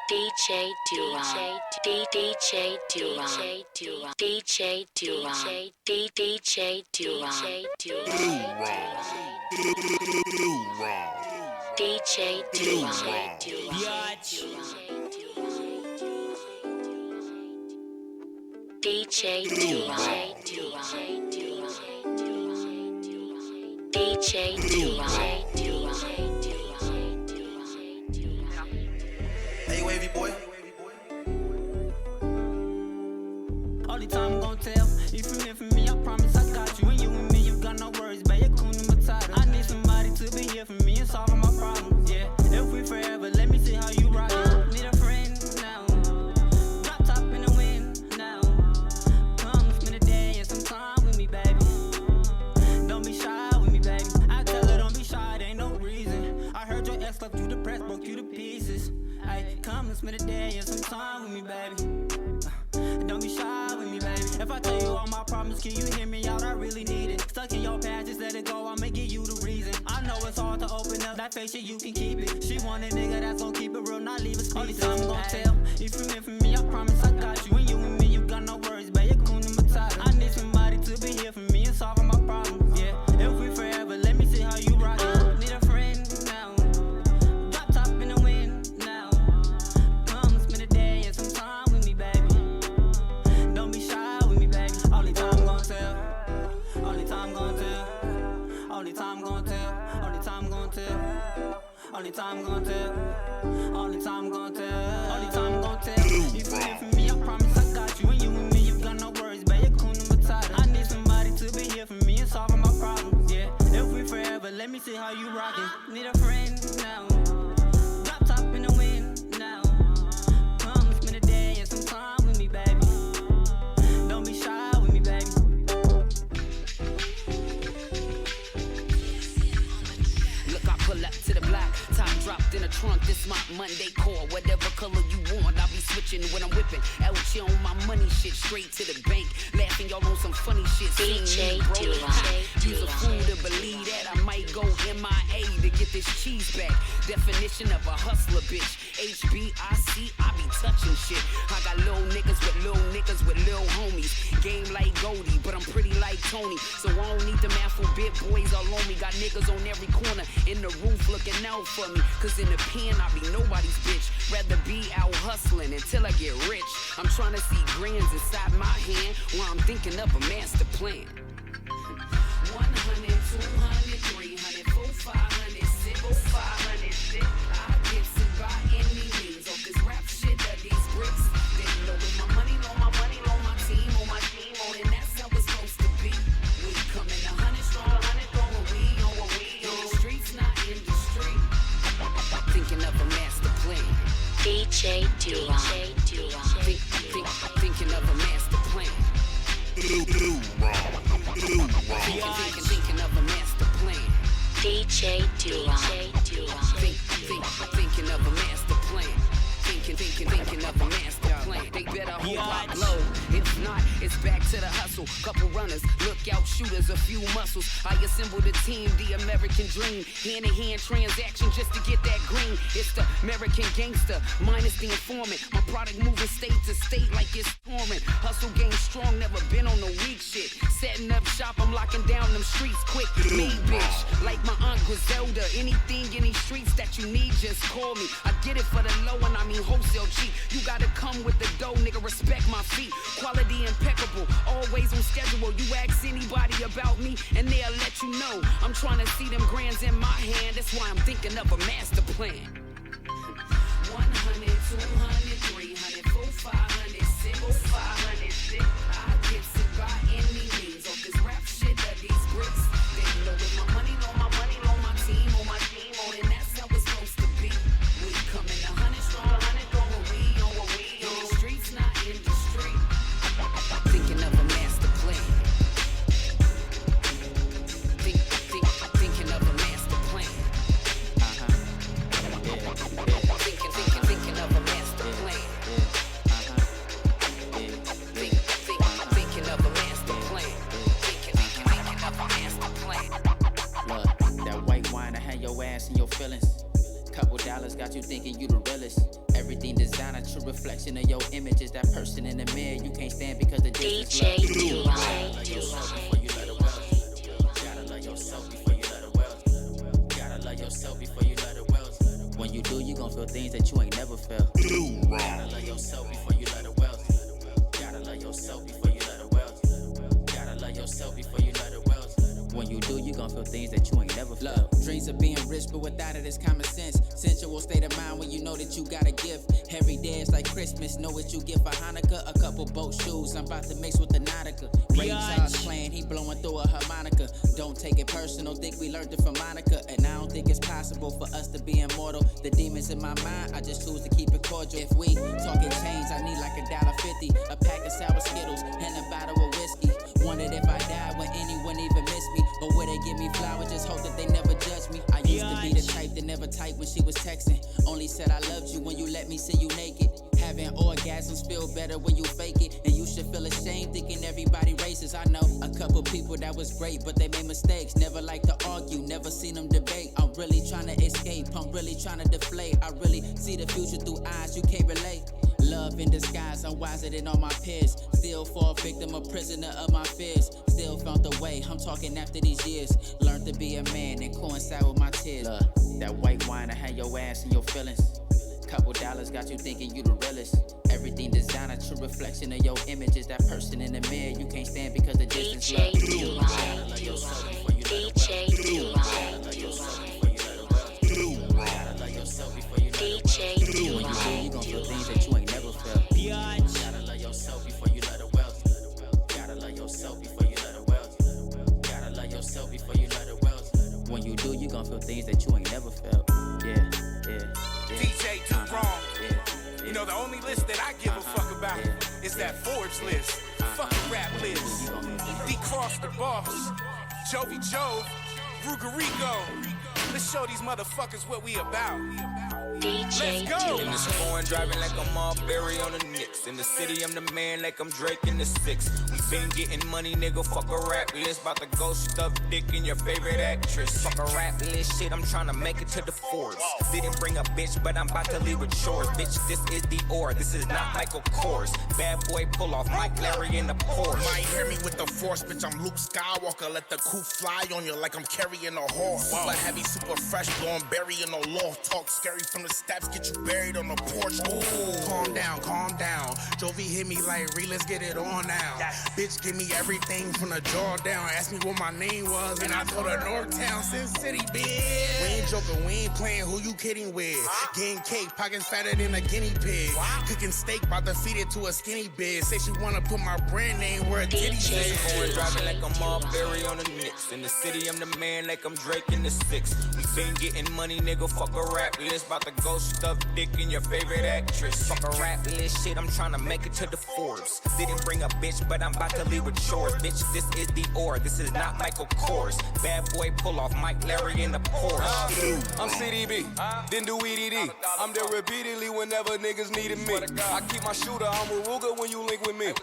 DJ DoWrong, DJ DoWrong, DJ DoWrong, DJ DoWrong, DJ DoWrong, DJ DoWrong, DJ DoWrong. Hey, wavy boy. Only time I'm gon' tell. If you hear from me, I promise I got you. And you and me, you got no worries, babe. You're cool Matata. I need somebody to be here for me and solving my problems. Yeah, if we forever, let me see how you rock it. Need a friend now. Drop top in the wind now. Come spend a day and some time with me, baby. Don't be shy with me, baby. I tell her don't be shy, there ain't no reason. I heard your ex left you depressed, broke you to pieces. Ay, come and spend a day and some time with me, baby. Don't be shy with me, baby. If I tell you all my problems, can you hear me out? I really need it. Stuck in your past, just let it go, I'ma give you the reason. I know it's hard to open up that face, shit, you can keep it. She want a nigga that's gon' keep it real, not leave it speechless. Only time I'm gon' tell. If you hear from me, I promise I got you. And you and me, you got no worries, babe. You're cool Matata. I need somebody to be here for me and solving my problems, yeah. If we forever, let me see how you rock it. Need a friend now. Drop top in the wind now. Come spend a day and some time with me, baby. Don't be shy with me, baby. Only time gon' tell. Only time gon' tell. Only time gon' tell. Only time gon' tell. Only time gon' tell. Only time gon' tell. Only time gon' tell. If you hear from me, I promise I got you. And you and me, you got no worries, babe. You're cool Matata. I need somebody to be here for me and solving my problems, yeah. If we forever, let me see how you rockin'. Need a friend now. Drop top in the wind now. Come spend a day and some time with me, baby. Don't be shy with me, baby. Look, I pull up to the block, top dropped in the trunk. This my Monday core, whatever color you want, I'll be switching when I'm whipping. LG on my money shit, straight to the bank. Laughing y'all on some funny shit. DJ Me, bro. DoWrong. Use a fool to believe that I might go MIA to get this cheese back. Definition of a hustler, bitch. HBIC, I be touching shit. I got little niggas with little homies. Game like Goldie, but I'm pretty like Tony. So I don't need the man for big boys all on me. Got niggas on every corner in the roof looking out for me. Cause in the pen, I be nobody's bitch. Rather be out hustling until I get rich. I'm trying to see grands inside my hand while I'm thinking of a master plan. 100, 200, 300, 400, 500, 600, 500, I get to by any means of this rap shit of these bricks. They know with my money, on my team, on and that's how it's supposed to be. We coming 100 strong, 100 throwing we on what we on. The streets, not industry. Thinking of a master plan. DJ DoWrong, Thinking of a master plan. Thinking of a master plan. DJ DoWrong, Thinking of a master plan. Thinking of a master plan. They better hope I blow. If not, it's back to the hustle. Couple runners, look out shooters, a few muscles. I assemble the team, the American dream. Hand-in-hand transaction just to get that green. It's the American gangster, minus the informant. My product moving state to state like it's touring. Hustle game strong, never been on no weak shit. Setting up shop, I'm locking down them streets quick. Me, bitch, like my Aunt Griselda. Anything in these streets that you need, just call me. I get it for the low and I mean wholesale cheap. You gotta come with the dough, nigga, respect my feet. Quality impeccable, always on schedule. You ask anybody about me and they'll let you know. I'm trying to see them grands in my hand, that's why I'm thinking of a master plan. 100, 200, 300, 400, 500, 600, I get to by any means of this rap shit of these bricks. They know with my money, on my team, on and that's how it's supposed to be. We coming 100 strong, 100 throwing we on what we on. The streets, not industry. Thinking of a master plan. Thinking of a master plan. Thinking of a master plan. Thinking of a master plan. Thinking of a master plan. Look, that white wine to have your ass in your feelings. Couple dollars got you thinking you the realest. Everything designer, true reflection of your image is that person in the mirror you can't stand because the distance love. DJ Gotta love yourself before you let the wealth. Gotta love yourself before you let the wealth. When you do, you gon' feel things that you ain't never felt. Gotta love yourself before you let the wealth. Gotta love yourself before you let the wealth. Gotta love yourself before you let the wealth. When you do, you gon' feel things that you ain't never felt. Dreams of being rich, but without it, it's common sense. Sensual state of mind when you know that you got a gift. Every day is like Christmas, know what you get for Hanukkah. A couple boat shoes, I'm about to mix with the Nautica. Ray Charles playing, he blowing through a harmonica. Don't take it personal, think we learned it from Monica. And I don't think it's possible for us to be immortal. The demons in my mind, I just choose to keep it cordial. If we talking change, I need like $1.50, a pack of sour Skittles, and a bottle of whiskey. Wondered if I died, would anyone even miss me? Or would they give me flowers, just hope that they never judge me? I used to be the type that never typed when she was texting. Only said I loved you when you let me see you naked. Having orgasms feel better when you fake it. And you should feel ashamed thinking everybody racist. I know a couple people that was great, but they made mistakes. Never like to argue, never seen them debate. I'm really trying to escape, I'm really trying to deflate. I really see the future through eyes you can't relate. Love in disguise, I'm wiser than all my peers. Still fall victim, a prisoner of my fears. Still found the way, I'm talking after these years. Learned to be a man and coincide with my tears. That white wine, I had your ass and your feelings. Couple dollars got you thinking you the realest. Everything designer, true reflection of your image is that person in the mirror you can't stand because the distance love. Gotta love yourself before you let it well. Gotta love yourself before you let it well. Gotta love yourself before you let it well. When you do, you gon' feel things that you ain't never felt. Gotta love yourself before you let it well. Gotta love yourself before you let it well. Gotta love yourself before you let it well. When you do, you gon' feel things that you ain't never felt. Yeah. DJ DoWrong. You know, the only list that I give a fuck about is that Forbes list. Fuck the rap list. D-Cross the Boss. Jovi Jove. Rugarigo. Let's show these motherfuckers what we about. DJ Let's go. In the scoring, driving like I'm all Barry on the Knicks. In the city, I'm the man like I'm Drake in the 6. We been getting money, nigga, fuck a rap list. About to go stuff dick in your favorite actress. Fuck a rap list, shit, I'm trying to make it to the Forbes. Didn't bring a bitch, but I'm about to leave with chores. Bitch, this is Dior, this is not Michael Kors. Bad boy pull off Mike Larry in the Porsche. Might hear me with the force, bitch, I'm Luke Skywalker. Let the coupe fly on you like I'm carrying a horse. Super heavy, super fresh, blowing berry in the loft. Talk scary from the steps, get you buried on the porch. Ooh, calm down, calm down. Jovi hit me like, let's get it on now. Bitch, give me everything from the jaw down. Asked me what my name was, and I told her Northtown, Sin City, bitch. We ain't joking, we ain't playing, who you kidding with? Getting cake, pockets fatter than a guinea pig. Cooking steak, about to feed it to a skinny bitch. Say she wanna put my brand name where a titty is. Going driving like I'm all Barry on the Knicks. In the city, I'm the man like I'm Drake in the 6. We been getting money, nigga, fuck a rap list. About to go stuff dick in your favorite actress. Fuck a rap list, shit, I'm trying to make it to the Forbes. Didn't bring a bitch, but I'm about to leave with chores. Bitch, this is Dior, this is not Michael Kors. Bad boy pull off Mike Larry in the Porsche. I'm CDB, then do EDD. I'm there repeatedly whenever niggas needed me. I keep my shooter, I'm with Ruger when you link with me.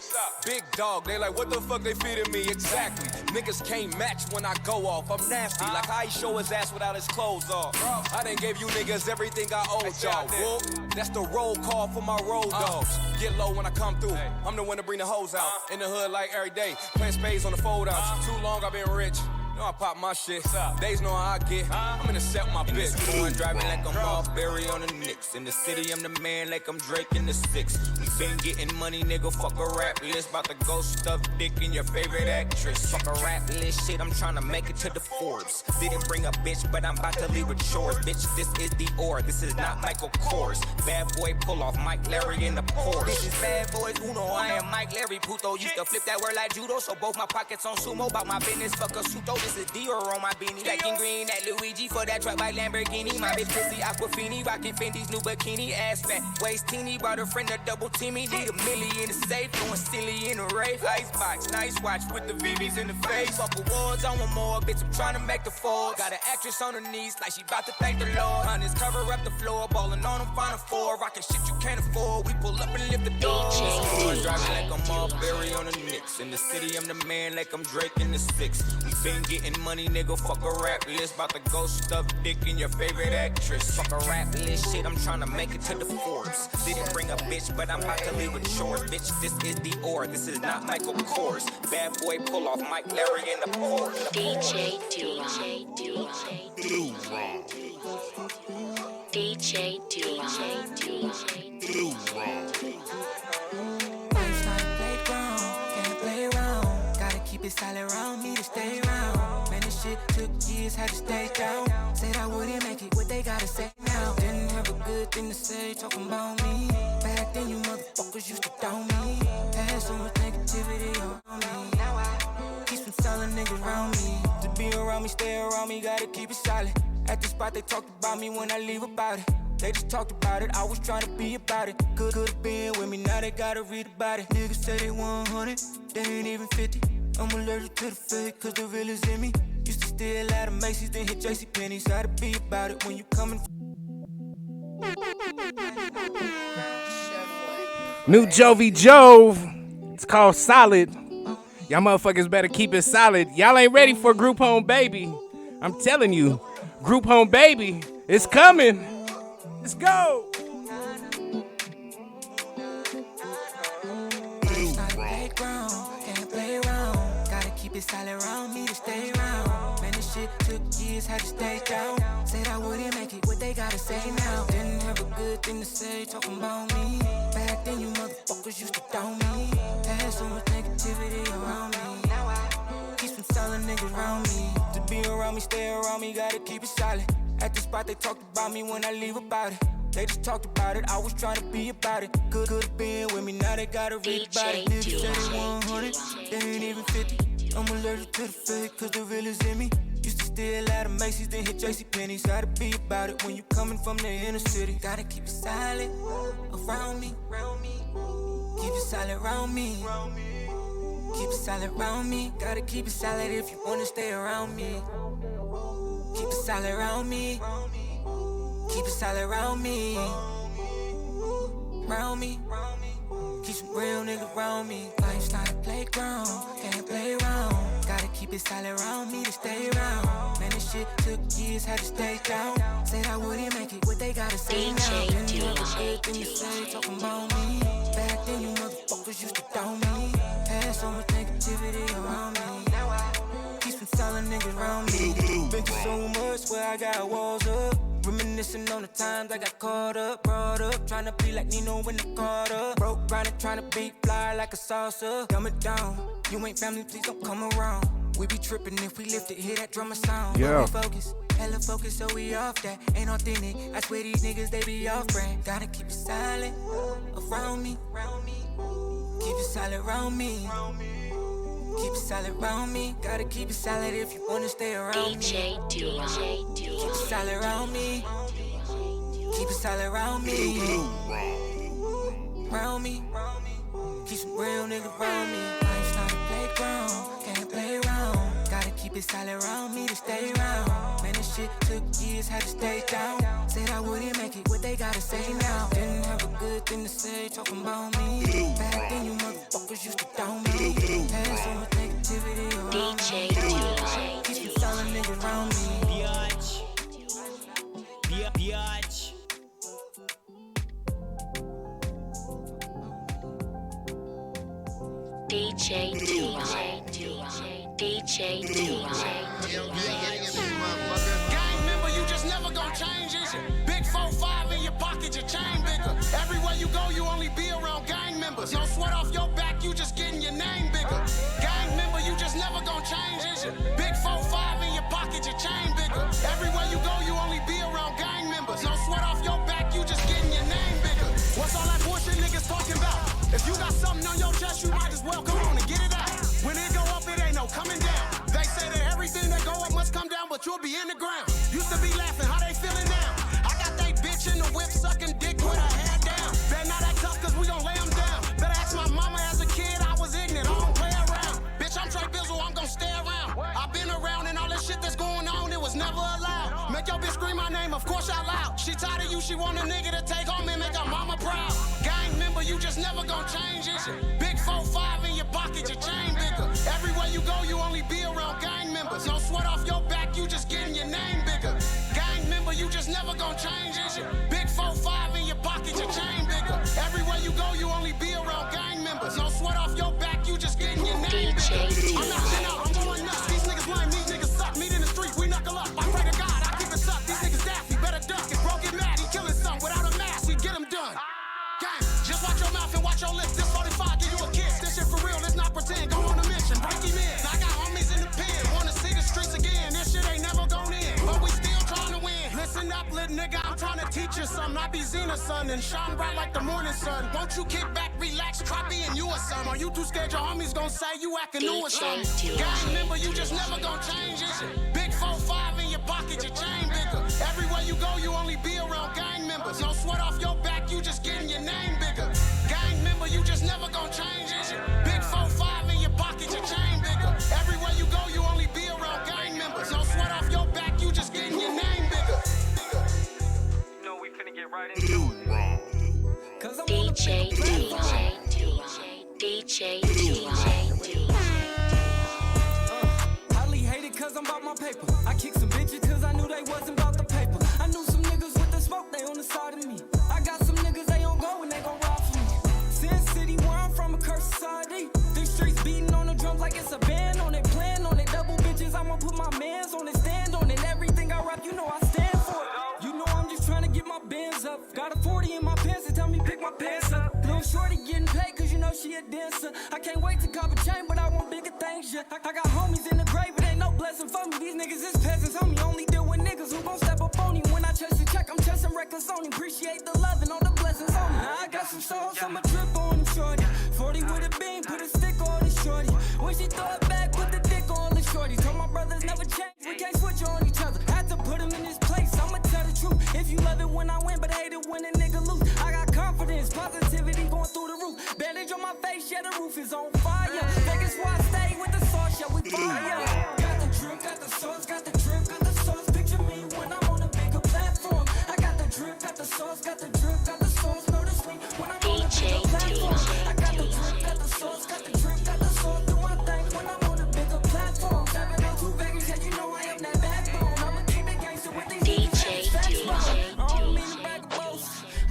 Big dog, they like, what the fuck they feeding me? Exactly. Niggas can't match when I go off. I'm nasty, like how he show his ass without his clothes off. I done gave you niggas everything I owed y'all. Whoop, that's the roll call for my road dogs. Get low when I come through. I'm the one to bring the hoes out. In the hood like every day. Playing spades on the fold outs. Too long I've been rich. Know I pop my shit. Days know how I get. I'm in the set with my bitch. Going driving like I'm all Barry on the Knicks. In the city, I'm the man like I'm Drake in the 6. We been getting money, nigga, fuck a rap list. About to go stuff dick in your favorite actress. Fuck a rap list, shit, I'm trying to make it to the Forbes. Didn't bring a bitch, but I'm about to leave with chores. Bitch, this is Dior, this is not Michael Kors. Bad boy pull off Mike Larry in the Porsche. This is bad boys, Uno, I am Mike Larry Puto. Used to flip that word like judo, so both my pockets on sumo. About my business, fuck a suto. This is Dior on my beanie. Black and green, that Luigi for that truck like Lamborghini. My bitch pussy Aquafini, rockin' Fendi's new bikini. Ass fat, waist teeny, brought a friend to double team me. Need a milli in the safe, going silly in the rave. Icebox, nice watch with the VVs in the face. Fuck awards, I want more, bitch, I'm tryna make the Forbes. Got an actress on her knees, like she bout to thank the Lord. Hunters cover up the floor, ballin' on them, final four. Rockin' shit you can't afford, we pull up and lift the door. Going driving like I'm all Barry on the Knicks. In the city, I'm the man like I'm Drake in the 6. We been getting money, nigga, fuck a rap list. About to go stuff dick in your favorite actress. Fuck a rap list, shit, I'm trying to make it to the Forbes. Didn't bring a bitch, but I'm about to leave with chores. Bitch, this is Dior, this is not Michael Kors. Bad boy, pull off Mike Larry in the Porsche. DJ DoWrong. DJ DoWrong. Can't play around. Gotta keep it solid around me to stay around. Man, this shit took years, had to stay down. Said I wouldn't make it, what they gotta say now? Didn't have a good thing to say, talking about me. Back then you motherfuckers used to down me. Had so much negativity around me. Now I keep some solid niggas around me. To be around me, stay around me, gotta keep it solid. At the spot they talked about me when I leave about it. They just talked about it, I was trying to be about it. Could've been with me, now they gotta read about it. Niggas say they 100, they ain't even 50. I'm allergic to the fake, cause the real is in me. Used to steal out of Macy's, then hit JC Penney's. Gotta be about it when you coming. New Jovi Jove. It's called Solid. Y'all motherfuckers better keep it solid. Y'all ain't ready for Group Home Baby. I'm telling you, Group Home Baby is coming. Let's go. Can't play around. Gotta keep it solid around me to stay around. Man, this shit took years, had to stay down. Said I wouldn't make it, what they gotta say now? Didn't have a good thing to say, talking about me. Back then you motherfuckers used to down me. Had so much negativity around me. Now I keep some solid niggas around me. To be around me, stay around me, gotta keep it solid. At the spot they talked about me when I leave about it. They just talked about it, I was trying to be about it. Could've been with me, now they gotta read about it. Niggas say they 100, they ain't even 50. I'm allergic to the fake, cause the real is in me. Used to steal out of Macy's, then hit JC Penney's. Gotta be about it when you coming from the inner city. Gotta keep it solid around me. Keep it solid around me. Keep it solid around me. Gotta keep it solid if you wanna stay around me. Keep it solid around me. Keep it solid around me. Around me. Keep some real niggas around me. Life's not a playground, can't play around. Gotta keep it solid around me to stay around. Man, this shit took years, had to stay down. Said I wouldn't make it, what they gotta say now? Didn't have a good thing to say, talking about me. Back then you motherfuckers used to down me. Had so much negativity around me. Now I keep some solid niggas around me. Been through so much where I got walls up. Reminiscing on the times I got caught up, brought up, trying to be like Nino when the caught up. Broke grinding, trying to be fly like a salsa. Dumb it down, you ain't family, please don't come around. We be tripping if we lift it, hear that drummer sound. Yeah. We focus, hella focus, so we off that. Ain't authentic, I swear these niggas, they be off brand. Gotta keep it silent around me. Keep it solid around me. Keep it solid around me. Gotta keep it solid if you wanna stay around me. DJ DoWrong. Keep it solid around me. Keep it solid around me. Around me. Keep some real niggas around me. Life's not a playground, can't play around. Gotta keep it solid around me to stay around. Man, this shit took years, had to stay down. Said I wouldn't make it, what they gotta say now? Didn't have a good thing to say, talking about me. Back then you motherfuckers used to down me. Had so much negativity around DJ me. DoWrong. Keep some solid niggas around me. Biatch. DJ DoWrong. DJ DoWrong. Gang member, you just never gon' change, is it? Big 4-5 in your pocket, your chain bigger. Everywhere you go, you only be around gang members. No sweat off your back, you just getting your name bigger. Gang member, you just never gon' change, is it? Big 4-5 in your pocket, your chain bigger. Everywhere you go, you only be around gang members. No sweat off your back, you just getting your name bigger. What's all that bullshit niggas talking about? If you got something on your chest, you might as well come on and get it out. When it go up, it ain't no coming down. They say that everything that go up must come down, but you'll be in the ground. Used to be laughing, how they feeling now? I got they bitch in the whip sucking dick with her head down. Better not act tough, cause we gon' lay them down. Better ask my mama as a kid, I was ignorant, I don't play around. Bitch, I'm Trey Bizzle, I'm gon' stay around. I've been around and all this shit that's going on, it was never allowed. Make your bitch scream my name, of course out loud. She tired of you, she want a nigga to take home and make her mama proud. Gang member, you just never gon' change, is it? Big 4-5 in your pocket, your chain bigger. Everywhere you go, you only be around gang members. No sweat off your back, you just getting your name bigger. Gang member, you just never gonna change, is you? Big 4-5 in your pocket, your chain bigger. Everywhere you go, you only be around gang members. No sweat off your back, you just getting your name bigger. I'm knocking out, I'm going nuts. These niggas lame, these niggas suck. Meet in the street, we knuckle up. I pray to God, I keep it suck. These niggas daffy, better duck. If bro get mad, he killing some. Without a mask, we get him done. Gang, just watch your mouth and watch your lips. This 45, give you a kiss. This shit for real, let's not pretend. Go on a mission, break him in. I got homies in the pen, wanna see the streets again. This shit ain't never gone in, but we still trying to win. Listen up, little nigga, I'm trying to teach you something. I be Xena's son and shine bright like the morning sun. Won't you kick back, relax, try being you or something? Are you too scared your homies gon' say you acting new or something? Gang member, you just never gon' change, is you? Big 4-5 in your pocket, your chain bigger. Everywhere you go, you only be around gang members. No sweat off your back, you just getting your name bigger. Gang member, you just never gon' change, is you? Big 4-5 in your pocket, your chain bigger. Everywhere you go, you only be around gang members. No sweat off your back, you just getting your name bigger. You know we finna get right into DoWrong. DJ. Highly hated cause I'm about my paper. I kicked some bitches cause I knew they wasn't about the paper. I knew some niggas with the smoke, they on the side of me. I got some niggas, they on go and they gon' ride for me. Sin City, where I'm from, a cursed society. These streets beating on the drums like it's a band on it. Plan on it, double bitches, I'ma put my mans on it. Stand on it, everything I rap, you know I stand for it. You know I'm just trying to get my bands up. Got a 40 in my pants and tell me pick my pants up. Little shorty getting paid cause you know she a dancer. I can't wait to cop a chain, but I want bigger things, yeah. I got homies in the grave, it ain't no blessing for me. These niggas is peasants, homie, only deal with niggas who gon' step up on you. When I chase the check, I'm chasing reckless on him. Appreciate the love and all the blessings on me. Now I got some souls, I'ma drip on him, shorty. 40 with a beam, put a stick on the shorty. When she throw it back, put the dick on the shorty. Told my brothers never change, we can't switch on each other. Had to put him in his place, I'ma tell the truth. If you love it when I win, but hate it when a nigga lose. I got confidence, positivity going through the roof. Bandage on my face, yeah, the roof is on fire. Vegas where I stay with the sauce, yeah, we fire. Got the drip, got the sauce, got the drip, got the sauce. Picture me when I'm on a bigger platform. I got the drip, got the sauce, got the drip, got the sauce. Notice me when I'm on a bigger platform. I got the drip, got the sauce, got the drip, got the sauce. Do my thing when I'm on a bigger platform. 702 Vegas, yeah, you know I am that backbone. I'ma keep it gangster with these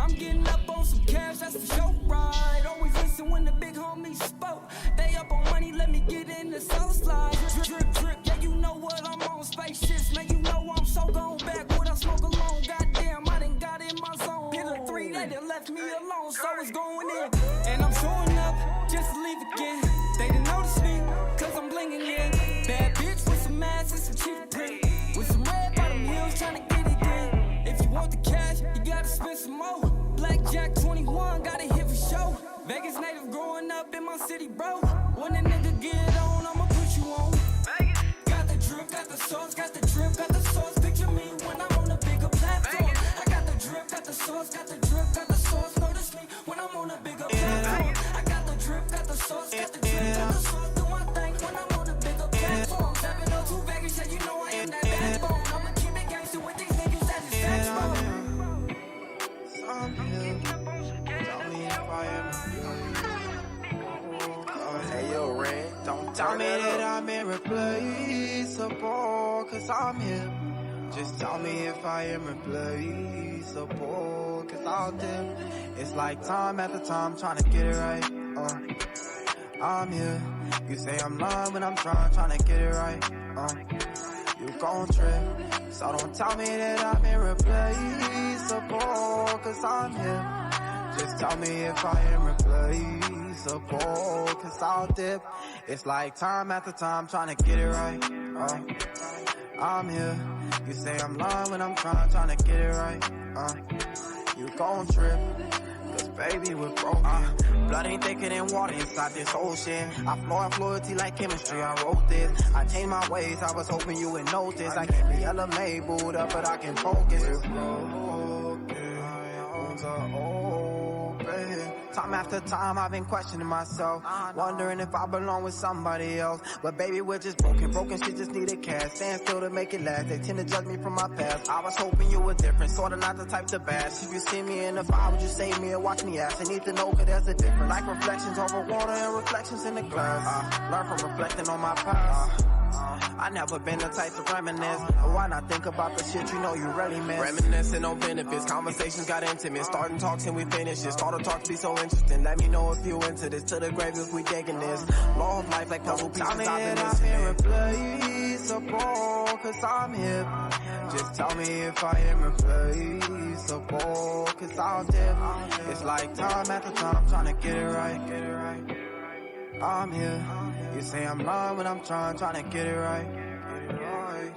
I'm getting up on some cash, that's for sure, right? Always listen when the big homies spoke. They up on money, let me get in the south slide. Drip, drip, drip, yeah, you know what I'm on. Spaceships, man, you know I'm so gone backwood. I smoke alone, goddamn, I done got in my zone. Hit a 3, they done left me alone, so it's going in. And I'm showing up, just to leave again. They didn't notice me, cause I'm blinging in. Bad bitch with some ass and some cheap print. With some red bottom heels, trying to get it in. If you want the cash, you gotta spend some more. Blackjack 21, gotta hit for show. Vegas native growing up in my city, bro. When a nigga get on, I'ma put you on. Got the drip, got the sauce, got the drip, got the sauce. Picture me when I'm on a bigger platform. I got the drip, got the sauce, got the drip, got the sauce. Notice me when I'm on a bigger platform. I got the drip, got the sauce, got the drip, got the sauce. Do my thing when I'm on a bigger platform. 702 Vegas, yeah, you know I am that backbone. I'ma keep it gangster with these niggas that is backbone. I'm here. Tell me if I am. Hey yo, Ren, Don't tell me that I'm irreplaceable, cause I'm here. Just tell me if I am replaceable, cause I'll dip. It's like time after time trying to get it right. I'm here. You say I'm lying when I'm trying to get it right. You gon' trip. So don't tell me that I'm irreplaceable, cause I'm here. Just tell me if I am replaceable, cause I'll dip. It's like time after time trying to get it right. I'm here. You say I'm lying when I'm trying to get it right. You gon' trip. Cause baby, we're broken. Blood ain't thicker than water inside this ocean. I flow off loyalty like chemistry, I wrote this. I changed my ways, I was hoping you would notice. I can't be LMA, booed up, but I can focus. We're broken, my arms are open. Time after time I've been questioning myself, wondering if I belong with somebody else. But baby, we're just broken shit just needed cash. Stand still to make it last. They tend to judge me from my past. I was hoping you were different, sorta not the type to bash. If you see me in the fire, would you save me or watch me ask? I need to know, cause there's a difference. Like reflections over water and reflections in the glass. Learn from reflecting on my past. I never been the type to reminisce. Why not think about the shit you know you really miss? Reminiscing on benefits, conversations got intimate. Starting talks and we finish it. Start to talk be so interesting. Let me know if you into this. To the grave if we digging this. Law of life like puzzle pieces. I've been irreplaceable, cause I'm hip. Just tell me if I am replaceable, cause I'll dip. It's like time after time trying to get it right. I'm here. You say I'm lying when I'm trying to get it right.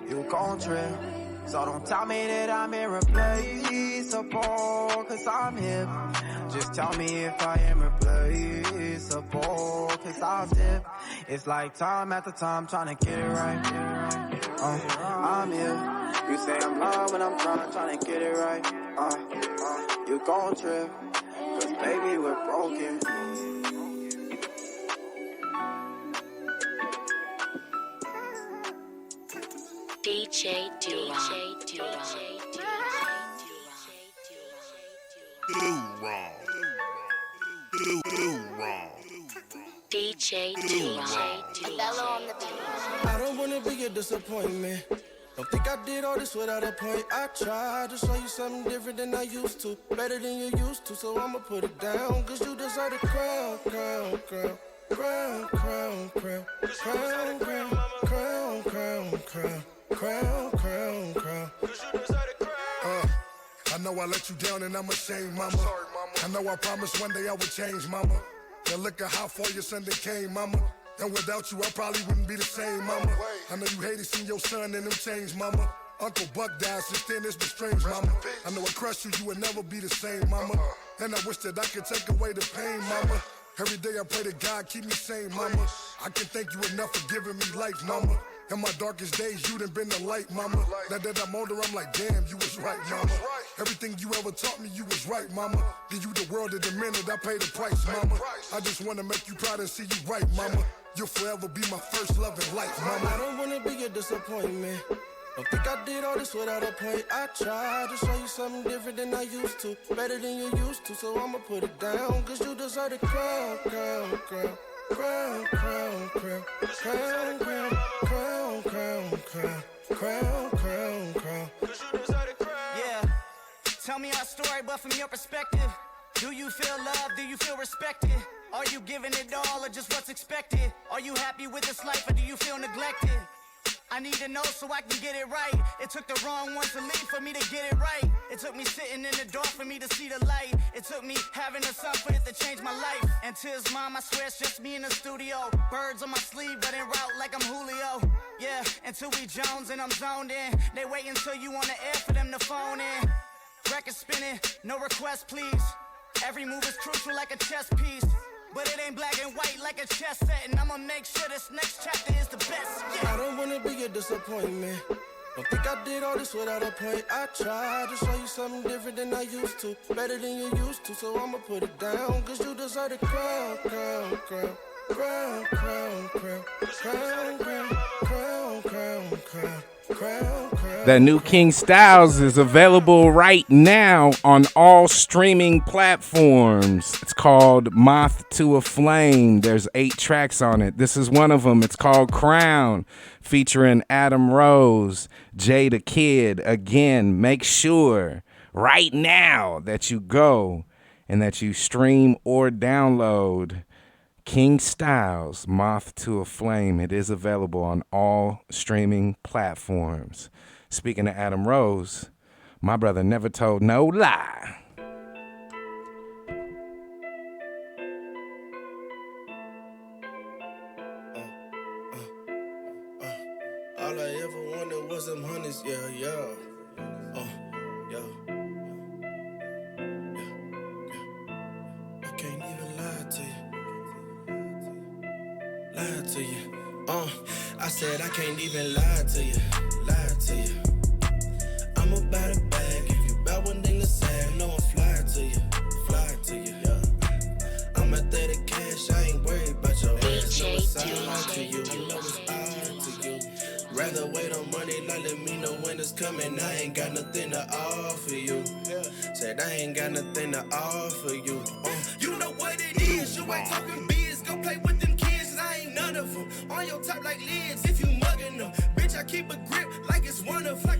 You gon' trip. So don't tell me that I'm irreplaceable, cause I'm hip. Just tell me if I am replaceable, cause I'll dip. It's like time after time trying to get it right. I'm here. You say I'm lying when I'm trying to get it right. You gon' trip, cause baby we're broken. DJ DoWrong. DJ DoWrong. I don't wanna be a disappointment. Don't think I did all this without a point. I tried to show you something different than I used to. Better than you used to, so I'ma put it down. Cause you deserve the crown. Crown, crown, crown, crown, crown, crown, crown, crown. Crown, crown, crown. I know I let you down and I'm ashamed, mama. I know I promised one day I would change, mama. Now look at how far your Sunday came, mama. And without you, I probably wouldn't be the same, mama. I know you hated seeing your son and them change, mama. Uncle Buck died, since then it's been strange, mama. I know I crushed you, you would never be the same, mama. And I wish that I could take away the pain, mama. Every day I pray to God, keep me sane, mama. I can thank you enough for giving me life, mama. In my darkest days, you done been the light, mama. Now that I'm older, I'm like, damn, you was right, mama. Everything you ever taught me, you was right, mama. Give you the world in a minute, I paid the price, mama. I just wanna make you proud and see you right, mama. You'll forever be my first love in life, mama. I don't wanna be a disappointment. Don't think I did all this without a point. I tried to show you something different than I used to. Better than you used to, so I'ma put it down. Cause you deserve the crown, crown, crown. Crown, crown, crown, crown, crown, crown, crown, crown, crown, crown, crown. Yeah, tell me our story, but from your perspective. Do you feel loved? Do you feel respected? Are you giving it all or just what's expected? Are you happy with this life or do you feel neglected? I need to know so I can get it right. It took the wrong one to leave for me to get it right. It took me sitting in the dark for me to see the light. It took me having a son for it to change my life. And to his mom, I swear it's just me in the studio. Birds on my sleeve, but en route like I'm Julio. Yeah, until we Jones and I'm zoned in. They wait until you on the air for them to phone in. Record spinning, no request please. Every move is crucial like a chess piece. But it ain't black and white like a chess set. And I'ma make sure this next chapter is the best, yeah. I don't wanna be a disappointment. Don't think I did all this without a point. I tried to show you something different than I used to. Better than you used to, so I'ma put it down. Cause you deserve the crown, crown, crown. Crown, crown, crown, crown, crown, crown, crown, crown. The new King Styles is available right now on all streaming platforms. It's called Moth to a Flame. There's 8 tracks on it. This is one of them. It's called Crown, featuring Adam Rose, Jay the Kid. Again, make sure right now that you go and that you stream or download King Styles, Moth to a Flame. It is available on all streaming platforms. Speaking of Adam Rose, my brother never told no lie. All I ever wanted was them honeys, yeah. I can't even lie to you. I said I can't even lie to you. I'm about it back. If you bout one thing to say, I know I'm fly to you, yeah. coming, I ain't got nothing to offer you. Said I ain't got nothing to offer you. You know what it is, you ain't talking biz. Go play with them kids, I ain't none of them. On your top like lids, if you mugging them. Bitch, I keep a grip like it's one of them.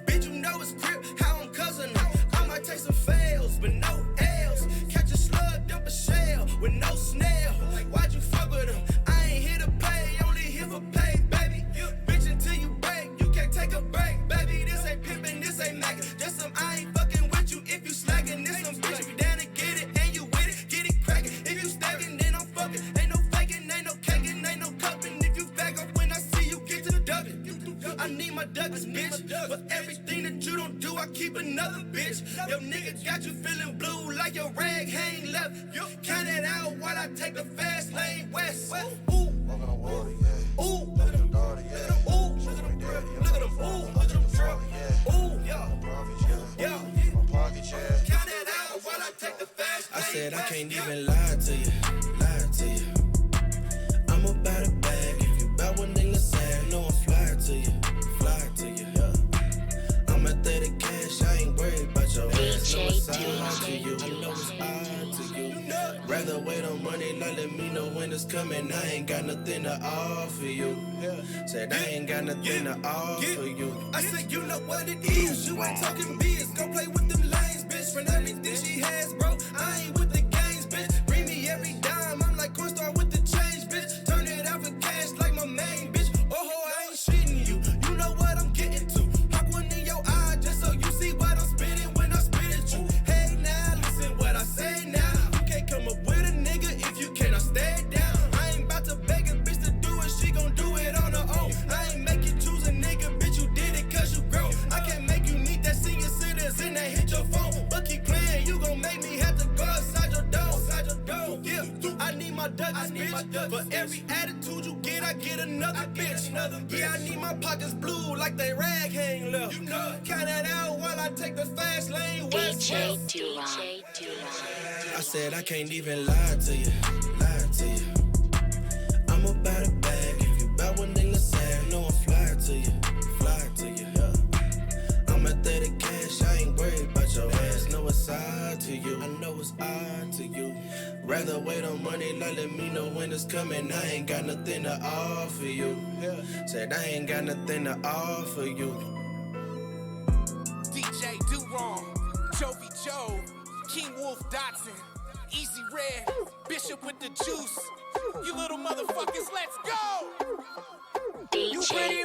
Bitch, you know it's grip, how I'm cousin them. I might take some fails, but no L's. Catch a slug, dump a shell with no snail. Why'd you fuck with them? I ain't here to pay, only here for pay, baby. Bitch, until you break, you can't take a break, baby. This ain't pimpin', this ain't mackin'. Just some I ain't fucking with you if you slackin'. This some bitch, you down to get it, and you with it, get it crackin'. If you stackin', then I'm fuckin'. Ain't no fakin', ain't no cakin', ain't no cuppin'. If you back up when I see you, get to the duckin'. I need my Douglas, bitch. For everything that you don't do, I keep another bitch. Yo, nigga got you feeling blue like your rag hang left. You count it out while I take the fast lane west. Ooh, ooh, look at them, ooh, look at them, ooh, look at them, ooh, look at them, ooh, yo, count it out while I take the fast lane. I said I can't even lie to you. I'm about a bag. If you bout one thing to say, no I'm fly to you, yeah. I'm at 30 cash, I ain't worried about your ass. No it's odd to you, I know it's odd to you. Rather wait on money, like let me know when it's coming. I ain't got nothing to offer you. Said I ain't got nothing to offer you. I said you know what it is, you ain't talking biz. Go play with them lanes, bitch. From everything she has, bro, I ain't with the games, bitch. Bring me every dime, I'm like Coinstar with the change, bitch. Turn it out for cash like my main, bitch. Oh, I ain't shitting you, you know what I'm getting to. Hawk one in your eye just so you see what I'm spitting when I spit at you. Hey now, listen what I say now. You can't come up with a nigga if you cannot stay down. I ain't about to beg a bitch to do it, she gon' do it on her own. I ain't make you choose a nigga, bitch, you did it cause you grown. I can't make you need that senior citizen that hit your phone. But keep playing, you gon' make me have to go outside your door. Yeah, I need my Douglas, bitch. For every attitude you get, I get another bitch. Yeah, I need my pockets blue like they rag hang left. Count it out while I take the fast lane west. DJ DoWrong. I said I can't even lie to you. I'm about a bag. If you bout one thing to say, no I'm fly to you, yeah. I'm at 30 cash, I ain't worried about your ass. No it's odd to you, I know it's odd to you. Rather wait on money, like let me know when it's coming. I ain't got nothing to offer you. Said I ain't got nothing to offer you. DJ DoWrong, Jovi Joe, King Wolf Dotson, Easy Red, Bishop with the juice. You little motherfuckers, let's go! DJ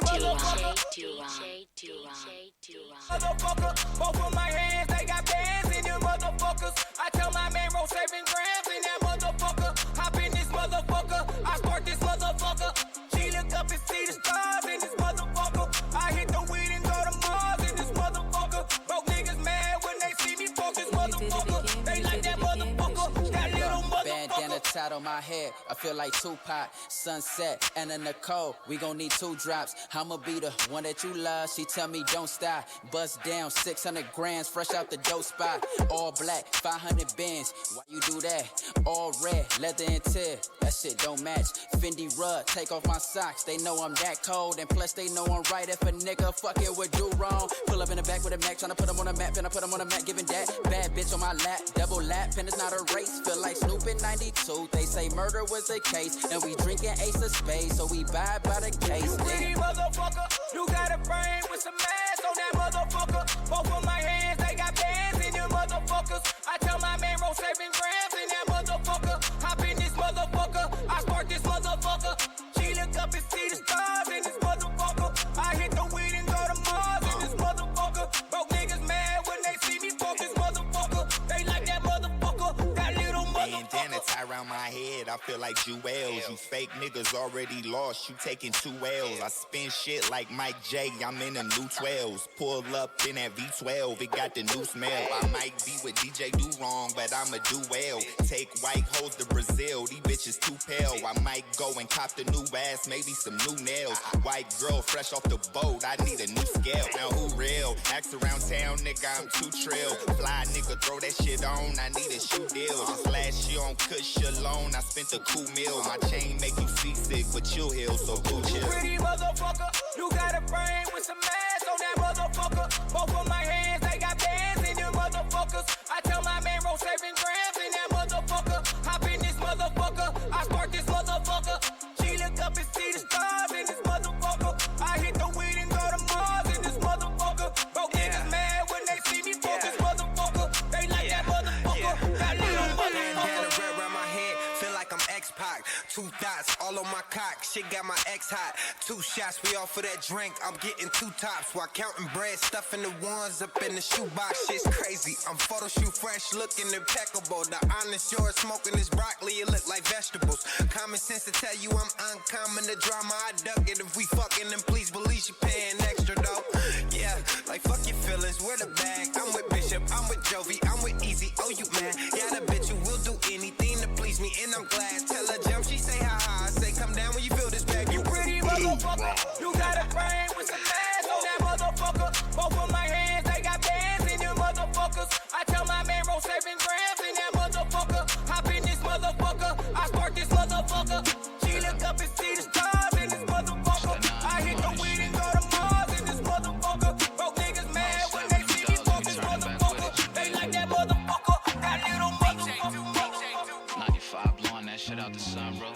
motherfucker, both of my hands, they got bands in them motherfuckers. I tell my man, roll 7 grams in that motherfucker. Hop in this motherfucker, I start this motherfucker. She look up and see the stars in this motherfucker. I hit the weed and go to Mars in this motherfucker. Broke niggas mad when they see me fuck this motherfucker. They like that motherfucker, that little motherfucker. Bandana tied on my head, I feel like Tupac. Sunset and a Nicole, we gon' need 2 drops. I'ma be the one that you love, she tell me don't stop. Bust down 600 grams, fresh out the dope spot. All black, 500 bands, why you do that? All red, leather and tear, that shit don't match. Fendi rug, take off my socks, they know I'm that cold. And plus they know I'm right if a nigga fucking with DoWrong. Pull up in the back with a Mac, tryna put him on a map. And I put him on a map, giving that bad bitch on my lap. Double lap, pen is not a race, feel like Snoop in 92. They say murder was the case, and we drinking Ace of Spades, so we buy by the case. You pretty motherfucker, you got a brain with some ass on that motherfucker. Both of my hands, they got bands in them motherfuckers. I tell my man, roll 7 grams in that motherfucker. Hop in this motherfucker, I start this motherfucker. She look up and see the stars in this motherfucker. I hit the weed and go to Mars in this motherfucker. Broke niggas mad when they see me fuck this motherfucker. They like that motherfucker, that little motherfucker. Bandana tie around my head, I feel like jewels. You fake niggas already lost, you taking 2 L's. I spin shit like Mike J, I'm in them new 12s. Pull up in that V12, it got the new smell. I might be with DJ DoWrong, but I'ma do well. Take white hoes to Brazil, these bitches too pale. I might go and cop the new ass, maybe some new nails. White girl fresh off the boat, I need a new scale. Now who real? Ask around town, nigga, I'm too trill. Fly nigga, throw that shit on, I need a shoe deal. Just last year on Kush alone, I spent a cool meal. My chain make you seasick, but you'll heal, so cool chill. Pretty motherfucker, you got a brain with some ass on that motherfucker. motherfucker. Both of my hands, they got bands in them motherfuckers. I tell my man, roll 7 grams in that motherfucker. Hop in this motherfucker, I spark this motherfucker. She look up and see the stars in this motherfucker. I hit the weed and go to Mars in this motherfucker. Broke niggas mad when they see me fuck this motherfucker. They like that motherfucker, that little motherfucker. Around my head, feel like I'm X-Pac. 2 dots all on my cock, shit got my ex hot. 2 shots, we all for that drink. I'm getting 2 tops while counting bread, stuffing the ones up in the shoebox. Shit's crazy. I'm photo shoot fresh, looking impeccable. The honest yours, smoking this broccoli, it look like vegetables. Common sense to tell you I'm uncommon. The drama, I duck it. If we fucking, then please believe she paying extra though. Yeah, like fuck your feelings, where the bag? I'm with Bishop, I'm with Jovi, I'm with Easy. Oh, you mad? Yeah, the bitch who will do anything to please me, and I'm glad. Tell her jump, she say ha ha. I say come down when you feel this bag. You pretty motherfucker. You got a brain with some ass on that motherfucker. Both of my hands, they got bands in them motherfuckers. I tell my man, roll 7 grams in that motherfucker. Hop in this motherfucker, I spark this motherfucker. She look up and see the stars in this motherfucker. I hit the weed and go to Mars in this motherfucker. Broke niggas mad when they see me fuck this motherfucker. They like that motherfucker, that little motherfucker. 95 blowing that shit out the sun, bro.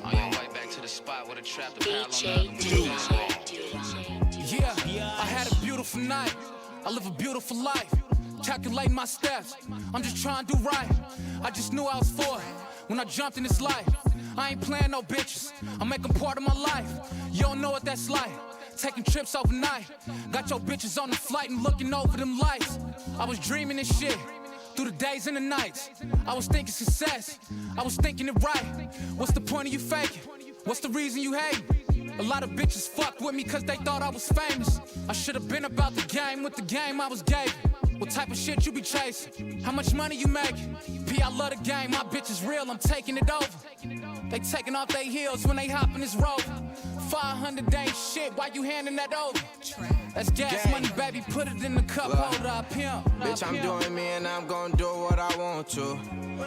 On your way back to the spot where the trap the Yeah, I had a beautiful night. I live a beautiful life. Calculating my steps. I'm just trying to do right. I just knew I was for it when I jumped in this life. I ain't playing no bitches. I make them part of my life. You don't know what that's like. Taking trips overnight. Got your bitches on the flight and looking over them lights. I was dreaming this shit through the days and the nights. I was thinking success, I was thinking it right. What's the point of you faking? What's the reason you hate? A lot of bitches fucked with me cause they thought I was famous. I should've been about the game with the game I was gave. What type of shit you be chasing? How much money you making? P, I love the game, my bitch is real, I'm taking it over. They taking off their heels when they hop in this rover. 500 ain't shit, why you handing that over? That's gas money, baby, put it in the cup holder, I pimp. Bitch, I'm doing me and I'm gon' do what I want to.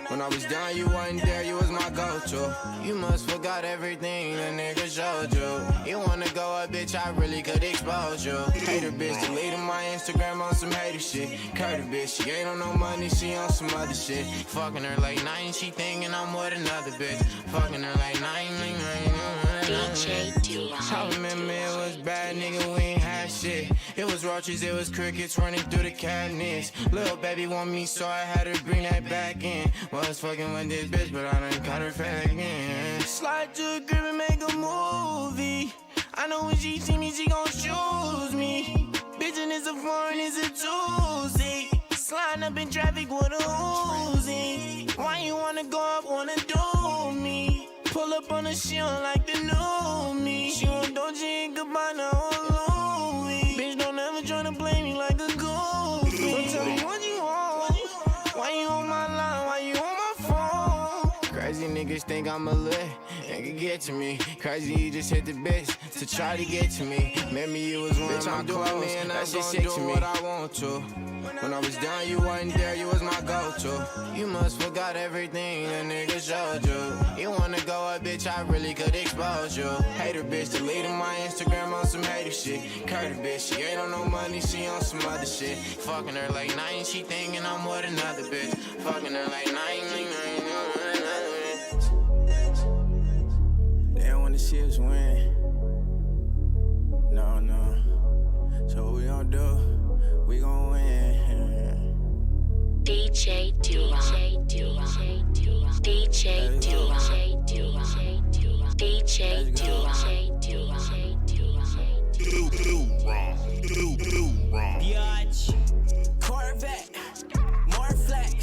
When I was down, you wasn't there, you was my go-to. You must forgot everything the nigga showed you. You wanna go up, bitch, I really could expose you. Hater bitch, deleting my Instagram on some hater shit. Curta bitch, she ain't on no money, she on some other shit. Fucking her late night and she thinking I'm with another bitch. Fucking her late night. I remember it was bad, nigga, we ain't had shit. It was roaches, it was crickets running through the cabinets. Little baby want me, so I had to bring that back in. Was fucking with this bitch, but I done caught her back in. Slide to a crib and make a movie. I know when she see me, she gon' choose me. Bitchin' is a foreign, it's a Tuesday. Sliding up in traffic with a Uzi. Why you wanna go up, wanna do me? Pull up on her, she don't like the new me. She want Dolce and Gabbana on Louis. Bitch, don't ever try to play me like a goofy. So tell me what you want. Why you on my line? Why you on my phone? Crazy niggas think I'm a lit and can get to me. Crazy, you just hit the bitch to try to get to me. Remember you was one of my clothes, and that shit sick to me. What I want to. When I was down, you wasn't there, you was my go-to. You must forgot everything the nigga showed you. You wanna go up, bitch, I really could expose you. Hater bitch, deleting my Instagram on some hater shit. Curta bitch, she ain't on no money, she on some other shit. Fucking her late night and she thinking I'm with another bitch. Fucking her late night. Damn, when the ships win. No. So what we gon' do? We gon' win. DJ DoWrong. DJ DoWrong. DJ DoWrong. Biatch. Corvette. More flex.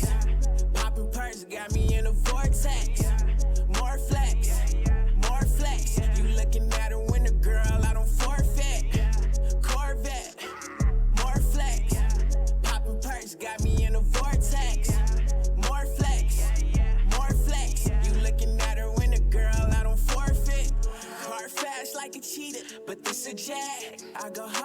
Poppin' perks got me in a vortex. More flex. More flex. You looking at a winner, girl, I don't forfeit. Corvette. More flex. Poppin' perks got me in a vortex. More flex. More flex. You looking at her winner, girl, I don't forfeit.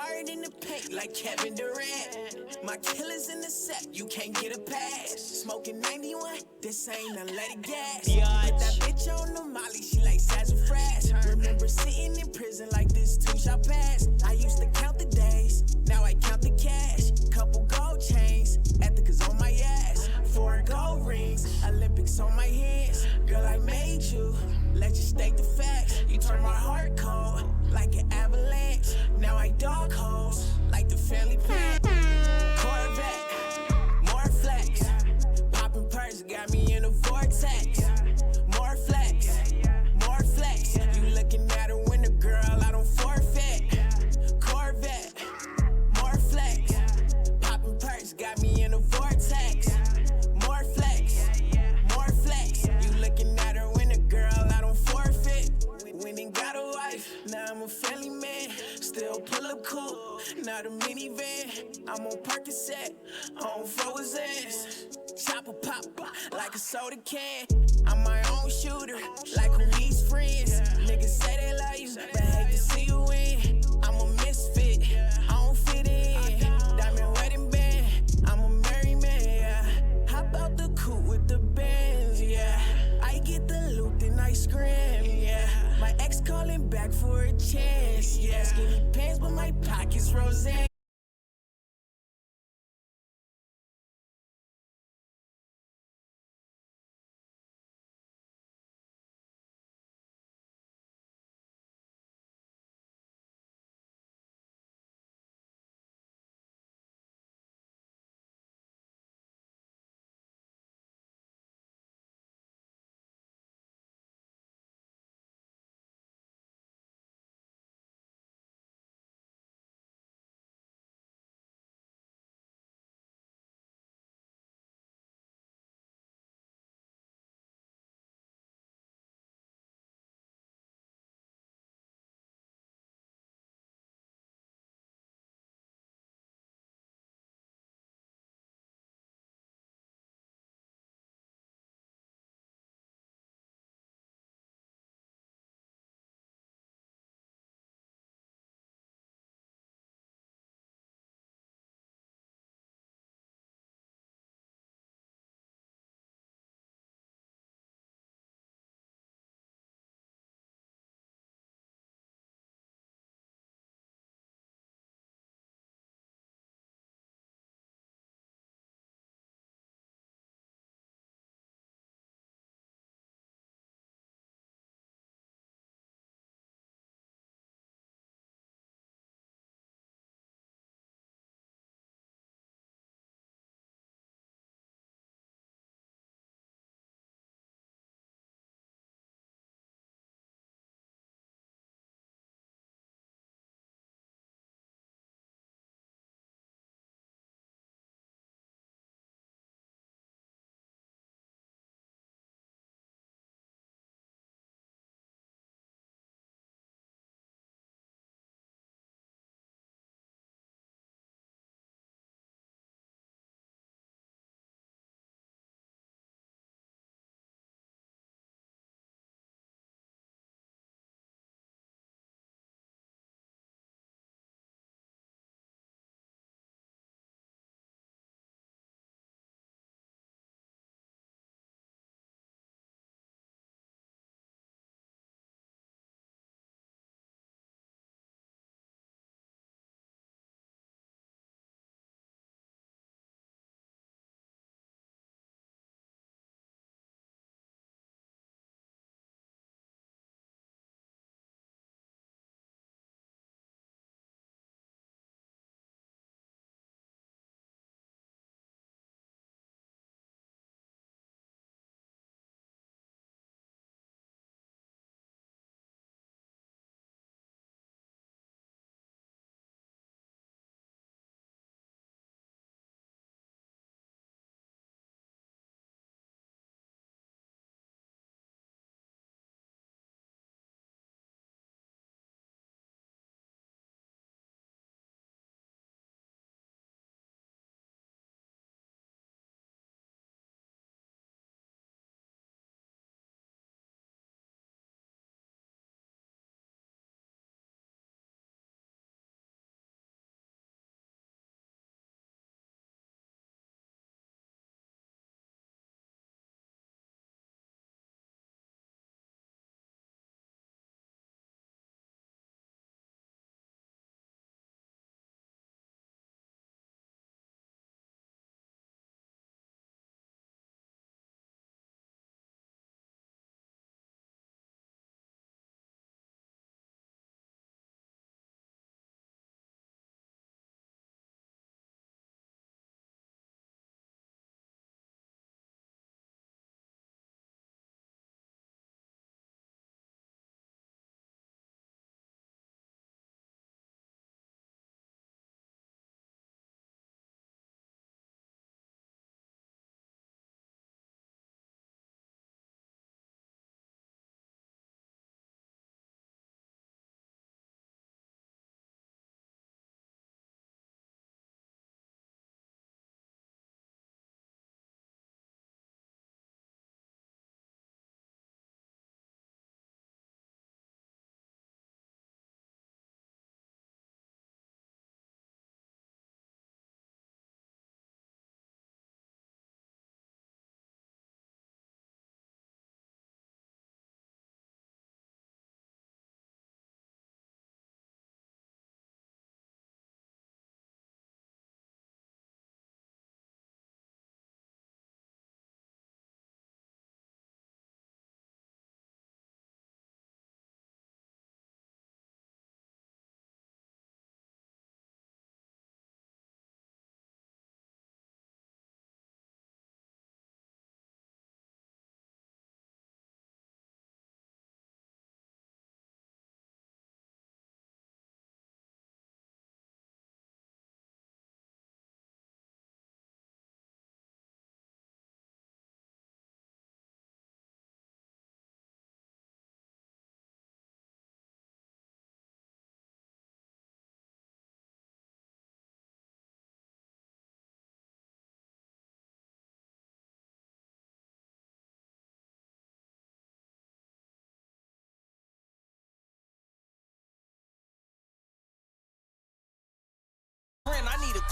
hard in the paint like Kevin Durant. My killer's in the set, you can't get a pass. Smoking 91, this ain't unleaded gas. Put that bitch on the molly, she like sassafras. Remember sitting in prison like this 2 shot pass. I used to count the days, now I count the cash. Couple gold chains, Ethicas on my ass. 4 gold rings, Olympics on my hands. Girl, I made you, let you state the facts. You turn my heart cold, like an avalanche. Now I dog hoes, like the family pack. Corvette, more flex. Popping purse, got me in a vortex. More flex, more flex. You looking at a winner, girl, I don't forfeit. Corvette, more flex. Popping purse, got me in a vortex. More flex, more flex. You looking at her winner, girl, I don't forfeit. Went and got a wife, now I'm a family man. Still pull up cool, not a minivan. I'm on Percocet, on Frozen's. Chopper pop like a soda can. I'm my own shooter, like who needs friends. Niggas say they love you, but hate to see you win. I'm a misfit, I don't fit in. Diamond wedding band, I'm a merry man, yeah. Hop out the coupe with the bands, yeah. I get the loot, then I scream, yeah. My ex calling back for a chance, yeah. Skinny pants, but my pockets Roseanne.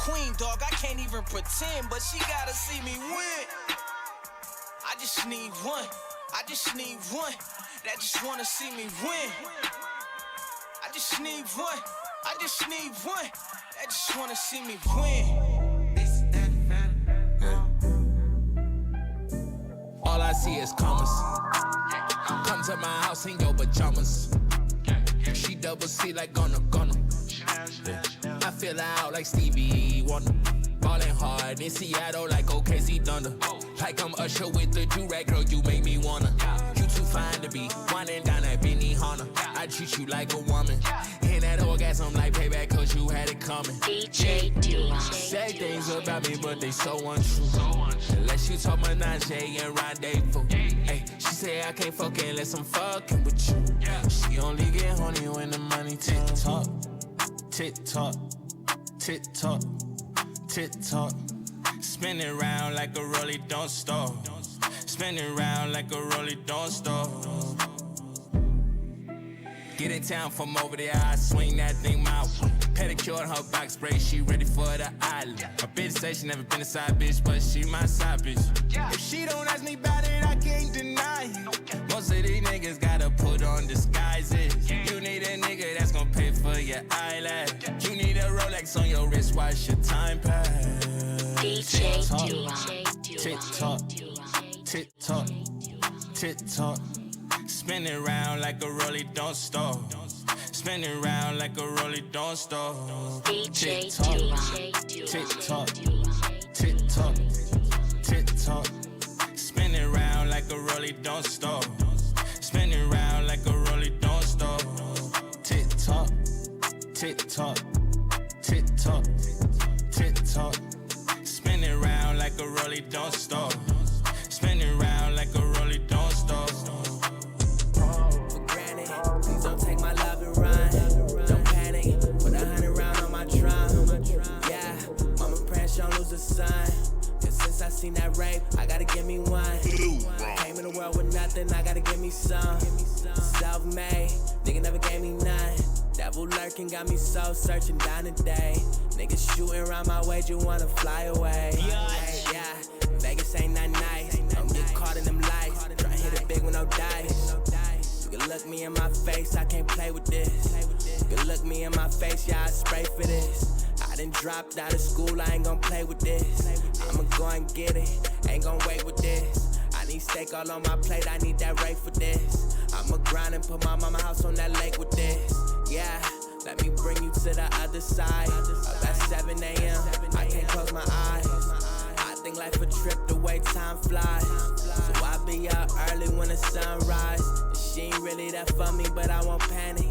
queen, dog. I can't even pretend, but she gotta see me win. I just need one. I just need one that just wanna see me win. I just need one. I just need one that just wanna see me win. All I see is commas. Come to my house in your pajamas. She double C like gonna. I feel her out like Stevie Wonder. Ballin' hard in Seattle like OKC Thunder. Like I'm Usher with the do-rag, girl, you make me wanna. You too fine to be winding down at Benihana. I treat you like a woman. In that orgasm like payback, cause you had it coming. DJ DoWrong. Say things about me, but they so untrue. Unless you talk menage and rendezvous. Hey, she say I can't fuck unless I'm fucking with you. She only get horny when the money tick-tock. Tick-tock, tick-tock, tick-tock. Spin it round like a rollie, don't stop. Spin it round like a rollie, don't stop. Get in town from over there, I swing that thing my way. Pedicure on her box spray, she ready for the island. My bitch say she never been a side bitch, but she my side bitch. If she don't ask me about it, I can't deny it. Most of these niggas gotta put on disguises. You need a nigga that's gonna pay for your eyelash. You need a Rolex on your wrist, watch your time pass. DJ DoWrong. Tick-tock, tick-tock, tick-tock. Spin it round like a rollie, don't stop. Spin it round like a rollie, don't stop. DJ DoWrong. Tick-tock, tick-tock, tick-tock. Spin it round like a rollie, don't stop. Spin it round like a rollie, don't stop. Tick-tock, tick-tock, tick-tock, tick-tock. Spin it round like a rollie, don't stop. Spin it round like a rollie, don't stop. For granted, please don't take my love and run. Don't panic, put 100 round on my drum. Yeah, mama praying she don't lose a son. And since I seen that rape, I gotta give me one. Came in the world with nothing, I gotta give me some. Self-made, nigga never gave me none. Devil lurking got me so searching down the day. Niggas shooting around my way, you wanna fly away. Yeah, Vegas ain't that nice. Don't get caught in them lights. Try to hit it big with no dice. You can look me in my face, I can't play with this. You can look me in my face, yeah, I spray for this. I done dropped out of school, I ain't gon' play with this. I'ma go and get it, ain't gon' wait with this. I need steak all on my plate, I need that rate for this. I'ma grind and put my mama house on that lake with this. Yeah, let me bring you to the other side. Up at 7 a.m., I can't close my eyes. I think life a trip, the way time flies. So I be out early when the sun rise. She ain't really that for me, but I won't panic.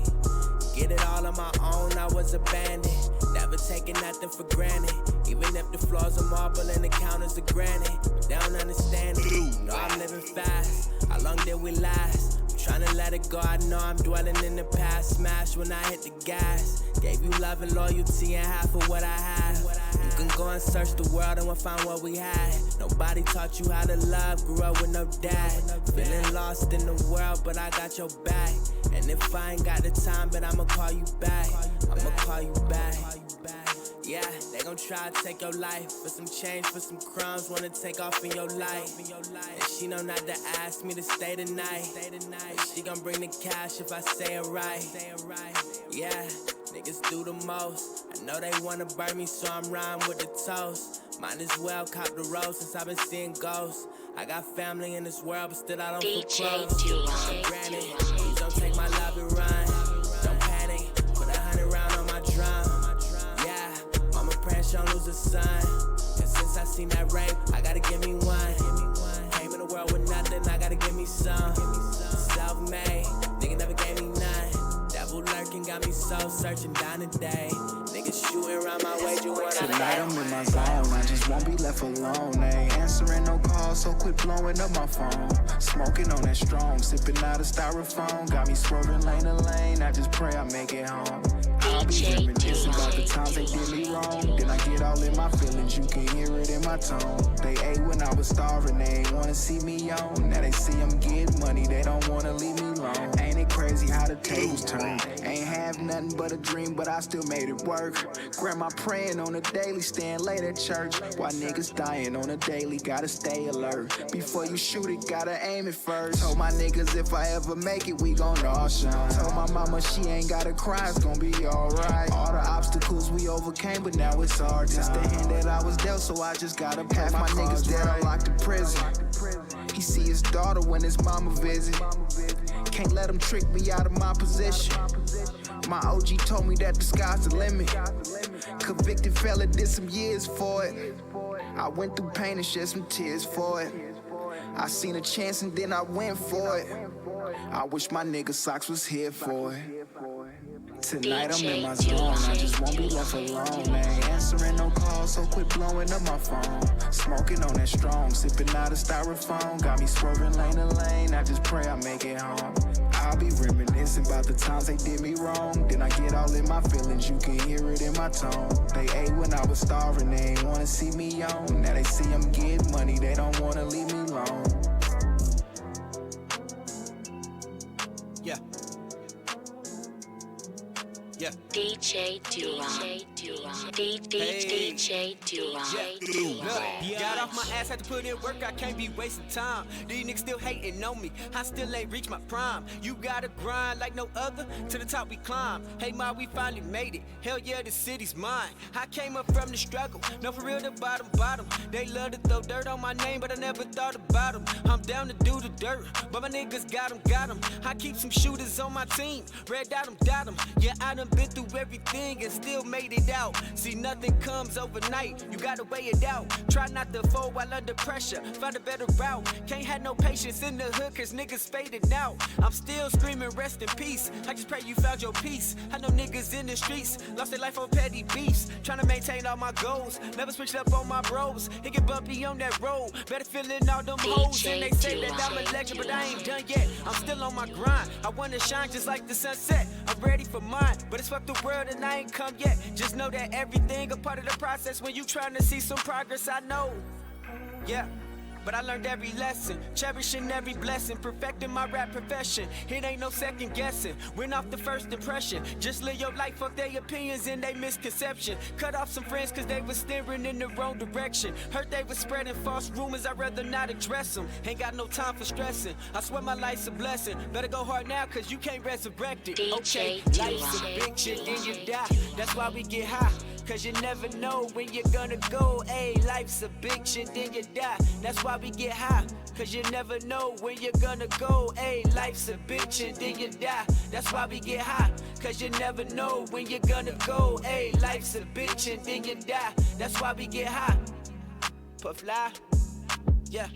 Get it all on my own, I was a bandit. Never taking nothing for granted. Even if the floors are marble and the counters are granite. They don't understand it. No, I'm living fast. How long did we last? Tryna let it go, I know I'm dwelling in the past. Smash when I hit the gas. Gave you love and loyalty and half of what I have. You can go and search the world and we'll find what we had. Nobody taught you how to love, grew up with no dad. Feeling lost in the world, but I got your back. And if I ain't got the time, but I'ma call you back. I'ma call you back. Yeah, they gon' try to take your life. For some change, for some crumbs, wanna take off in your life. And she know not to ask me to stay tonight. And she gon' bring the cash if I say it right. Yeah, niggas do the most. I know they wanna burn me, so I'm rhyming with the toast. Might as well cop the road since I've been seeing ghosts. I got family in this world, but still I don't feel close. Granted, please don't take my love and run. Don't panic, put 100 round on my drum. Yeah, mama praying she don't lose a son. And since I seen that rape, I gotta give me one. Came in the world with nothing, I gotta give me some. Self-made, nigga never gave me none. Devil lurking got me so searching down the day. Niggas shooting around my way, you wanna Tonight I'm in my zone, I just won't be left alone. I ain't answering no calls, so quit blowing up my phone. Smoking on that strong, sipping out of styrofoam. Got me swerving lane to lane, I just pray I make it home. I'll be reminiscing about the times they did me wrong. Then I get all in my feelings, you can hear it in my tone. They ate when I was starving, they ain't wanna see me on. Now they see I'm getting money, they don't wanna leave me long. Ain't it crazy how the tables turn? Ain't have nothing but a dream, but I still made it work. Grandma praying on a daily, staying late at church. Why niggas dying on a daily, gotta stay alert. Before you shoot it, gotta aim it first. Told my niggas if I ever make it, we gon' all shine. Told my mama she ain't gotta cry, it's gon' be alright. All the obstacles we overcame, but now it's our time. It's the hand that I was dealt, so I just gotta pack my niggas dead, I'm locked in prison. He see his daughter when his mama visit. Can't let him trick me out of my position. My OG told me that the sky's the limit. Convicted fella did some years for it. I went through pain and shed some tears for it. I seen a chance and then I went for it. I wish my nigga Socks was here for it. Tonight I'm in my zone, I just won't be left alone. I ain't answering no calls, so quit blowing up my phone. Smoking on that strong, sipping out of styrofoam. Got me swerving lane to lane, I just pray I make it home. I'll be reminiscing about the times they did me wrong. Then I get all in my feelings, you can hear it in my tone. They ate when I was starving, they ain't wanna see me on. Now they see I'm getting money, they don't wanna leave me alone. Yeah. Yeah. DJ DoWrong. DJ DoWrong. Look, got off my ass, had to put in work, I can't be wasting time. These niggas still hating on me, I still ain't reached my prime. You gotta grind like no other, to the top we climb. Hey ma, we finally made it, hell yeah, the city's mine. I came up from the struggle, no for real, the bottom. They love to throw dirt on my name, but I never thought about them. I'm down to do the dirt, but my niggas got them. I keep some shooters on my team, red dot them. Yeah, I done been through everything and still made it out. See, nothing comes overnight, you gotta weigh it out. Try not to fold while under pressure, find a better route. Can't have no patience in the hood, cause niggas faded out. I'm still screaming rest in peace, I just pray you found your peace. I know niggas in the streets, lost their life on petty beefs. Trying to maintain all my goals, never switched up on my bros. It get bumpy on that road, better feeling all them hoes. And they say that I'm a legend, but I ain't done yet. I'm still on my grind, I wanna shine just like the sunset. I'm ready for mine, but it's fuck the world and I ain't come yet. Just know that everything a part of the process. When you trying to see some progress, I know. Yeah. But I learned every lesson, cherishing every blessing, perfecting my rap profession. It ain't no second guessing, went off the first impression. Just live your life, fuck their opinions and they misconception. Cut off some friends cause they was steering in the wrong direction. Heard they was spreading false rumors, I'd rather not address them. Ain't got no time for stressing, I swear my life's a blessing. Better go hard now cause you can't resurrect it. Okay, life's a big shit, then you die, that's why we get high. Cause you never know when you're gonna go. Ayy, life's a big shit, then you die, that's why we get high. Cause you never know when you're gonna go. Ayy, life's a bitch and then you die, that's why we get high. Cause you never know when you're gonna go. Ayy, life's a bitch and then you die, that's why we get high. Puff fly, yeah.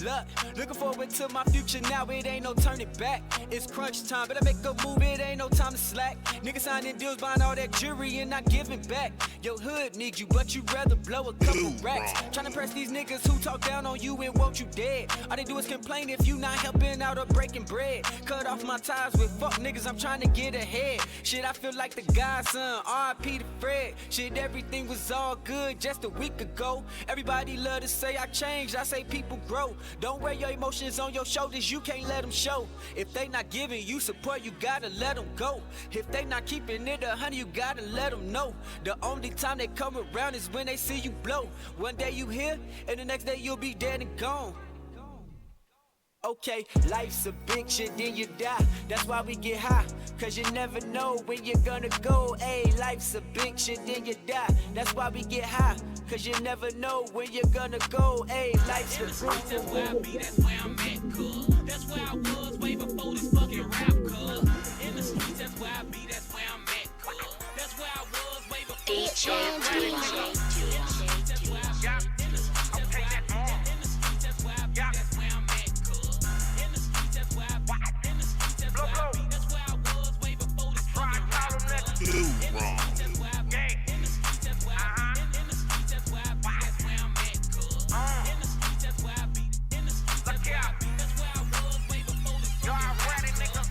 Look, looking forward to my future now, it ain't no turning back. It's crunch time, better make a move, it ain't no time to slack. Niggas signing deals, buying all that jewelry and not giving back. Your hood needs you, but you'd rather blow a couple racks. Tryna press these niggas who talk down on you and want you dead. All they do is complain if you not helping out or breaking bread. Cut off my ties with fuck niggas, I'm trying to get ahead. Shit, I feel like the godson, R.I.P. to Fred. Shit, everything was all good just a week ago. Everybody love to say I changed, I say people grow. Don't wear your emotions on your shoulders, you can't let them show. If they not giving you support, you gotta let them go. If they not keeping it 100, you gotta let them know. The only time they come around is when they see you blow. One day you here, and the next day you'll be dead and gone. Okay, life's a big shit, then you die, that's why we get high. Cause you never know when you're gonna go. Ayy, life's a big shit, then you die, that's why we get high. Cause you never know when you're gonna go. Ayy, life's a big shit. That's where I be, that's where I'm at, cuz. That's where I was way before this fucking rap, cuz. In the streets, that's where I be, that's where I'm at, cuz. That's where I was way before this fucking rap, cuz.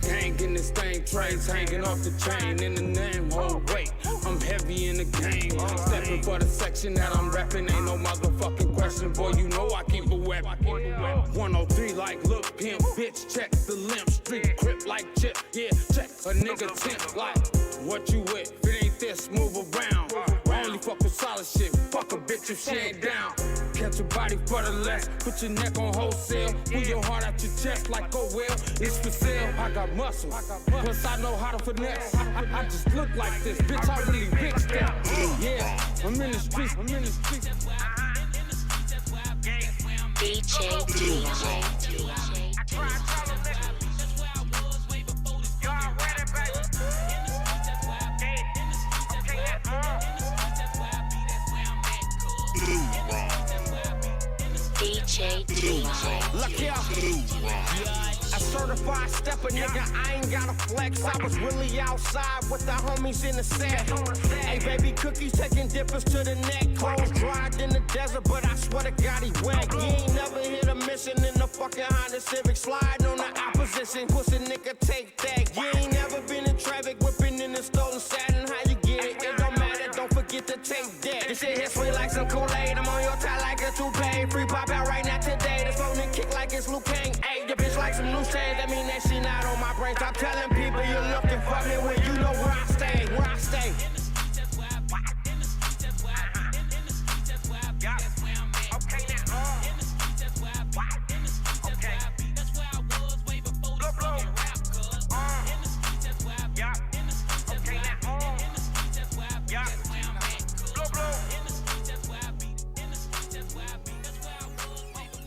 Hanging this thing, trays hanging off the chain in the name, hold wait, I'm heavy in the game. Stepping for the section that I'm rapping, ain't no motherfucking question, boy, you know I keep it at me. 103 like look pimp, bitch, check the limp. Street crip like chip, yeah, check a nigga temp like what you with. If it ain't this, move around. Only fuck with solid shit, fuck a bitch if she ain't down. Catch a body for the less, put your neck on wholesale. Pull your heart out your chest like, oh well, it's for sale. I got muscles, plus I know how to finesse. I just look like this, bitch, I really big step. Yeah, I'm in the streets, DJ DoWrong. DJ DoWrong. Look here. A certified stepper, nigga, I ain't gotta flex. I was really outside with the homies in the set. Hey, baby, cookies taking dippers to the neck. Clothes dried in the desert, but I swear to God he wet. You ain't never hit a mission in the fucking Honda Civic. Slide on the opposition, pussy nigga, take that. You ain't never been in traffic, whipping in the stolen Saturn. How you get it? It don't matter, don't forget to take that. This shit here sweet like some Kool-Aid. I'm on your tie like a toupee. Free pop out right now today. This phone and kick like it's Luke Kang. Ayy, your bitch like some new shade. That mean that she not on my brain. Stop telling people you're looking for me when you know where I stay. Where I stay.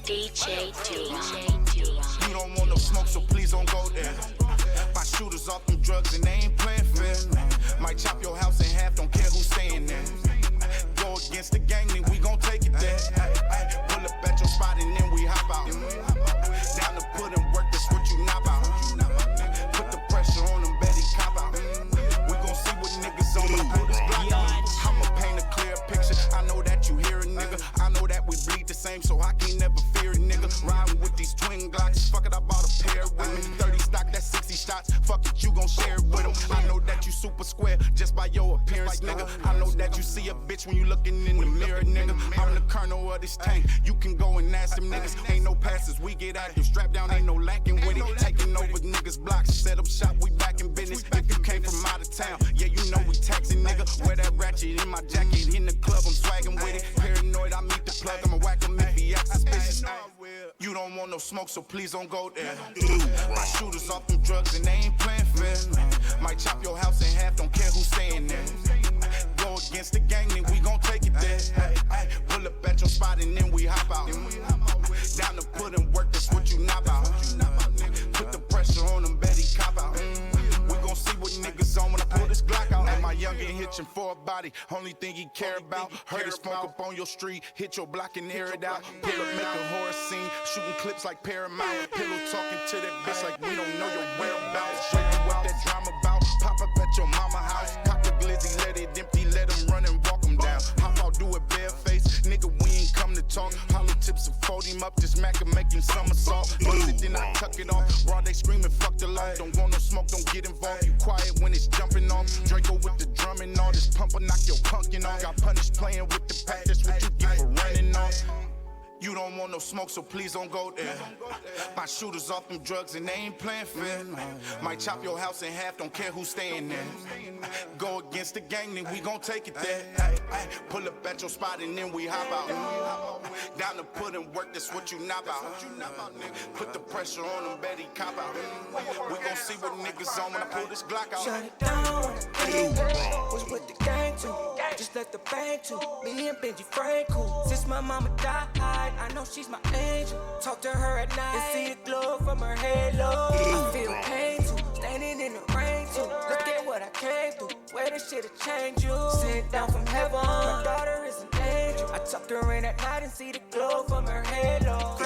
DJ DoWrong. You don't want no smoke, so please don't go there. My shooters off them drugs and they ain't playing fair. Might chop your house in half, don't care who's staying there. Go against the gang, then we gon' take it there. Pull up at your spot and then we hop out. Down to put in work, that's what you knock out. Put the pressure on them, Betty cop out. We gon' see what niggas on the pull this block out. I'ma paint a clear picture. I know that you hear a nigga. I know that we bleed the same, so I can't never fear a nigga. Riding with these twin Glocks. Fuck it, I bought a pair with me. 30 stock, that's 60 shots. Fuck it, you gon' share it with them. I know that you super square just by your appearance, nigga. I know that you see a bitch when you looking in the mirror, nigga. I'm the colonel of this tank. You can go and ask them niggas. Ain't no passes, we get active. Strapped down, ain't no lacking with it. Taking over niggas' blocks. Set up shop, we back in business. If you came from out of town, yeah, you know we taxing, nigga. Wear that ratchet in my jacket. In the club, I'm swagging with it. Paranoid, I meet the plug. I'ma whack him if he acts suspicious. You don't want no smoke, so please don't go there. My shooters off them drugs and they ain't playing fair. Might chop your house in half, don't care who's staying there. Go against the gang, then we gon' take it there. Pull up at your spot and then we hop out. Down to put in work, that's what you knock out. Put the pressure on them, Betty cop out. We gon' see what niggas on when I pull this Glock out. And my youngin' hitching for a body, only thing he care about. Heard it smoke up on your street, hit your block and air it out. Pull up, make a horror scene, shooting clips like Paramount. Pillow talking to that bitch like we don't know your whereabouts. Show you what that drama about. Pop up at your mama house, pop the glizzy, let it empty, let him run and walk him down. Hop out, do it bareface, nigga, we ain't come to talk. Hollow tips and fold him up, this Mac and make him somersault. Bust it, then I tuck it off. Raw, they screaming, fuck the life. Don't want no smoke, don't get involved. You quiet when it's jumping off. Draco with the drum and all this pumper, knock your pumpkin off. Got punished playing with the pack, that's what you get for running off. You don't want no smoke, so please don't go there. My shooters off them drugs and they ain't playing fair. Might chop your house in half, don't care who's staying there. Go against the gang, then we gon' take it there. Pull up at your spot and then we hop out. Down to put in work, that's what you knock out. Put the pressure on them, Betty cop out. We gon' see what niggas on when I pull this Glock out. Shut it down, was with the gang too. Just let the bank too. Me and Benji Frank cool. Since my mama died, I know she's my angel. Talk to her at night and see the glow from her halo. I feel pain too, standing in the rain too. Look at what I came through, where this shit'll change you. Sent down from heaven, my daughter is an angel. I tuck her in at night and see the glow from her halo.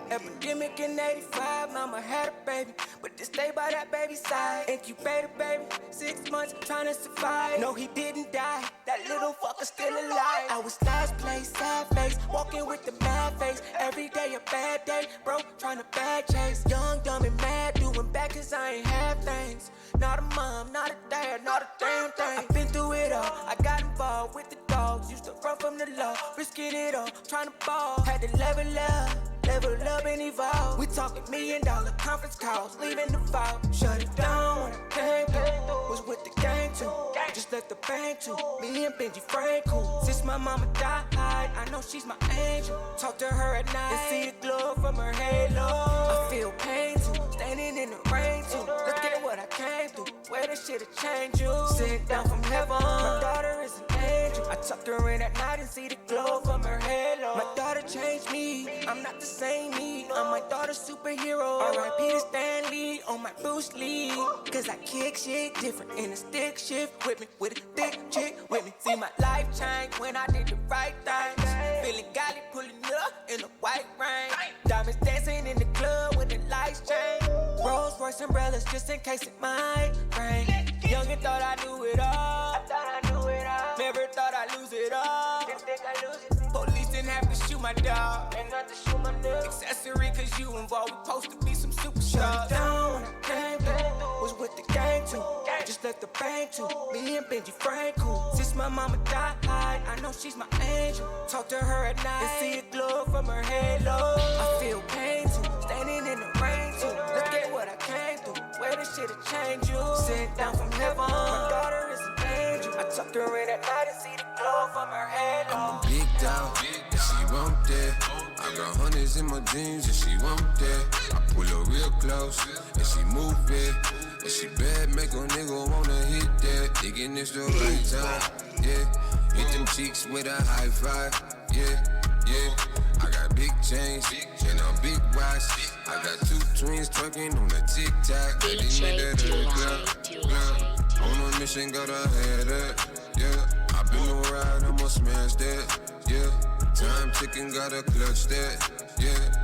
Epidemic in 85, mama had a baby, but just stay by that baby's side. Incubator baby, 6 months trying to survive. No, he didn't die, that little fucker still alive. I was last place, sad face, walking with the mad face. Every day a bad day, bro, trying to bag chase. Young, dumb, and mad, doing bad cause I ain't have things. Not a mom, not a dad, not a damn thing. I've been through it all, I got involved with the dogs. Used to run from the law, risking it all, trying to ball. Had to level up and evolve. We talking $1 million conference calls, leaving the vault. Shut it down when I came through. Was with the gang too, just let the bank too. Me and Benji Frank cool. Since my mama died, I know she's my angel. Talk to her at night and see the glow from her halo. I feel pain too, standing in the rain too. Look at what I came through, where this shit'll change you. Sent down from heaven, my daughter is an angel. I tuck her in at night and see the glow from her halo. My daughter changed me, I'm not the same me. I'm my daughter's superhero. R.I.P. to Stan Lee on my Bruce Lee. Cause I kick shit different in a stick shift with me, with a thick chick with me. See my life change when I did the right things. Feeling golly pulling up in a white rain. Diamonds dancing in the club when the lights change. Rolls Royce umbrellas just in case it might rain. Young and thought I knew it all. Never thought I'd lose it all. Didn't think I'd lose it. Police didn't have to shoot my dog. Ain't not to shoot my dog. Accessory cause you involved. We supposed to be some superstars. Shut it down when I came through. Was with the gang too. Just let the bank too. Me and Benji Frank cool. Since my mama died, I know she's my angel. Talk to her at night and see the glow from her halo. I feel pain too, standing in the rain too. Look at what I came through, where this shit'll change you. Sent down from heaven, my daughter is an angel. I tucked her in at night and see the glow from her halo. I'm a big dog, and she want that. I got hundreds in my jeans and she want that. I pull her real close and she move it. And she bad, make a nigga wanna hit that. Thinking it's the right time, yeah. Hit them cheeks with a high five, yeah, yeah. I got big chains and a big watch. I got 2 twins twerking on the TikTok. Baby, make that club. On a mission, gotta have that, yeah. I been a ride, I'ma smash that, yeah. Time ticking, gotta clutch that, yeah.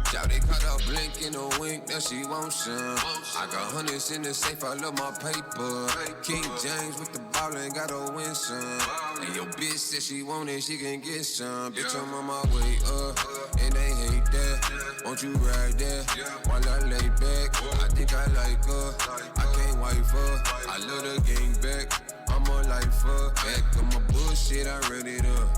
Shawty caught a blink and a wink, now she want some. I got hundreds in the safe, I love my paper. King James with the ball and gotta win some. And your bitch said she want it, she can get some. Bitch, I'm on my way up, and they hate that. Won't you ride there while I lay back? I think I like her, I can't wife her. I love the gang back. I'm a lifer, back on my bullshit, I run it up.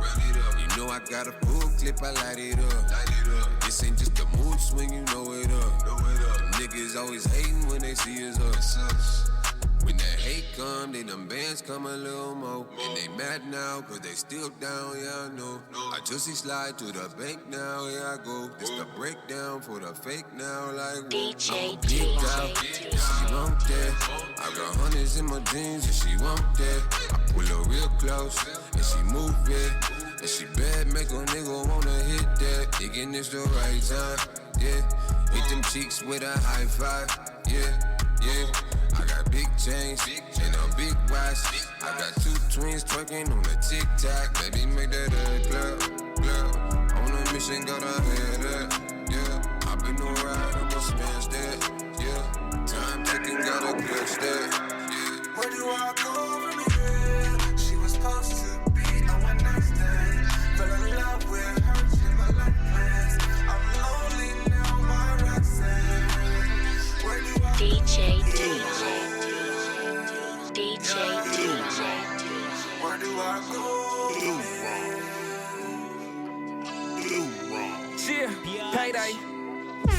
You know I got a full clip, I light it up. This ain't just a mood swing, you know it up. Them niggas always hating when they see us up. When that hate come, then them bands come a little more. And they mad now, cause they still down, yeah I know. I just slide to the bank now, here I go. It's the breakdown for the fake now, like whoa. I'm a big dog, and she want that. I got hundreds in my jeans and she want that. I pull her real close and she move it. And she bad, make a nigga wanna hit that. Thinking it's the right time, yeah. Hit them cheeks with a high five, yeah, yeah. I got big chains and a big watch. I got 2 twins twerking on the TikTok. Baby, make that club. On a mission, gotta have that, yeah. I been a ride, I'ma smash that, yeah. Time ticking, gotta clutch that, yeah. Where do I go from here? She was supposed to be on my next day. Fell in love with her, she my life plans. I'm lonely now, my Roxanne. Where do I DJ Where do I go? Yeah, payday.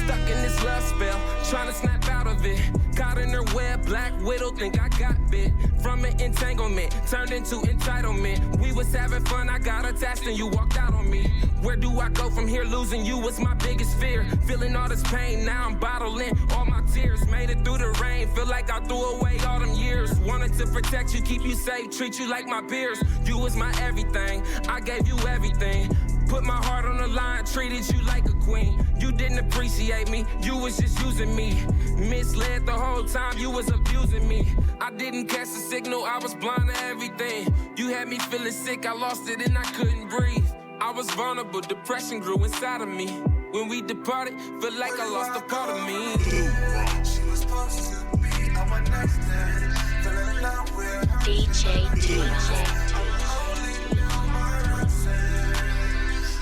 Stuck in this love spell, trying to snap out of it. Caught in her web, black widow, think I got bit. From an entanglement, turned into entitlement. We was having fun, I got attached and you walked out on me. Where do I go from here? Losing you was my biggest fear. Feeling all this pain, now I'm bottling all my tears. Made it through the rain, feel like I threw away all them years. Wanted to protect you, keep you safe, treat you like my peers. You was my everything, I gave you everything. Put my heart on the line, treated you like a queen. You didn't appreciate me, you was just using me. Misled the whole time, you was abusing me. I didn't catch the signal, I was blind to everything. You had me feeling sick, I lost it and I couldn't breathe. I was vulnerable, depression grew inside of me. When we departed, feel like I lost a part of me. She was supposed to be on my next day. Fell in love with her. DJ.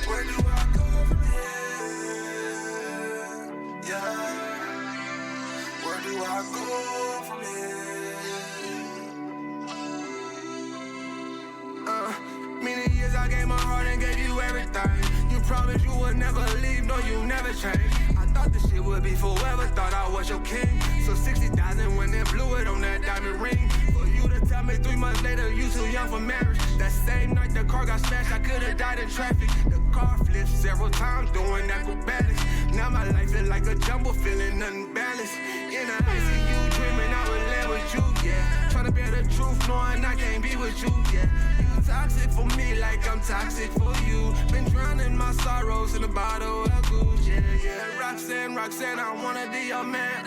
Where do I go from here? Yeah. Where do I go from here? Many years I heart and gave you everything. You promised you would never leave, no, you never change. I thought this shit would be forever, thought I was your king. So 60,000 when they blew it on that diamond ring. For you to tell me 3 months later you too young for marriage. That same night the car got smashed, I could've died in traffic. The car flipped several times doing acrobatics. Now my life is like a jumble, feeling unbalanced. In the ICU dreaming I would live with you, yeah. Tryna bear the truth knowing I can't be with you, yeah. You toxic for me like I'm toxic for you. Been drowning my sorrows in a bottle of goose, yeah, yeah. Roxanne, Roxanne, I wanna be your man,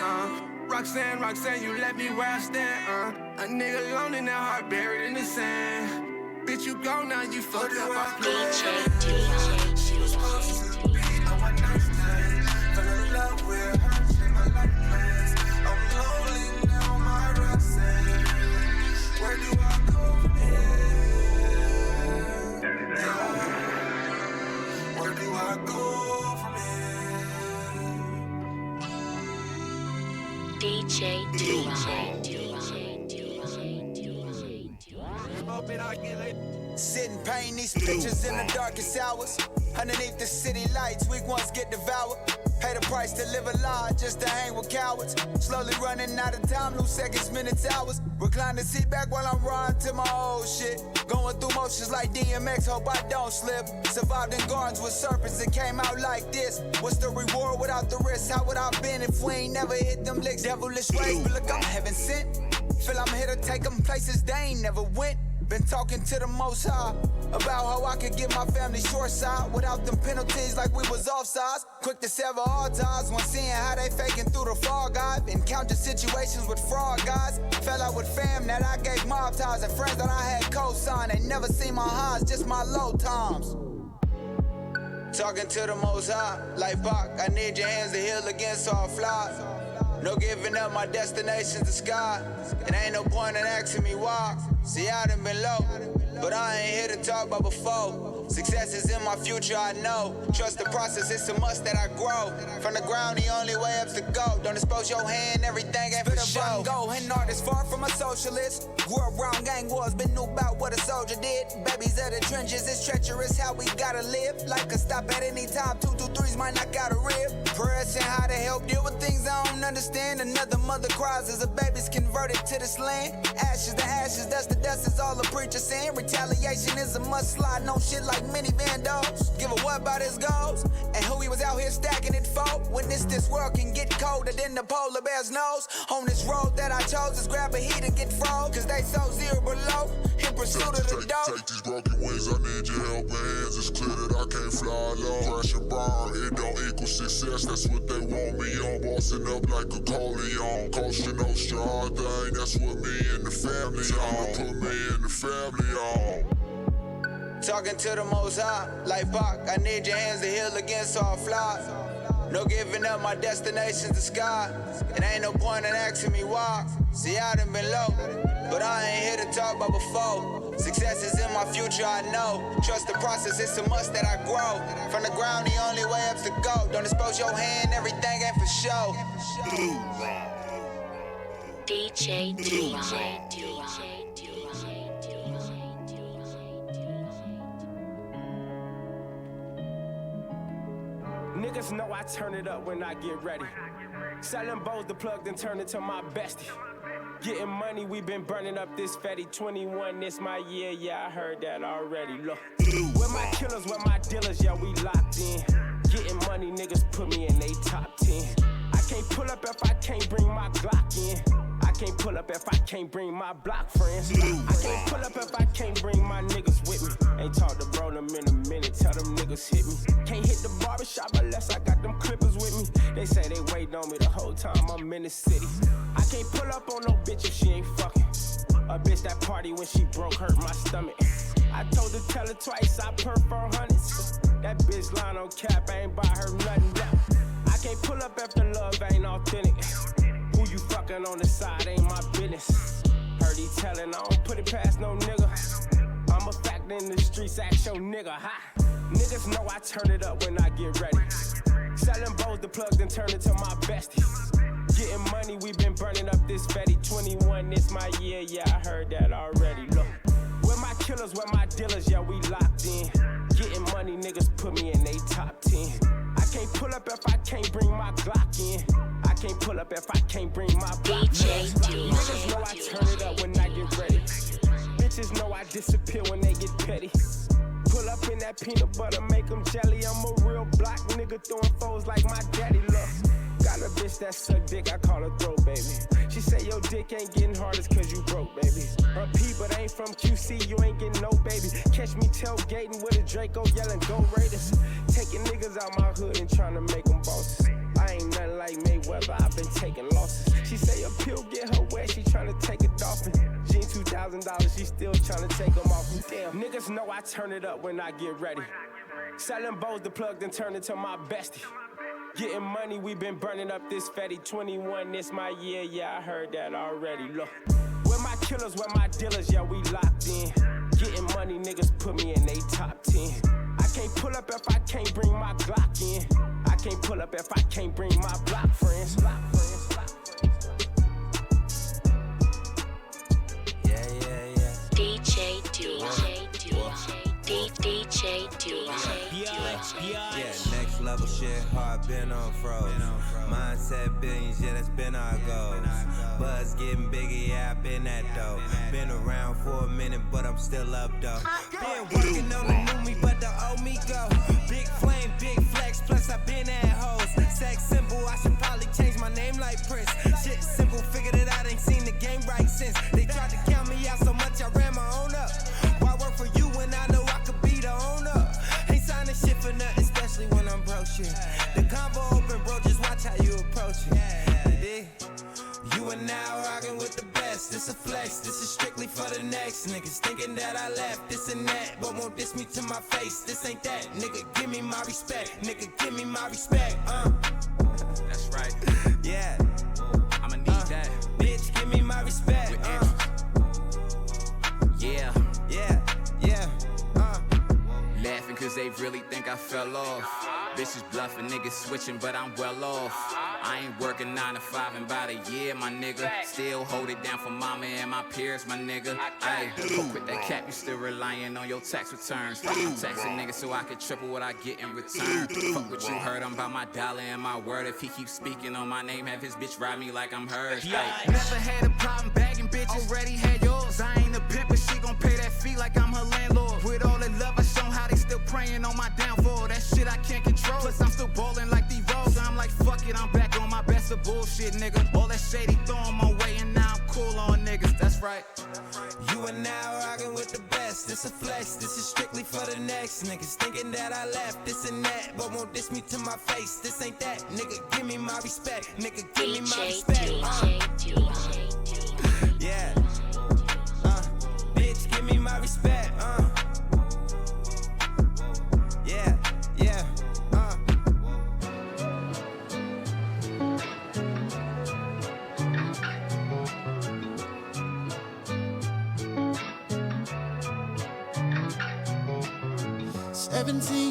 Roxanne, Roxanne, you let me where I stand, A nigga alone in that heart buried in the sand. Bitch, you gone now, you fucked up my plan. She was supposed to be a one-night stand. Fell in love with her, changed my life plans. I'm lonely now, my Roxanne. Where do I go from here? Where do I go from here? DJ DoWrong. Sit and paint these pictures in the darkest hours. Underneath the city lights, weak ones get devoured. Pay the price to live a lie just to hang with cowards. Slowly running out of time, lose seconds, minutes, hours. Recline the seat back while I'm riding to my old shit. Going through motions like DMX, hope I don't slip. Survived in gardens with serpents that came out like this. What's the reward without the risk? How would I been if we ain't never hit them licks? Devilish ways, but look, I'm heaven sent. Feel I'm here to take them places they ain't never went. Been talking to the Most High about how I could get my family short side without them penalties like we was offsides. Quick to sever all ties when seeing how they faking through the fog. I've encountered situations with fraud guys. Fell out with fam that I gave mob ties and friends that I had co-signed. They never seen my highs, just my low times. Talking to the Most High like Pac, I need your hands to heal against all flies. No giving up, my destination's the sky. And ain't no point in asking me why. See, I done been low, but I ain't here to talk about before. Success is in my future, I know. Trust the process, it's a must that I grow. From the ground, the only way up's to go. Don't expose your hand, everything ain't for show. Go and artist, far from a socialist. Grew up around gang wars, been knew about what a soldier did. Babies of the trenches, it's treacherous how we gotta live. Life could stop at any time, 2 through 3s might knock out a rib. Prayers and how to help deal with things I don't understand. Another mother cries as a baby's converted to this land. Ashes to ashes, dust to dust is all the preacher saying. Retaliation is a must, slide no shit like minivan dogs. Give a what about his goals and who he was out here stacking it for. Witness this world can get colder than the polar bear's nose. On this road that I chose is grab a heat and get froze, cause they so zero below in pursuit of the dope. Take these broken wings, I need your helping hands. It's clear that I can't fly alone. Crash and burn, it don't equal success. That's what they want me on. Bossing up like a Corleone. Costa Nostra, hard thing. That's what me and the family on. Put me and the family on. Talking to the Most High like Pac, I need your hands to heal against all flies. No giving up, my destination's the sky. And ain't no point in asking me why. See, I done been low, but I ain't here to talk about before. Success is in my future, I know. Trust the process, it's a must that I grow. From the ground, the only way up's to go. Don't expose your hand, everything ain't for show. DJ DoWrong. Niggas know I turn it up when I get ready. Selling bows the plug, then turn it to my bestie. Getting money, we been burning up this fatty. 21, this my year, yeah, I heard that already. Look, where my killers, where my dealers, yeah, we locked in. Getting money, niggas put me in they top 10. I can't pull up if I can't bring my Glock in. I can't pull up if I can't bring my block friends. I can't pull up if I can't bring my niggas with me. Ain't talk to bro them in a minute, tell them niggas hit me. Can't hit the barbershop unless I got them clippers with me. They say they waiting on me the whole time I'm in the city. I can't pull up on no bitch if she ain't fucking. A bitch that party when she broke hurt my stomach. I told her tell her twice, I perf 400s. That bitch line on cap, I ain't buy her nothing left. I can't pull up if the love ain't authentic. Who you fucking on the side ain't my business. Heard he tellin', I don't put it past no nigga. I'm a fact in the streets, ask your nigga, ha. Niggas know I turn it up when I get ready. Selling bows the plug, then turn it to my bestie. Getting money, we been burning up this fatty. 21, this my year, yeah, I heard that already. Look, where my killers, where my dealers, yeah, we locked in. up if I can't bring my Glock in. I can't pull up if I can't bring my block. Niggas know I turn it up when I get ready. Bitches know I disappear when they get petty. Pull up in that peanut butter, make them jelly. I'm a real block nigga throwing foes like my daddy. Look, got a bitch that suck dick, I call her throat baby. She say your dick ain't getting hard, it's cause you broke, baby. Her P, but ain't from QC, you ain't getting no baby. Catch me tailgating with a Draco yelling, go Raiders. Taking niggas out my hood and trying to make them bosses. I ain't nothing like Mayweather, I've been taking losses. She say a pill get her wet, she tryna take a dolphin. Jean $2,000, she still tryna take them off. Damn, niggas know I turn it up when I get ready. Selling bows, the plug, then turn into my bestie. Getting money, we been burning up this fatty. 21, this my year, yeah, I heard that already. Look, where my killers, where my dealers, yeah, we locked in. Getting money, niggas put me in they top 10. I can't pull up if I can't bring my Glock in. I can't pull up if I can't bring my block friends. Yeah, yeah, yeah. DJ DoWrong. Yeah, next level shit, hard been on froze. Mindset billions, yeah, that's been our goals. Buzz getting bigger, yeah, I been that though. Been around for a minute, but I'm still up though. Been working on the new me, but the old me go. Big flame, big flex, plus I been at hoes. Sex symbol, I should probably change my name like Prince. Shit simple, figured it out, ain't seen the game right since. They tried to count me out so much, I ran my own up. Why work for you when I know I could be the owner? Ain't signing shit for nothing, especially when I'm broke shit. The convo open, bro, just watch how you approach it. You are now rocking with the best. This a flex, this is strictly for the next. Niggas thinking that I left this and that, but won't diss me to my face. This ain't that, nigga, give me my respect. Nigga, give me my respect, That's right. Yeah, I'ma need that. Bitch, give me my respect, Yeah. Yeah, yeah, Laughing cause they really think I fell off. Bitches bluffing, niggas switching, but I'm well off. I ain't working 9 to 5 in about a year, my nigga. Still hold it down for mama and my peers, my nigga. Ayy, fuck with that cap, you still relying on your tax returns. I'm taxing niggas so I can triple what I get in return. Fuck what you heard, I'm about my dollar and my word. If he keeps speaking on my name, have his bitch ride me like I'm hers. Never had a problem bagging bitches, already had yours. I ain't a pimp, but she gon' pay that fee like I'm her landlord. With all the love I shown, how they still praying on my downfall. That shit I can't control. Plus I'm still ballin' like these roles. I'm like, fuck it, I'm back on my best of bullshit, nigga. All that shady throwing my way, and now I'm cool on niggas. That's right. You are now rocking with the best. This a flex, this is strictly for the next. Niggas thinking that I left this and that, but won't diss me to my face. This ain't that, nigga, give me my respect. Nigga, give me my respect. Yeah, bitch, give me my respect. Yeah, yeah,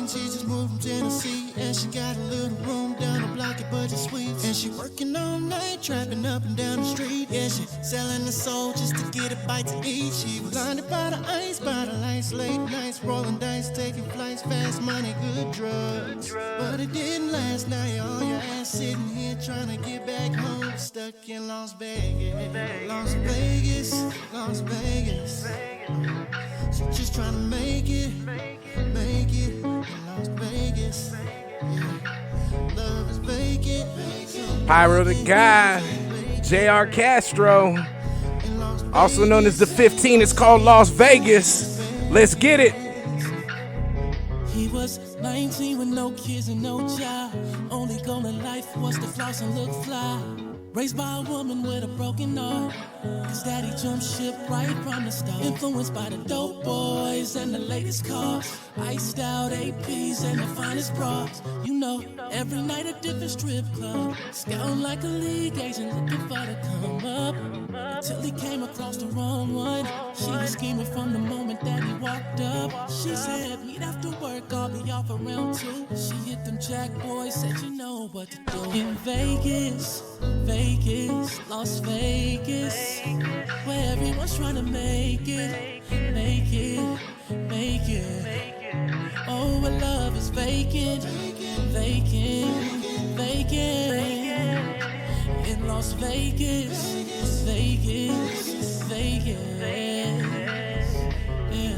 She just moved from Tennessee, and she got a little room down the block at Budget Suites. And she working all night, trapping up and down the street. Yeah, she selling her soul just to get a bite to eat. She was blinded by the ice, by the lights, late nights, rolling dice, taking flights, fast money, good drugs. But it didn't last. Now you're on your ass sitting here trying to get back home, stuck in Las Vegas. Las Vegas, Las Vegas. She just trying to make it in Las Vegas. Yeah. Love is vacant. Pyro the guy, J.R. Castro, also known as the 15. It's called Las Vegas. Let's get it. He was 19 with no kids and no job. Only goal in life was to floss and look fly. Raised by a woman with a broken heart. His daddy jumped ship right from the start. Influenced by the dope boys and the latest cars. Iced out APs and the finest bras. You know, every night a different strip club. Scouting like a league agent looking for the come up. Until he came across the wrong one. She was scheming from the moment that he walked up. She said, meet after work, I'll be off around 2. She hit them jack boys, said you know what to do. In Vegas, Vegas, Las Vegas, where everyone's trying to make it, make it, make it. Oh, where love is vacant, vacant. vacant in Las Vegas, Vegas, Vegas. Yeah.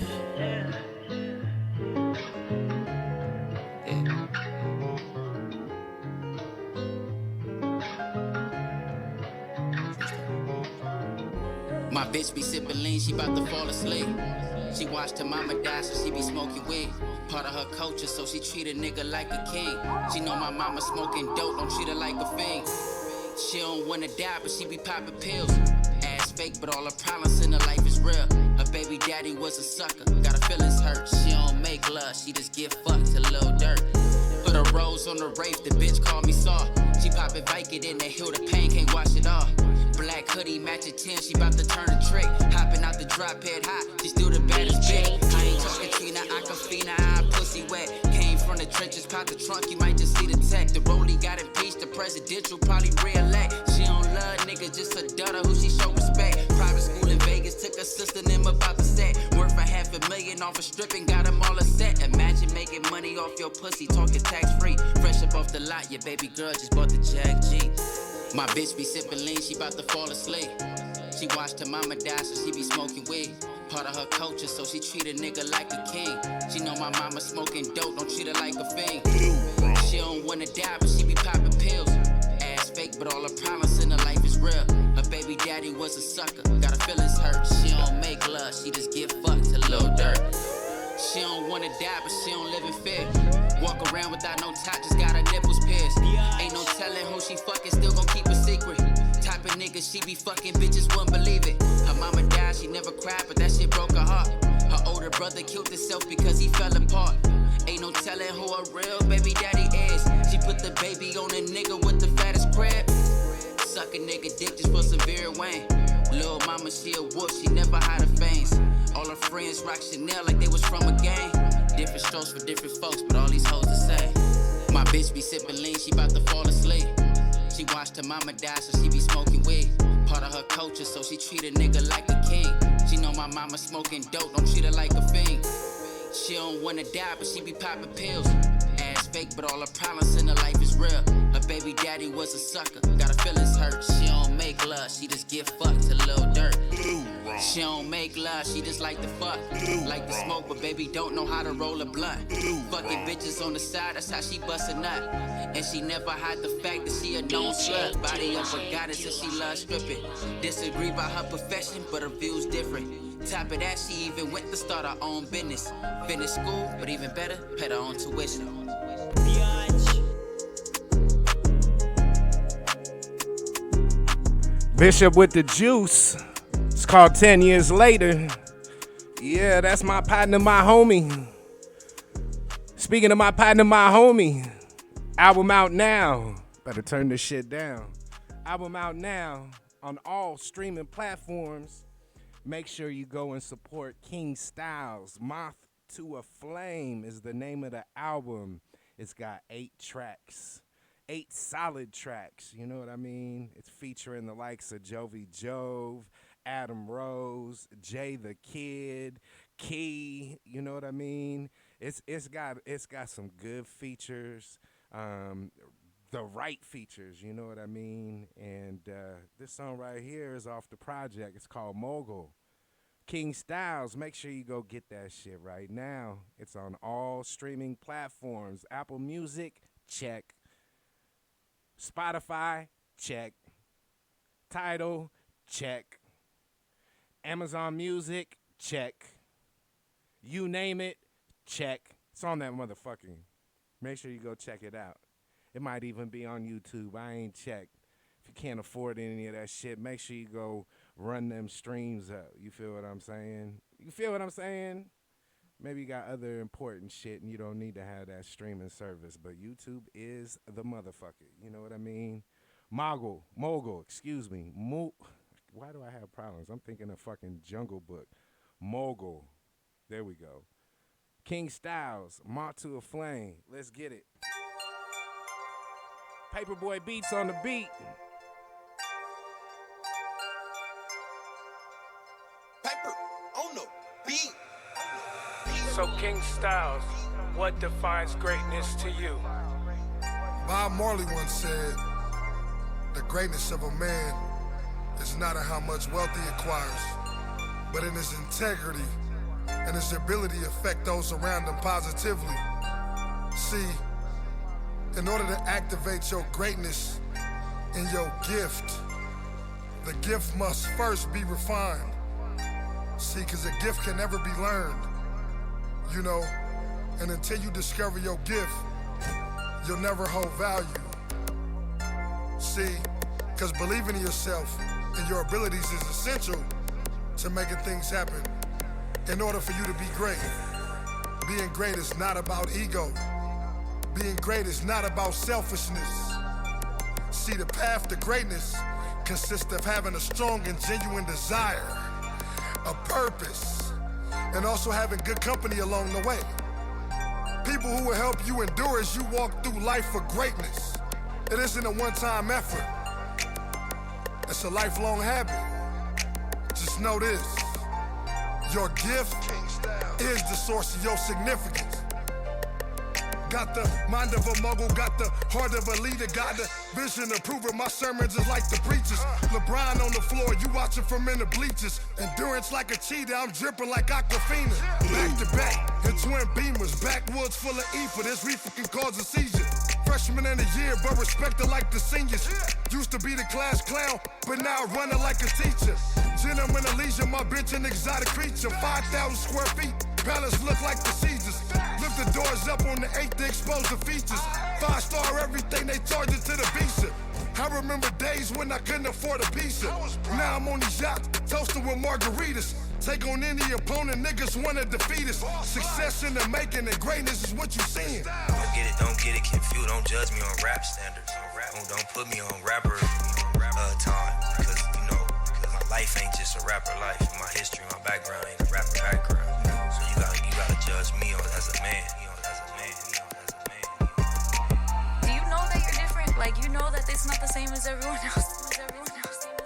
My bitch be sippin' lean, she bout to fall asleep. She watched her mama die, so she be smoking weed. Part of her culture, so she treat a nigga like a king. She know my mama smoking dope, don't treat her like a fiend. She don't wanna die, but she be popping pills. Ass fake, but all her problems in her life is real. Her baby daddy was a sucker, got her feelings hurt. She don't make love, she just get fucked to Lil Dirt. Put a rose on the rape, the bitch called me soft. She poppin' Vicodin in the hill, the pain can't wash it off. Black hoodie, match a 10, she bout to turn a trick. Hopping out the drop head hot, she still the baddest bitch. I ain't talking Tina, Aquafina, I pussy wet. Came from the trenches, pop the trunk, you might just see the tech. The rollie got impeached, the presidential probably re-elect. She don't love niggas, just her daughter who she show respect. Private school in Vegas, took her sister, them about the set. Worth a $500,000 off a stripping, got them all a set. Imagine making money off your pussy, talking tax-free. Fresh up off the lot, your baby girl just bought the Jag G. My bitch be sippin' lean, she bout to fall asleep. She watched her mama die, so she be smoking weed. Part of her culture, so she treat a nigga like a king. She know my mama smoking dope, don't treat her like a fiend. She don't wanna die, but she be popping pills. Ass fake, but all her problems in her life is real. Her baby daddy was a sucker, got her feelings hurt. She don't make love, she just get fucked to Lil Dirt. She don't wanna die, but she don't live in fear. Walk around without no top, just got her nipples pierced. Ain't no telling who she fucking, still gon' keep a secret. Type of nigga she be fucking, bitches wouldn't believe it. Her mama died, she never cried, but that shit broke her heart. Her older brother killed himself because he fell apart. Ain't no telling who her real baby daddy is. She put the baby on a nigga with the fattest crib. Suck a nigga dick just for some Vera Wayne. Lil' mama, she a wolf, she never hide her fangs. All her friends rock Chanel like they was from a gang. Different strokes for different folks, but all these hoes the same. My bitch be sippin' lean, she bout to fall asleep. She watched her mama die, so she be smoking weed. Part of her culture, so she treat a nigga like a king. She know my mama smoking dope, don't treat her like a fiend. She don't wanna die, but she be popping pills. Ass fake, but all her problems in her life is real. Her baby daddy was a sucker, got her feelings hurt. She don't make love, she just get fucked to Lil Dirt. She don't make love, she just like to fuck. Like to smoke, but baby don't know how to roll a blunt. Fucking bitches on the side, that's how she bust a nut. And she never hide the fact that she a known slut. Body up a goddess and she loves stripping. Disagree about her profession, but her views different. Top of that, she even went to start her own business. Finished school, but even better, paid her own tuition. Bishop with the juice. It's called 10 Years Later. Yeah, that's my partner, my homie. Speaking of my partner, my homie. Album out now. Better turn this shit down. Album out now on all streaming platforms. Make sure you go and support King Styles. Moth to a Flame is the name of the album. It's got 8 tracks. 8 solid tracks, you know what I mean? It's featuring the likes of Jovi Jove, Adam Rose, Jay the Kid, Key, you know what I mean? It's got some good features, the right features, you know what I mean? And this song right here is off the project. It's called Mogul. King Styles, make sure you go get that shit right now. It's on all streaming platforms. Apple Music, check. Spotify, check. Tidal, check. Amazon Music, check. You name it, check. It's on that motherfucking. Make sure you go check it out. It might even be on YouTube. I ain't checked. If you can't afford any of that shit, make sure you go run them streams up. You feel what I'm saying? You feel what I'm saying? Maybe you got other important shit and you don't need to have that streaming service, but YouTube is the motherfucker. You know what I mean? Mogul, excuse me. Why do I have problems? I'm thinking of fucking Jungle Book. Mogul. There we go. King Styles, Moth to a Flame. Let's get it. Paperboy Beats on the beat. Paper on the beat. So King Styles, what defines greatness to you? Bob Marley once said, the greatness of a man is not in how much wealth he acquires, but in his integrity and his ability to affect those around him positively. See, in order to activate your greatness and your gift, the gift must first be refined. See, because a gift can never be learned, you know, and until you discover your gift, you'll never hold value. See, because believing in yourself and your abilities is essential to making things happen. In order for you to be great, being great is not about ego. Being great is not about selfishness. See, the path to greatness consists of having a strong and genuine desire, a purpose, and also having good company along the way. People who will help you endure as you walk through life for greatness. It isn't a one-time effort. It's a lifelong habit. Just know this. Your gift is the source of your significance. Got the mind of a mogul, got the heart of a leader, got the vision of proving my sermons is like the preachers. LeBron on the floor, you watching from in the bleachers. Endurance like a cheetah, I'm dripping like Aquafina. Back to back, in twin beamers, backwoods full of ether, this reefer can cause a seizure. Freshman in the year, but respected like the seniors. Used to be the class clown, but now running like a teacher. Gentleman of leisure, my bitch an exotic creature. 5,000 square feet, palace look like the Caesars. Lift the doors up on the 8th to expose the features. 5-star everything, they charge it to the visa. I remember days when I couldn't afford a pizza. Now I'm on these yachts, toasting with margaritas. Take on any opponent, niggas wanna defeat us. Success in the making and greatness is what you seeing. Don't get it confused, don't judge me on rap standards. Don't put me on rapper time, cause you know, cause my life ain't just a rapper life. My history, my background ain't a rapper background. So you gotta judge me on as a man. Do you know that you're different? Like, you know that it's not the same as everyone else?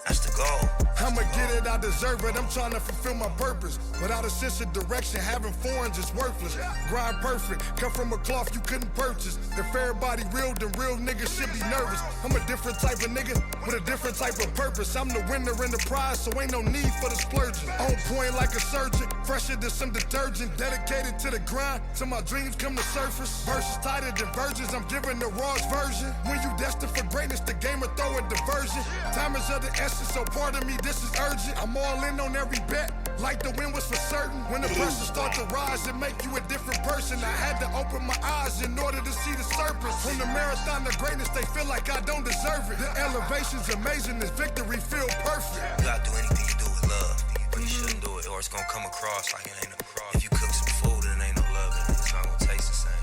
That's the goal. I'ma get it, I deserve it, I'm trying to fulfill my purpose. Without a sense of direction, having foreigns is worthless. Grind perfect, cut from a cloth you couldn't purchase. If everybody real, then real niggas should be nervous. I'm a different type of nigga with a different type of purpose. I'm the winner in the prize, so ain't no need for the splurging. On point like a surgeon, fresher than some detergent. Dedicated to the grind, till my dreams come to surface. Verses tighter than virgins, I'm giving the rawest version. When you destined for greatness, the game will throw a diversion. Time is of the essence, so pardon me, this is urgent. I'm all in on every bet, like the win was for certain. When the pressure starts to rise and make you a different person, I had to open my eyes in order to see the surface. From the marathon to greatness, they feel like I don't deserve it. The elevation's amazing, this victory feel perfect. You gotta do anything you do with love, but you shouldn't do it, or it's gonna come across like it ain't no cross. If you cook some food and it ain't no love in it, it's not gonna taste the same.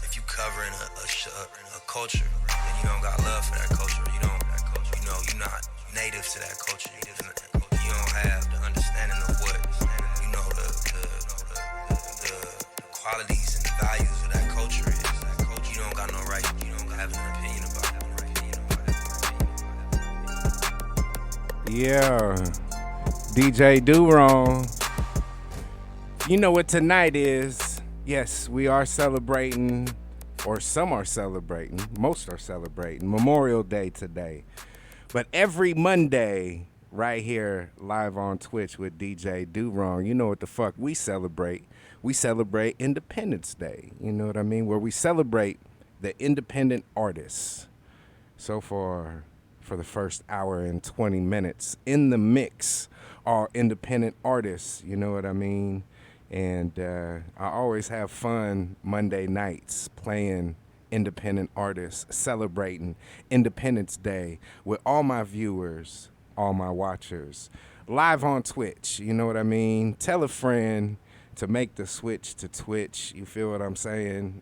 If you covering a culture and you don't got love for that culture, you don't. You know, you're not native to that culture. You don't have the understanding of what, you know, the qualities and the values of that culture is. You don't got no right, you don't have an opinion about it. Yeah, DJ DoWrong. You know what tonight is. Yes, we are celebrating, or some are celebrating, most are celebrating Memorial Day today. But every Monday, right here, live on Twitch with DJ DoWrong, you know what the fuck we celebrate. We celebrate Independence Day, you know what I mean? Where we celebrate the independent artists. So for the first hour and 20 minutes, in the mix are independent artists, you know what I mean? And I always have fun Monday nights playing independent artists, celebrating Independence Day with all my viewers, all my watchers, live on Twitch, you know what I mean? Tell a friend to make the switch to Twitch, you feel what I'm saying?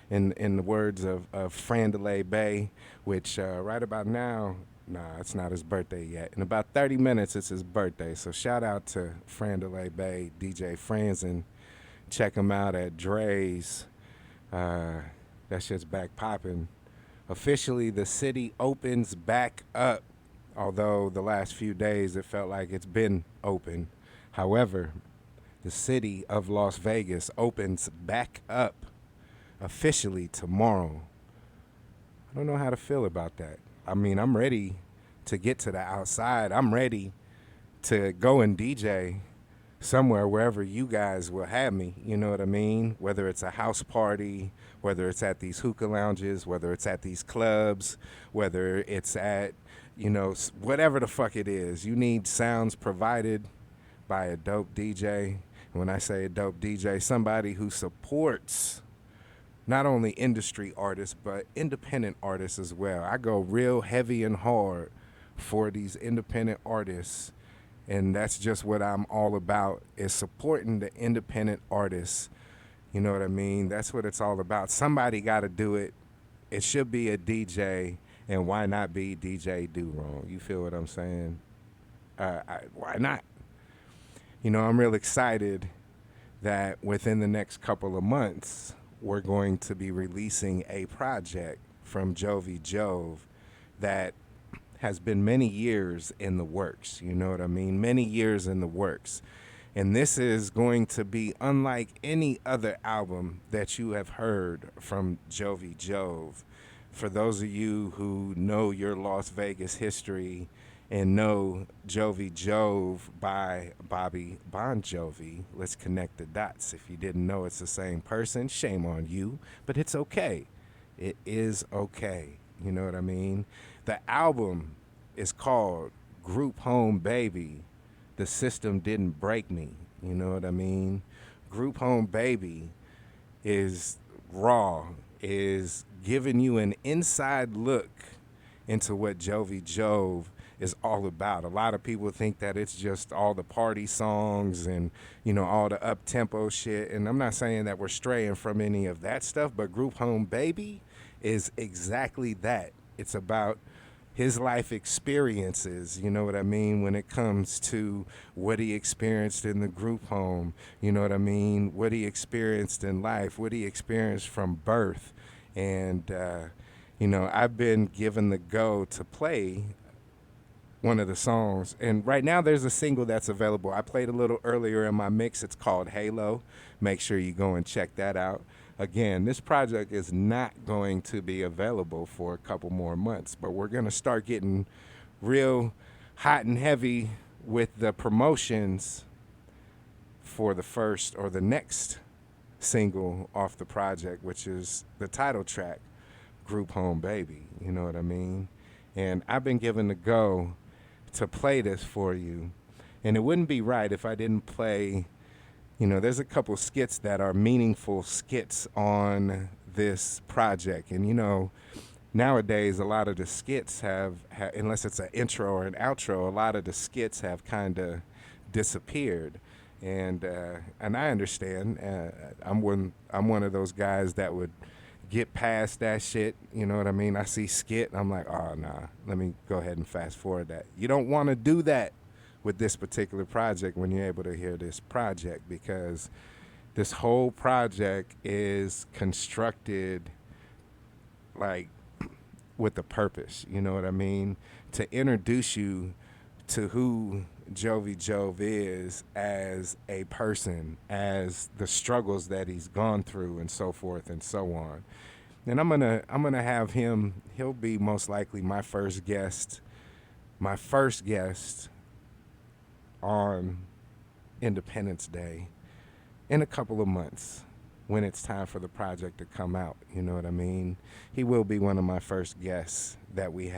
In the words of Frandalay Bay, which right about now, nah, it's not his birthday yet. In about 30 minutes, it's his birthday. So shout out to Frandalay Bay, DJ Franzen. Check him out at Dre's. That shit's back popping. Officially, the city opens back up. Although the last few days it felt like it's been open. However, the city of Las Vegas opens back up officially tomorrow. I don't know how to feel about that. I mean, I'm ready to get to the outside. I'm ready to go and DJ somewhere, wherever you guys will have me. You know what I mean? Whether it's a house party, whether it's at these hookah lounges, whether it's at these clubs, whether it's at, whatever the fuck it is. You need sounds provided by a dope DJ. When I say a dope DJ, somebody who supports not only industry artists, but independent artists as well. I go real heavy and hard for these independent artists, and that's just what I'm all about, is supporting the independent artists. You know what I mean? That's what it's all about. Somebody got to do it. It should be a DJ, and why not be DJ DoWrong? You feel what I'm saying? Why not? I'm real excited that within the next couple of months, we're going to be releasing a project from Jovi Jove that has been many years in the works. You know what I mean? Many years in the works. And this is going to be unlike any other album that you have heard from Jovi Jove. For those of you who know your Las Vegas history and know Jovi Jove by Bobby Bon Jovi, let's connect the dots. If you didn't know it's the same person, shame on you, but it's okay. It is okay. You know what I mean? The album is called Group Home Baby. The System Didn't Break Me. You know what I mean? Group Home Baby is raw, is giving you an inside look into what Jovi Jove is all about. A lot of people think that it's just all the party songs and, all the up-tempo shit. And I'm not saying that we're straying from any of that stuff, but Group Home Baby is exactly that. It's about his life experiences, you know what I mean, when it comes to what he experienced in the group home, you know what I mean, what he experienced in life, what he experienced from birth. And, I've been given the go to play one of the songs. And right now there's a single that's available. I played a little earlier in my mix. It's called Halo. Make sure you go and check that out. Again, this project is not going to be available for a couple more months, but we're going to start getting real hot and heavy with the promotions for the first or the next single off the project, which is the title track, Group Home Baby. You know what I mean? And I've been given the go to play this for you, and it wouldn't be right if I didn't play. There's a couple skits that are meaningful skits on this project. And, nowadays, a lot of the skits have unless it's an intro or an outro, a lot of the skits have kind of disappeared. And I understand. I'm one of those guys that would get past that shit. You know what I mean? I see skit, I'm like, oh, nah, let me go ahead and fast forward that. You don't want to do that with this particular project when you're able to hear this project, because this whole project is constructed like with a purpose, you know what I mean? To introduce you to who Jovi Jove is as a person, as the struggles that he's gone through and so forth and so on. And I'm gonna have him, he'll be most likely my first guest on Independence Day in a couple of months when it's time for the project to come out. You know what I mean? He will be one of my first guests that we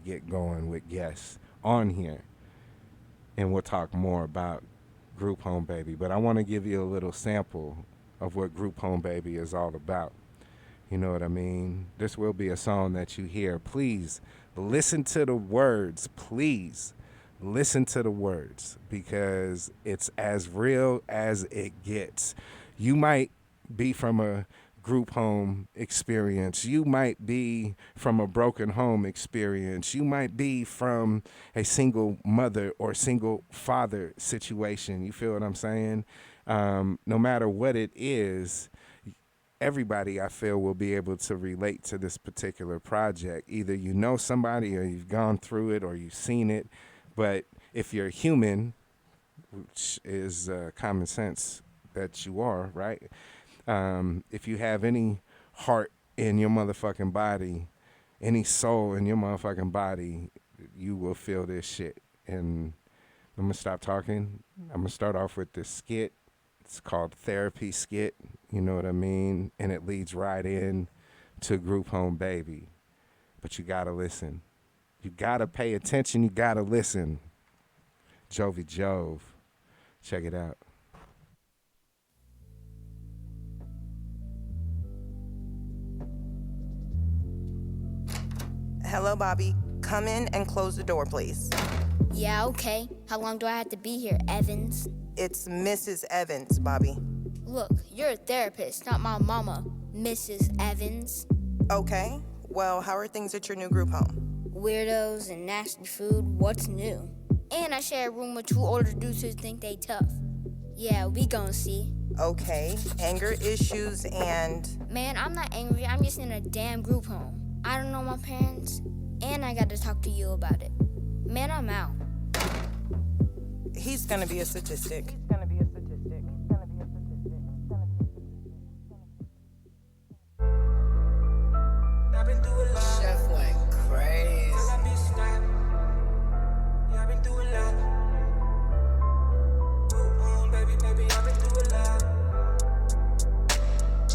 get going with guests on here. And we'll talk more about Group Home Baby. But I want to give you a little sample of what Group Home Baby is all about. You know what I mean? This will be a song that you hear. Please listen to the words. Please listen to the words, because it's as real as it gets. You might be from a group home experience. You might be from a broken home experience. You might be from a single mother or single father situation. You feel what I'm saying? No matter what it is, everybody, I feel, will be able to relate to this particular project. Either you know somebody, or you've gone through it, or you've seen it. But if you're human, which is common sense that you are, right? If you have any heart in your motherfucking body, any soul in your motherfucking body, you will feel this shit. And I'm gonna stop talking. I'm gonna start off with this skit. It's called Therapy Skit. You know what I mean? And it leads right in to Group Home Baby. But you gotta listen. You gotta pay attention. You gotta listen. Jovie Jove. Check it out. Hello, Bobby. Come in and close the door, please. Yeah, okay. How long do I have to be here, Evans? It's Mrs. Evans, Bobby. Look, you're a therapist, not my mama, Mrs. Evans. Okay. Well, how are things at your new group home? Weirdos and nasty food, what's new? And I share a room with two older dudes who think they tough. Yeah, we gon' see. Okay. Anger issues and... Man, I'm not angry, I'm just in a damn group home. I don't know my parents, and I got to talk to you about it. Man, I'm out. He's gonna be a statistic. Chef went crazy. Yeah, I've been through a lot. Baby, I've been through a lot.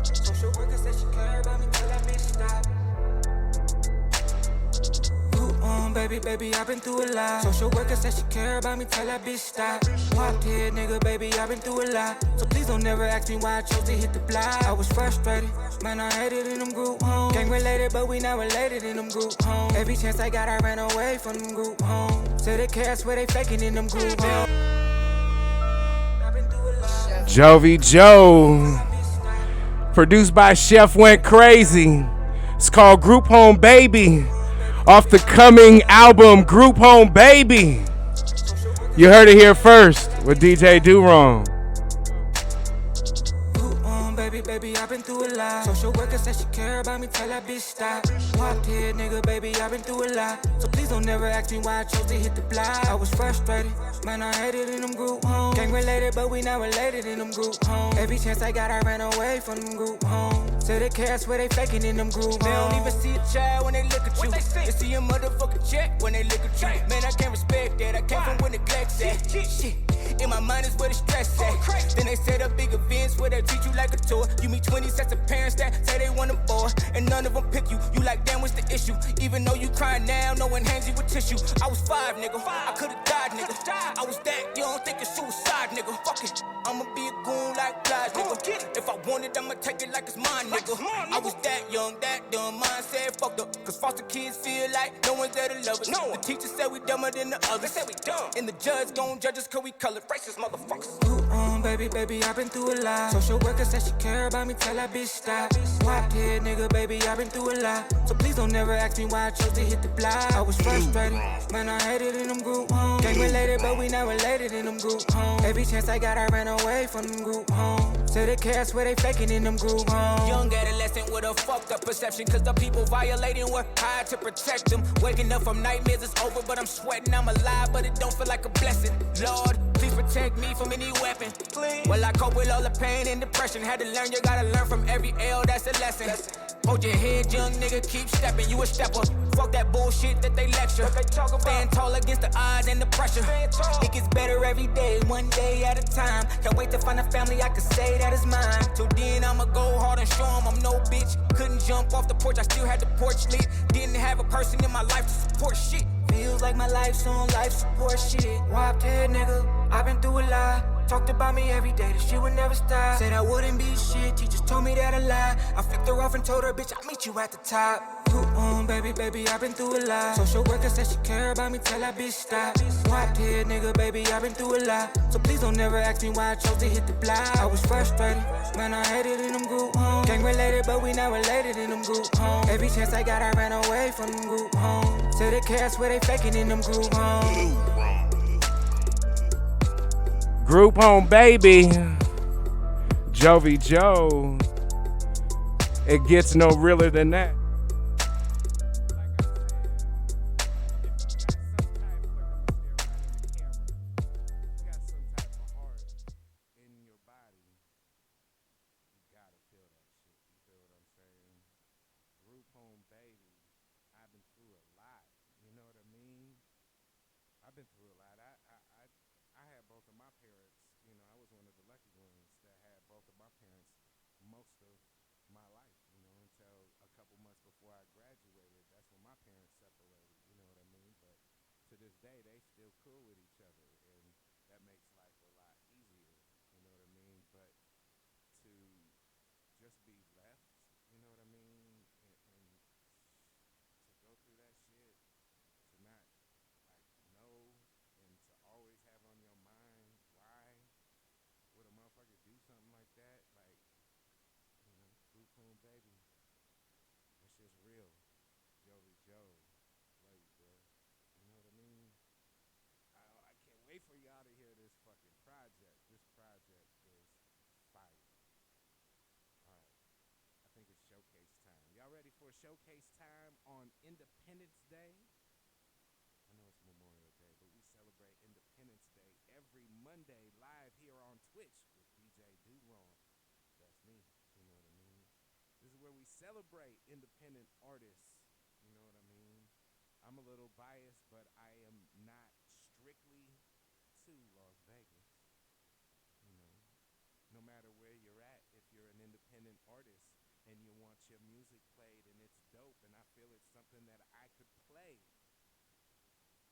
Social worker said she care about me till that bitch stop. Baby, I've been through a lot. Social worker said she care about me till that bitch stop. Walked here, nigga, baby, I've been through a lot. So please don't never ask me why I chose to hit the block. I was frustrated, man, I hated in them group homes. Gang related, but we not related in them group homes. Every chance I got, I ran away from them group homes. Say they care, I swear they faking in them group homes. Jovie Joe. Produced by Chef Went Crazy. It's called Group Home Baby. Off the coming album, Group Home Baby. You heard it here first with DJ DoWrong. Baby, I've been through a lot. Social worker said she care about me till that bitch stop. Walked here, nigga, baby, I've been through a lot. So please don't never ask me why I chose to hit the block. I was frustrated, man, I hated in them group homes. Gang related, but we not related in them group homes. Every chance I got, I ran away from them group homes. Say they care, I swear they faking in them group homes. They don't even see a child when they look at you. They see a motherfucking check when they look at you. Man, I can't respect that. I came from where neglect's at. Shit. In my mind is where the stress at. Then they set up big events where they treat you like a tour. You meet 20 sets of parents that say they want a boy, and none of them pick you. You like, damn, what's the issue? Even though you crying now, no one hands you with tissue. I was 5, nigga. I could've died, nigga. I was that young, thinking suicide, nigga. Fuck it. I'ma be a goon like Blige, nigga. If I want it, I'ma take it like it's mine, nigga. I was that young, that dumb. Mindset fucked up. Cause foster kids feel like no one's there to love us. The teacher said we dumber than the others. They said we dumb. And the judge gon' judge us cause we colored racist motherfuckers. Baby, I've been through a lot. Social worker said she care about me till that bitch stop. Walked here, nigga, baby, I've been through a lot. So please don't never ask me why I chose to hit the block. I was frustrated, man, I hated in them group homes. Gang related, but we not related in them group homes. Every chance I got, I ran away from them group homes. Say they care, I swear they faking in them group homes. Young adolescent with a fucked up perception, cause the people violating were hired to protect them. Waking up from nightmares, it's over, but I'm sweating, I'm alive, but it don't feel like a blessing. Lord, please protect me from any weapon. Please. Well, I cope with all the pain and depression. Had to learn, you gotta learn from every L, that's a lesson. Hold your head, young nigga, keep stepping, you a stepper. Fuck that bullshit that they lecture. Stand tall against the odds and the pressure. It gets better every day, one day at a time. Can't wait to find a family I can say that is mine. Till then, I'ma go hard and show them I'm no bitch. Couldn't jump off the porch, I still had the porch lit. Didn't have a person in my life to support shit. Feels like my life's on life support shit. Whopped head, nigga, I've been through a lot. Talked about me every day, this shit would never stop. Said I wouldn't be shit, teachers told me that I lied. I flicked her off and told her, bitch, I'll meet you at the top. Baby, I've been through a lot. Social worker said she care about me till that bitch stop. Whopped head, nigga, baby, I've been through a lot. So please don't never ask me why I chose to hit the block. I was frustrated, man, I hated in them group homes. Gang related, but we not related in them group homes. Every chance I got, I ran away from them group homes. Say they care, I swear they faking in them group homes. Group Home Baby. Jovie Joe. It gets no realer than that. I've been through a lot. I had both of my parents. You know, I was one of the lucky ones that had both of my parents most of my life. You know, until a couple months before I graduated. That's when my parents separated. You know what I mean? But to this day, they still cool with each other, and that makes life a lot easier. You know what I mean? But to just be left, you know what I mean, and to go through that shit, to not like know, and to always have on your mind why would a motherfucker do something like that, like, you know, Boo Coon Baby, that's just real. Joey Joe, love you, bro. You know what I mean? I can't wait for y'all to hear this fucking project. This project is fire. All right. I think it's showcase time. Y'all ready for showcase time on Independence Day? I know it's Memorial Day, but we celebrate Independence Day every Monday live here on Twitch with DJ DoWrong. That's me. You know what I mean? This is where we celebrate independent artists. You know what I mean? I'm a little biased, but I am not strictly to Las Vegas. You know, no matter where you're at, if you're an independent artist and you want your music played and it's dope, and I feel it's something that I could play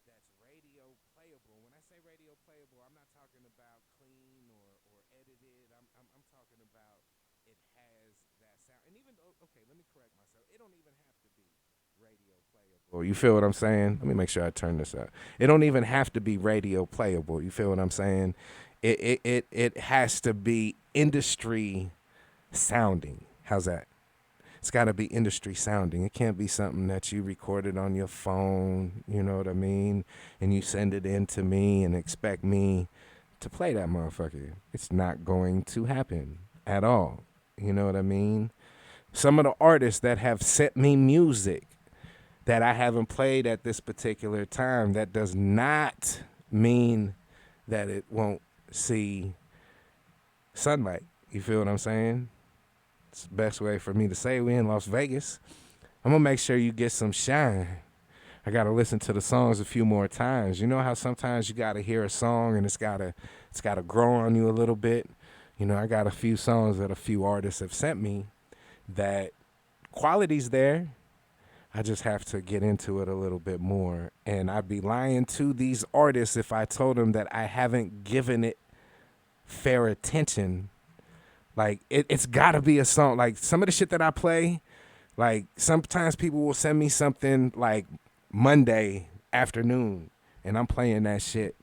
that's radio playable. When I say radio playable, I'm not talking about clean or edited. I'm talking about it has that sound. And even though, okay, let me correct myself. It don't even have to be radio playable. You feel what I'm saying? Let me make sure I turn this up. It don't even have to be radio playable. You feel what I'm saying? It has to be industry sounding. How's that? It's got to be industry sounding. It can't be something that you recorded on your phone, you know what I mean, and you send it in to me and expect me to play that motherfucker. It's not going to happen at all. You know what I mean? Some of the artists that have sent me music that I haven't played at this particular time, that does not mean that it won't see sunlight. You feel what I'm saying? It's the best way for me to say we in Las Vegas. I'm going to make sure you get some shine. I got to listen to the songs a few more times. You know how sometimes you got to hear a song and it's got to grow on you a little bit? You know, I got a few songs that a few artists have sent me that quality's there. I just have to get into it a little bit more. And I'd be lying to these artists if I told them that I haven't given it fair attention. Like, it's got to be a song. Like, some of the shit that I play, like, sometimes people will send me something, like, Monday afternoon, and I'm playing that shit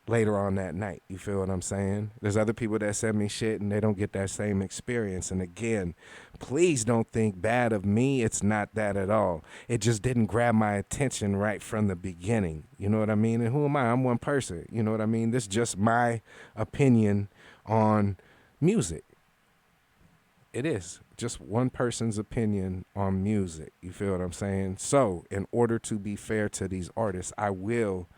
later on that night. You feel what I'm saying? There's other people that send me shit, and they don't get that same experience. And, again, please don't think bad of me. It's not that at all. It just didn't grab my attention right from the beginning. You know what I mean? And who am I? I'm one person. You know what I mean? This is just my opinion on music. It is just one person's opinion on music. You feel what I'm saying? So in order to be fair to these artists, I will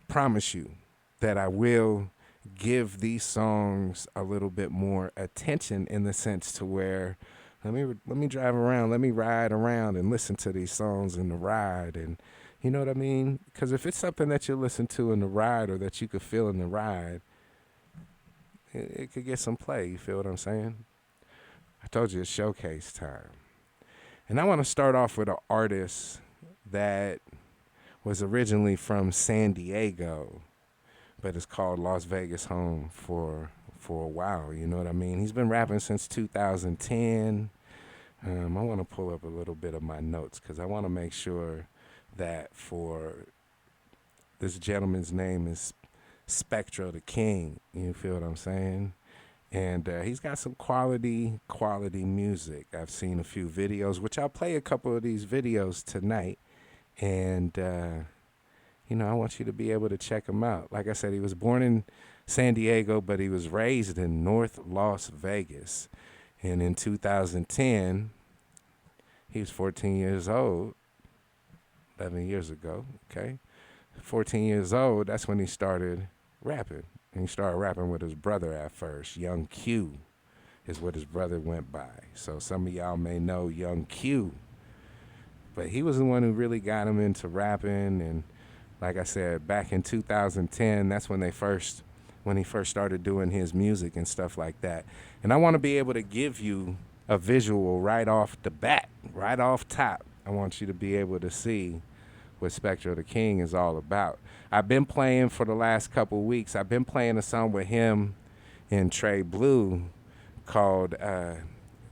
promise you that I will give these songs a little bit more attention, in the sense to where let me drive around, let me ride around and listen to these songs in the ride. And you know what I mean? Because if it's something that you listen to in the ride, or that you could feel in the ride, it could get some play. You feel what I'm saying? I told you it's showcase time. And I want to start off with an artist that was originally from San Diego, but it's called Las Vegas home for a while. You know what I mean? He's been rapping since 2010. I want to pull up a little bit of my notes, because I want to make sure that for this gentleman's name is Spectro Da Kxng. You feel what I'm saying? And he's got some quality music. I've seen a few videos, which I'll play a couple of these videos tonight. And, you know, I want you to be able to check him out. Like I said, he was born in San Diego, but he was raised in North Las Vegas. And in 2010, he was 14 years old, 11 years ago, okay? 14 years old, that's when he started rapping. And he started rapping with his brother at first. Young Q is what his brother went by. So some of y'all may know Young Q. But he was the one who really got him into rapping. And Like I said, back in 2010, that's when he first started doing his music and stuff like that. And I want to be able to give you a visual right off the bat, right off top. I want you to be able to see what Spectro Da Kxng is all about. I've been playing for the last couple weeks. I've been playing a song with him and Trey Blue called,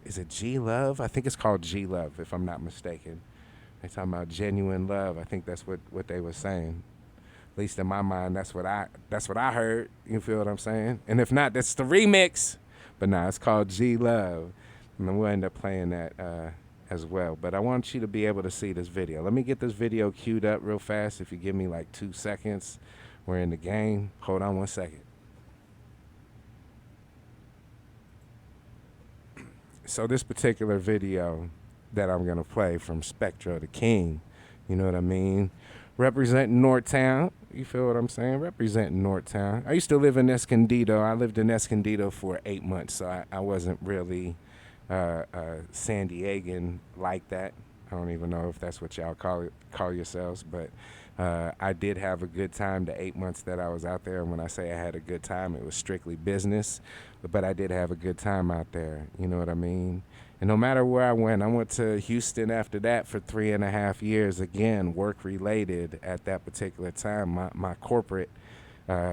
is it G Love? I think it's called G Love, if I'm not mistaken. They're talking about genuine love. I think that's what they were saying. At least in my mind, that's what I heard. You feel what I'm saying? And if not, that's the remix. But nah, it's called G Love. And we'll end up playing that as well. But I want you to be able to see this video. Let me get this video queued up real fast. If you give me like 2 seconds, we're in the game. Hold on 1 second. So this particular video that I'm gonna play from Spectro Da Kxng, you know what I mean? Representing Northtown, you feel what I'm saying? Representing Northtown. I used to live in Escondido. I lived in Escondido for 8 months, so I wasn't really San Diegan like that. I don't even know if that's what y'all call yourselves, but I did have a good time the 8 months that I was out there. And when I say I had a good time, it was strictly business, but I did have a good time out there. You know what I mean? And no matter where I went to Houston after that for 3.5 years, again, work related at that particular time. My corporate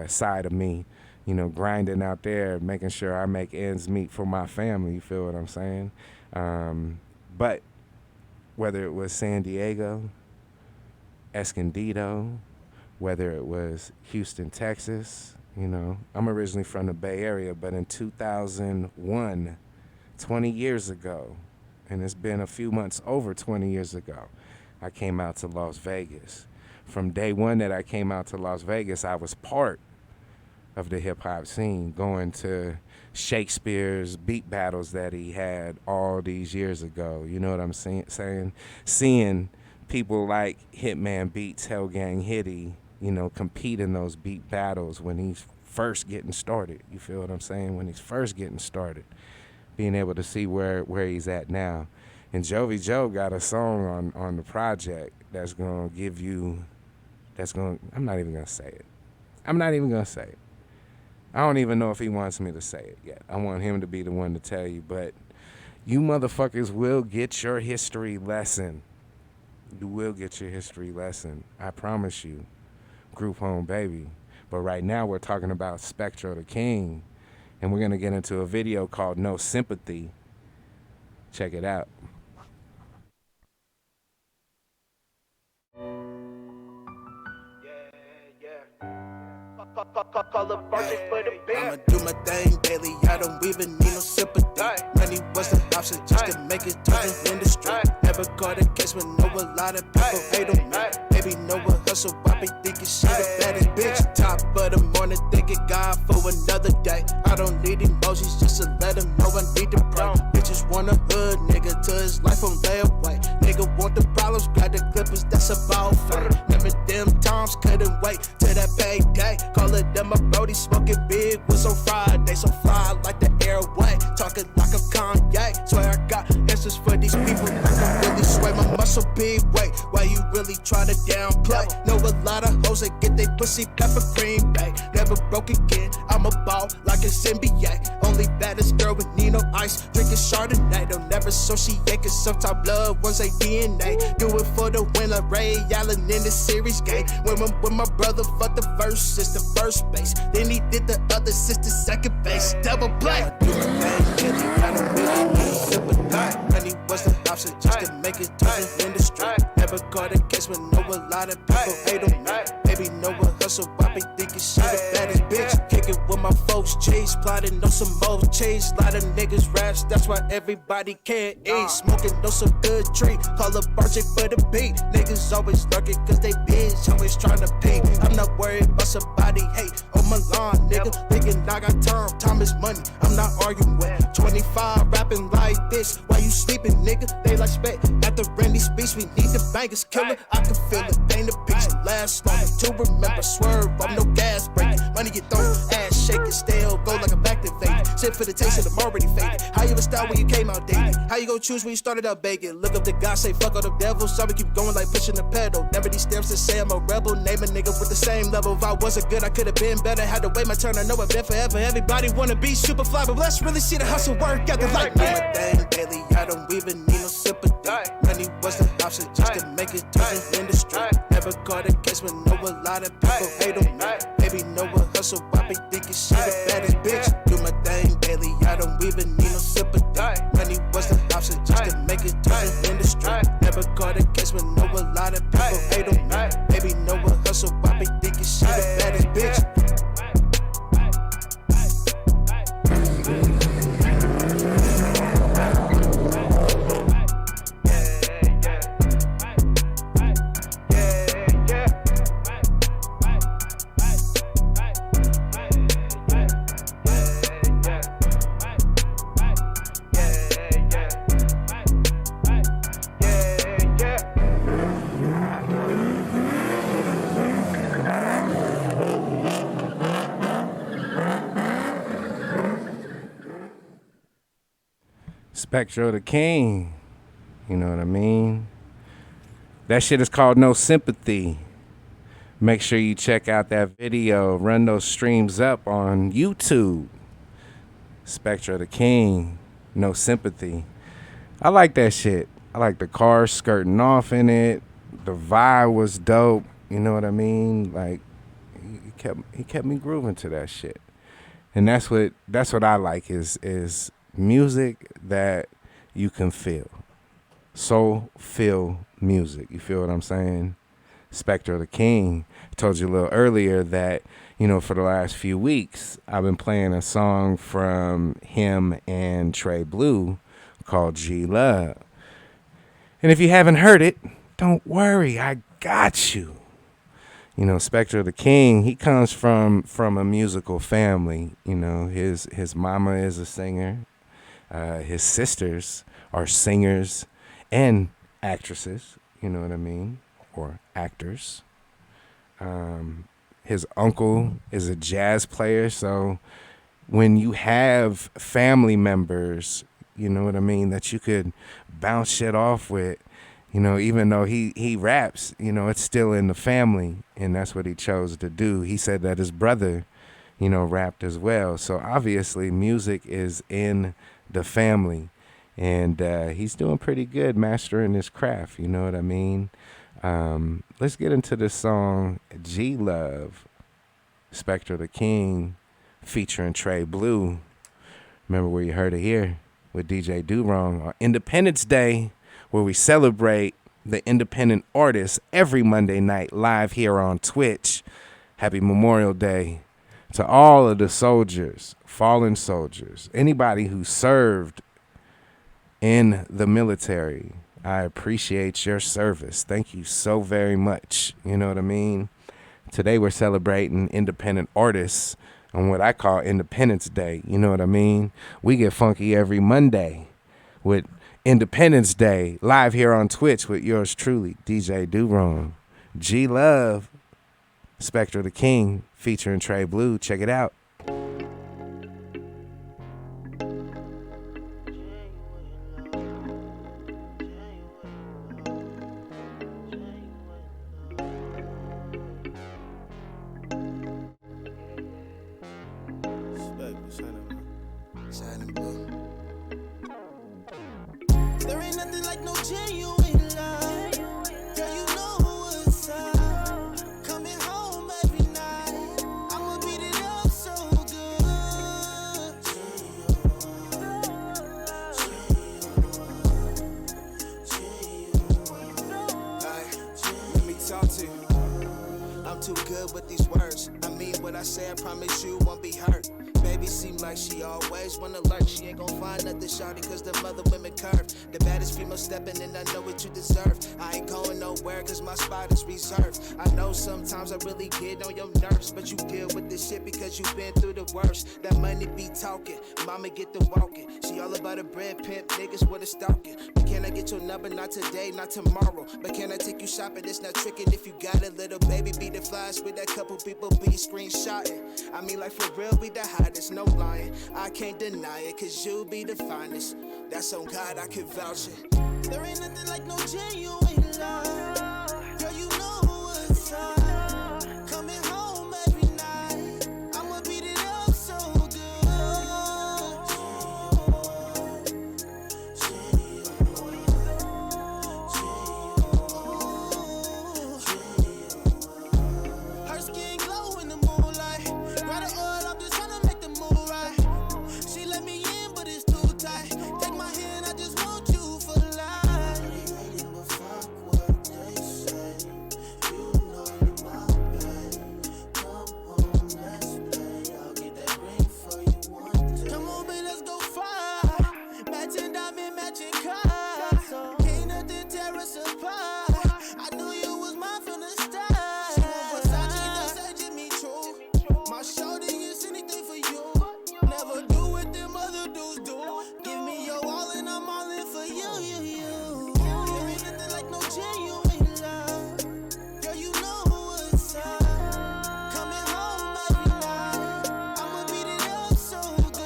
side of me, you know, grinding out there, making sure I make ends meet for my family. You feel what I'm saying? But whether it was San Diego, Escondido, whether it was Houston, Texas, you know, I'm originally from the Bay Area, but in 2001, 20 years ago, and it's been a few months over 20 years ago, I came out to Las Vegas. From day one that I came out to Las Vegas, I was part of the hip-hop scene, going to Shakespeare's beat battles that he had all these years ago. You know what I'm saying? Seeing people like Hitman Beats, Hell Gang Hitty, you know, compete in those beat battles when he's first getting started. You feel what I'm saying? When he's first getting started. Being able to see where he's at now. And Jovi Joe got a song on the project that's going to give you, I'm not even going to say it. I'm not even going to say it. I don't even know if he wants me to say it yet. I want him to be the one to tell you, but you motherfuckers will get your history lesson. You will get your history lesson. I promise you. Group home, baby. But right now we're talking about Spectro Da Kxng. And we're going to get into a video called No Sympathy. Check it out. I'ma do my thing daily, I don't even need no sympathy. Money was the option just to make it to the industry. Never caught a case when know a lot of people hate on me. Baby know a hustle, I be thinking she the baddest bitch. Top of the morning, thanking God for another day. I don't need emojis just to let them know I need to pray. Bitches want a hood nigga to his life on layaway. Nigga want the problems, grab the clippers, that's about fame. Remember them times, couldn't wait till that payday. Call it them a brody, smoking big was on Friday. So fly like the airway, talking like a Kanye. Swear I got answers for these people, I can really sway my muscle big weight. Why you really try to downplay? Know a lot of hoes that get they pussy pepper Green Bay. Never broke again, I'm a ball like it's NBA. Only baddest girl with Nino Ice, drinking Chardonnay. Don't never associate, cause sometimes blood was a DNA. Do it for the winner, Ray Allen in the series game. When my brother fucked the first, it's the first base. Then he did the other sister second base. Double play. I do my thing, really, I don't really need sympathy. Money was the option just to make it to the industry. Never caught a case when know a lot of people hate on me. Baby know a hustle, I be thinking she the baddest bitch. Kicking with my folks, cheese, plotting on some more cheese. Lot of niggas raps, that's why everybody can't eat. Smoking on some good tree, call up project for the beat. Niggas always lurking cause they bitch, always trying to peek. I'm not worried about somebody hate on my lawn, nigga. Thinking I got time is money, I'm not arguing with. 25 rapping like this, why you sleeping, nigga? They like spec at the Randy speech, we need the bankers killer. I can feel it, paint the picture last long to remember. Swerve, I'm no gas breaking. Money get thrown, ass shaking, stay hell go like I'm activated. Sit for the taste of them already faded. How you ever start when you came out dated? How you gon' choose when you started out begging? Look up to God, say fuck all the devils. So we keep going like pushing the pedal. Never these steps to say I'm a rebel. Name a nigga with the same level. If I wasn't good, I could've been better. Had to wait my turn, I know I've been forever. Everybody wanna be super fly, but let's really see the hustle work out the light. My thing daily, I don't even need no sympathy. Money was the option just to make it to the industry. Never caught a case when know a lot of people hate on me. Baby, know a hustle, I be thinking she the baddest bitch. Do my thing daily, I don't even need no sympathy. Money was the option just to make it to the industry. Never caught a case when know a lot of people hate on me. Baby, know a hustle, I be thinking she the baddest bitch. Spectro Da Kxng, you know what I mean? That shit is called No Sympathy. Make sure you check out that video, run those streams up on YouTube. Spectro Da Kxng, No Sympathy. I like that shit. I like the car skirting off in it. The vibe was dope, you know what I mean? Like he kept me grooving to that shit. And that's what I like is music that you can feel. Soul feel music. You feel what I'm saying? Spectro Da Kxng. I told you a little earlier that, you know, for the last few weeks, I've been playing a song from him and Trey Blue called G Love. And if you haven't heard it, don't worry, I got you. You know, Spectro Da Kxng, he comes from a musical family. You know, his mama is a singer. His sisters are singers and actresses, you know what I mean, or actors. His uncle is a jazz player, so when you have family members, you know what I mean, that you could bounce shit off with, you know, even though he raps, you know, it's still in the family, and that's what he chose to do. He said that his brother, you know, rapped as well, so obviously music is in the family, and he's doing pretty good mastering his craft, you know what I mean? Let's get into this song, G Love, Spectro Da Kxng, featuring Trey Blue. Remember where you heard it here with DJ DoWrong on Independence Day, where we celebrate the independent artists every Monday night live here on Twitch. Happy Memorial Day to all of the soldiers, fallen soldiers, anybody who served in the military. I appreciate your service. Thank you so very much. You know what I mean? Today we're celebrating independent artists on what I call Independence Day. You know what I mean? We get funky every Monday with Independence Day live here on Twitch with yours truly, DJ DoWrong. G Love, Spectro Da Kxng, featuring Trey Blue. Check it out. There ain't nothing like no genuine love. Girl, you know what's up. Coming home every night, I'ma beat it up so good. Let me talk to you. I'm too good with these words. I mean what I say, I promise you won't be hurt. Baby seem like she always wanna lurk. She ain't gon' find nothing shawty, cause the mother women curve. The baddest female stepping and I know what you deserve. I ain't going nowhere cause my spot is reserved. I know sometimes I really get on your nerves, but you deal with this shit because you've been through the worst. That money be talking, mama get the walking. She all about a bread pimp, niggas with a stalking. But can I get your number? Not today, not tomorrow. But can I take you shopping? It's not tricking if you got a little baby. Be the flash with that couple people be screenshotting. I mean like for real, be the hottest, no lying. I can't deny it cause you be the finest. That's on God, I can vouch it. There ain't nothing like no genuine love. Girl, you know what's up. Coming home every night, I'ma beat it up so good. Her skin glow in the moonlight. Grab the oil, I'm just tryna make the move right. She let me in, but it's too tight. Take my hand, I just want you for life. Come on, babe, let's go far. Matching diamond, matching car. Ain't nothing tear us apart. I knew you was mine from the start. She want Versace, that's Jimmy Choo. My shorty is anything for you. Never do what them other dudes do. Give me your all and I'm all in for you. There ain't nothing like no genuine love. Girl, you know what's up. Coming home every night, I'ma beat it up so good.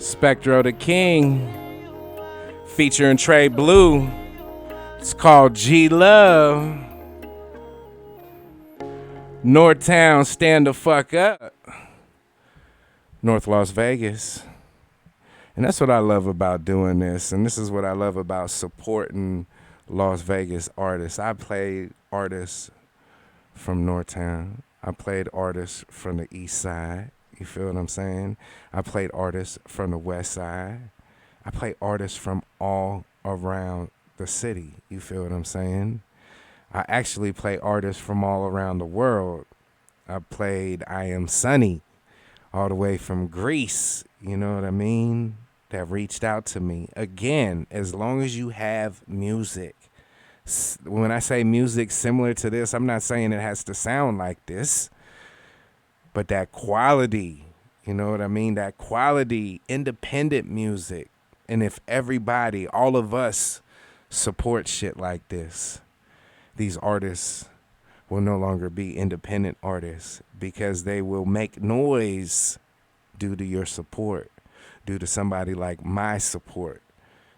Spectro Da Kxng featuring Trey Blue. It's called G Love. Northtown, stand the fuck up. North Las Vegas. And that's what I love about doing this. And this is what I love about supporting Las Vegas artists. I played artists from Northtown. I played artists from the East Side. You feel what I'm saying? I played artists from the West Side. I played artists from all around the city. You feel what I'm saying? I actually play artists from all around the world. I played I Am Sunny all the way from Greece. You know what I mean? That reached out to me. Again, as long as you have music. When I say music similar to this, I'm not saying it has to sound like this. But that quality, you know what I mean? That quality, independent music. And if everybody, all of us, support shit like this, these artists will no longer be independent artists because they will make noise due to your support, due to somebody like my support.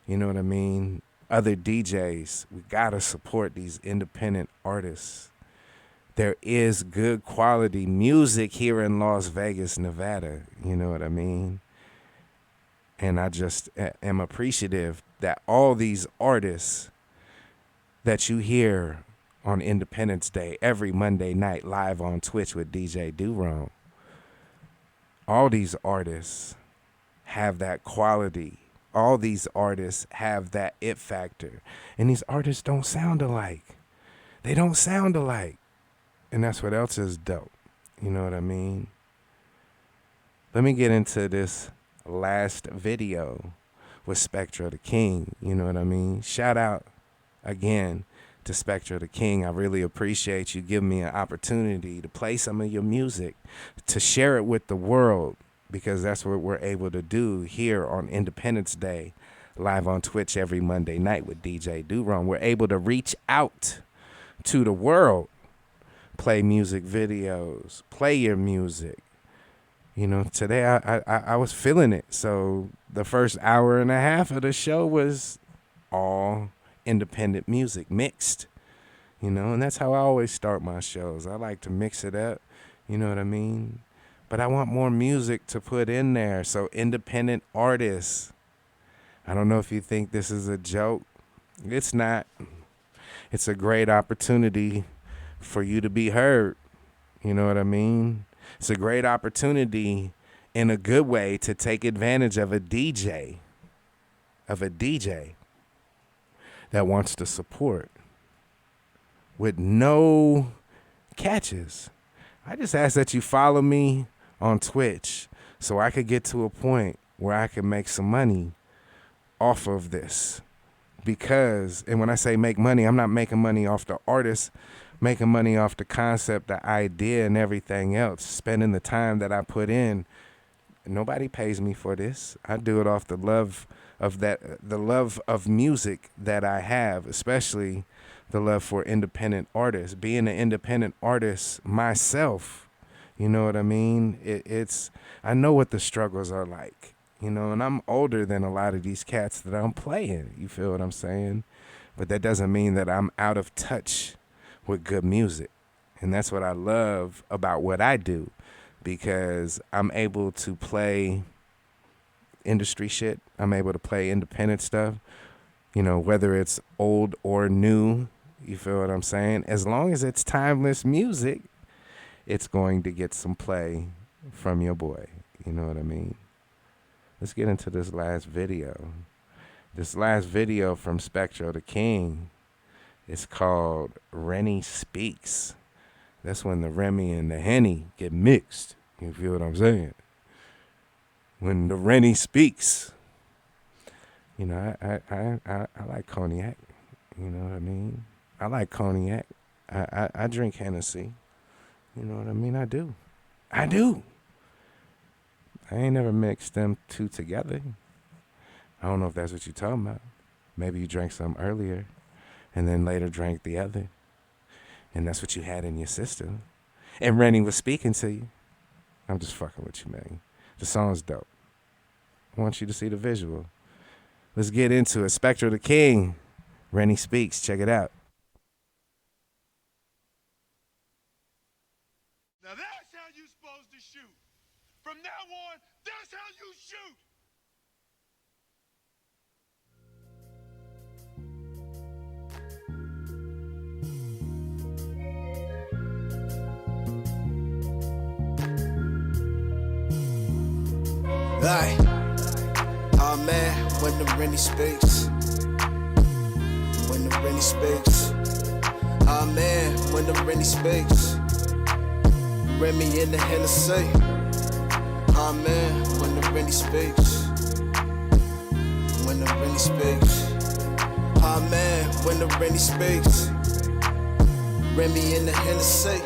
You know what I mean? Other DJs, we gotta support these independent artists. There is good quality music here in Las Vegas, Nevada. You know what I mean? And I just am appreciative that all these artists that you hear on Independence Day every Monday night live on Twitch with DJ DoWrong, all these artists have that quality. All these artists have that it factor. And these artists don't sound alike. They don't sound alike. And that's what else is dope. You know what I mean? Let me get into this last video with Spectro Da Kxng. You know what I mean? Shout out again to Spectro Da Kxng. I really appreciate you giving me an opportunity to play some of your music, to share it with the world, because that's what we're able to do here on Independence Day, live on Twitch every Monday night with DJ DoWrong. We're able to reach out to the world. Play music videos, play your music. You know, today I was feeling it. So the first hour and a half of the show was all independent music, mixed. You know, and that's how I always start my shows. I like to mix it up, you know what I mean? But I want more music to put in there. So independent artists, I don't know if you think this is a joke. It's not. It's a great opportunity for you to be heard. You know what I mean? It's a great opportunity in a good way to take advantage of a DJ that wants to support with no catches. I just ask that you follow me on Twitch so I could get to a point where I can make some money off of this. Because, and when I say make money, I'm not making money off the artist, making money off the concept, the idea, and everything else, spending the time that I put in. Nobody pays me for this. I do it off the love of music that I have, especially the love for independent artists. Being an independent artist myself, you know what I mean? I know what the struggles are like, you know, and I'm older than a lot of these cats that I'm playing. You feel what I'm saying? But that doesn't mean that I'm out of touch with good music. And that's what I love about what I do, because I'm able to play industry shit. I'm able to play independent stuff, you know, whether it's old or new. You feel what I'm saying? As long as it's timeless music, it's going to get some play from your boy. You know what I mean? Let's get into this last video. This last video from Spectro Da Kxng is called Rennie Speaks. That's when the Remy and the Henny get mixed. You feel what I'm saying? When the Rennie speaks. You know, I like cognac. You know what I mean? I like cognac. I drink Hennessy. You know what I mean? I do. I ain't never mixed them two together. I don't know if that's what you're talking about. Maybe you drank some earlier and then later drank the other. And that's what you had in your system. And Rennie was speaking to you. I'm just fucking with you, man. The song's dope. I want you to see the visual. Let's get into it. Spectro Da Kxng, Rennie Speaks. Check it out. Now that's how you're supposed to shoot. From now on, that's how you shoot. Aye. Oh man, when the Rennie speaks. When the Rennie speaks. Oh man, when the Rennie speaks. Remy in the Hennessy. Oh man, when the Rennie speaks. When the Rennie speaks. Oh man, when the Rennie speaks. Remy in the Hennessy.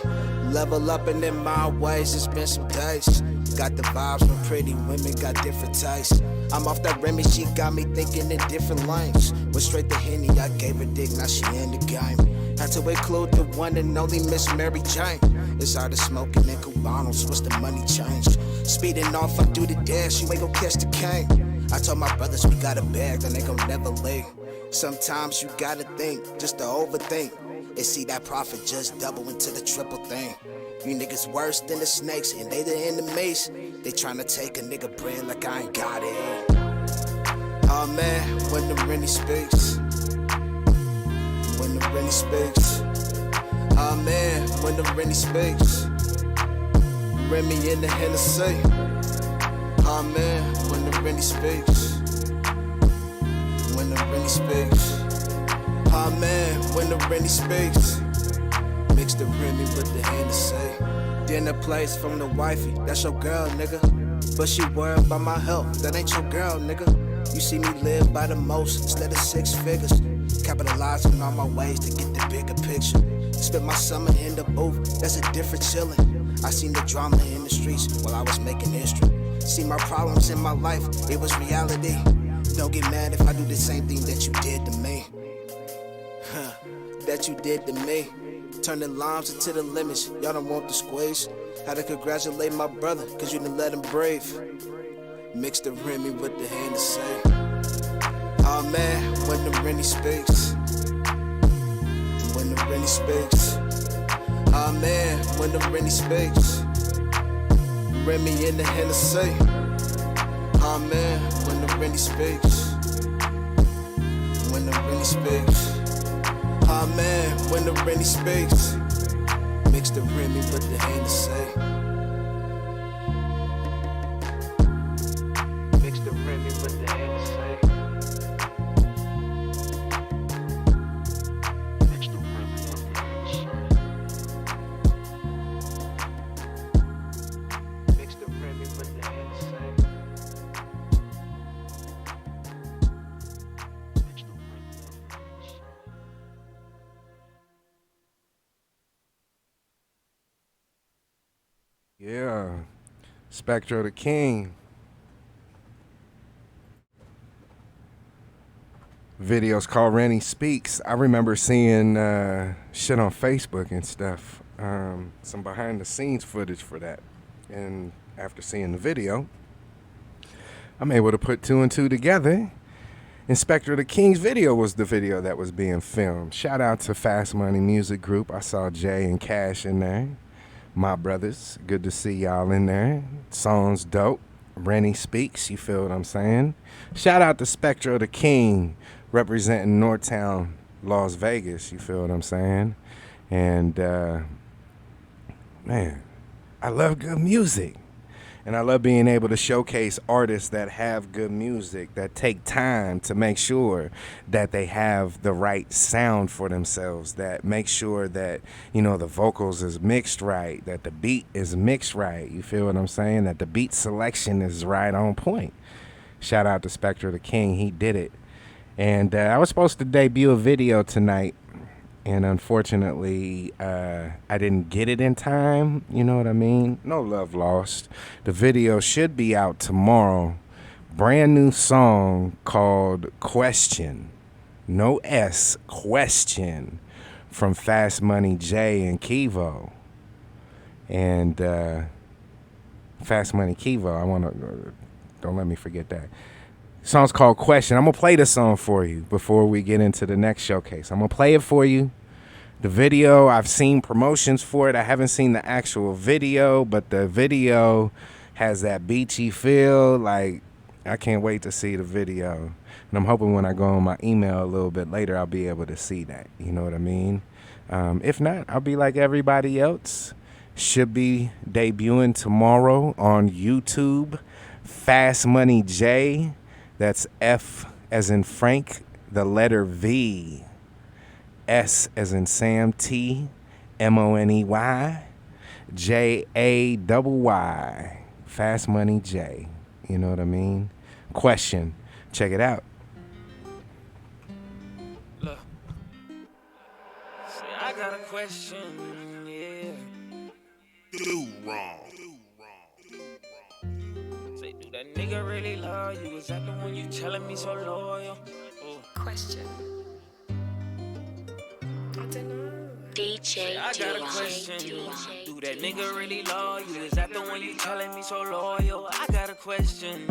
Level up and in my ways, it's been some days. Got the vibes from pretty women, got different tastes. I'm off that Remy, she got me thinking in different lanes. Went straight to Henny, I gave her dick, now she in the game. Had to include the one and only Miss Mary Jane. It's all the smoking and Cubanos, what's the money changed? Speeding off, I do the dash, you ain't gon' catch the cane. I told my brothers we got a bag, then they gon' never leave. Sometimes you gotta think, just to overthink. And see that profit just double into the triple thing. You niggas worse than the snakes, and they the enemies. They tryna take a nigga bread like I ain't got it. Oh man, when the Rennie speaks. When the Rennie speaks. Oh man, when the Rennie speaks. Remy in the Hennessy. Oh man, when the Rennie speaks. When the Rennie speaks. Oh man, when the Rennie speaks. Mix the Remy with the Hennessy. Dinner place from the wifey, that's your girl, nigga. But she worried about my health, that ain't your girl, nigga. You see me live by the most instead of 6 figures. Capitalizing on my ways to get the bigger picture. Spent my summer in the booth, that's a different chillin'. I seen the drama in the streets while I was making history. See my problems in my life, it was reality. Don't get mad if I do the same thing that you did to me. That you did to me. Turning limes into the limits, y'all don't want the squeeze. Had to congratulate my brother, cause you didn't let him breathe. Mix the Remy with the Hennessy. Oh man, when the Rennie speaks. When the Rennie speaks. Oh man, when the Rennie speaks. Remy in the Hennessy. Oh man, when the Rennie speaks. When the Rennie speaks. Oh man, when the Rennie speaks. Mix the Remy with the Hennessy. Spectro Da Kxng. Videos called Rennie Speaks. I remember seeing shit on Facebook and stuff. Some behind the scenes footage for that. And after seeing the video, I'm able to put two and two together. And Spectro Da Kxng's video was the video that was being filmed. Shout out to Fast Money Music Group. I saw Jay and Cash in there. My brothers, good to see y'all in there. Song's dope. Rennie Speaks, you feel what I'm saying? Shout out to Spectro Da Kxng, representing Northtown, Las Vegas, you feel what I'm saying? And, man, I love good music. And I love being able to showcase artists that have good music, that take time to make sure that they have the right sound for themselves, that make sure that, you know, the vocals is mixed right, that the beat is mixed right. You feel what I'm saying? That the beat selection is right on point. Shout out to Spectro Da Kxng. He did it. And I was supposed to debut a video tonight. And unfortunately, I didn't get it in time. You know what I mean? No love lost. The video should be out tomorrow. Brand new song called Question. No S, Question. From Fast Money J and Kivo. And Fast Money Kivo. Don't let me forget that. Song's called Question. I'm going to play the song for you before we get into the next showcase. I'm going to play it for you. The video, I've seen promotions for it. I haven't seen the actual video, but the video has that beachy feel. Like, I can't wait to see the video. And I'm hoping when I go on my email a little bit later, I'll be able to see that. You know what I mean? If not, I'll be like everybody else. Should be debuting tomorrow on YouTube. Fast Money J. That's F as in Frank, the letter V, S as in Sam, T, M-O-N-E-Y, J-A-Y-Y, Fast Money J. You know what I mean? Question. Check it out. Look. See, I got a question, yeah. DoWrong. Do that nigga really love you? Is that the one you telling me so loyal? Ooh. Question. I don't know. DJ I got a question. Do that nigga really love you? Is that the one you telling me so loyal? I got a question.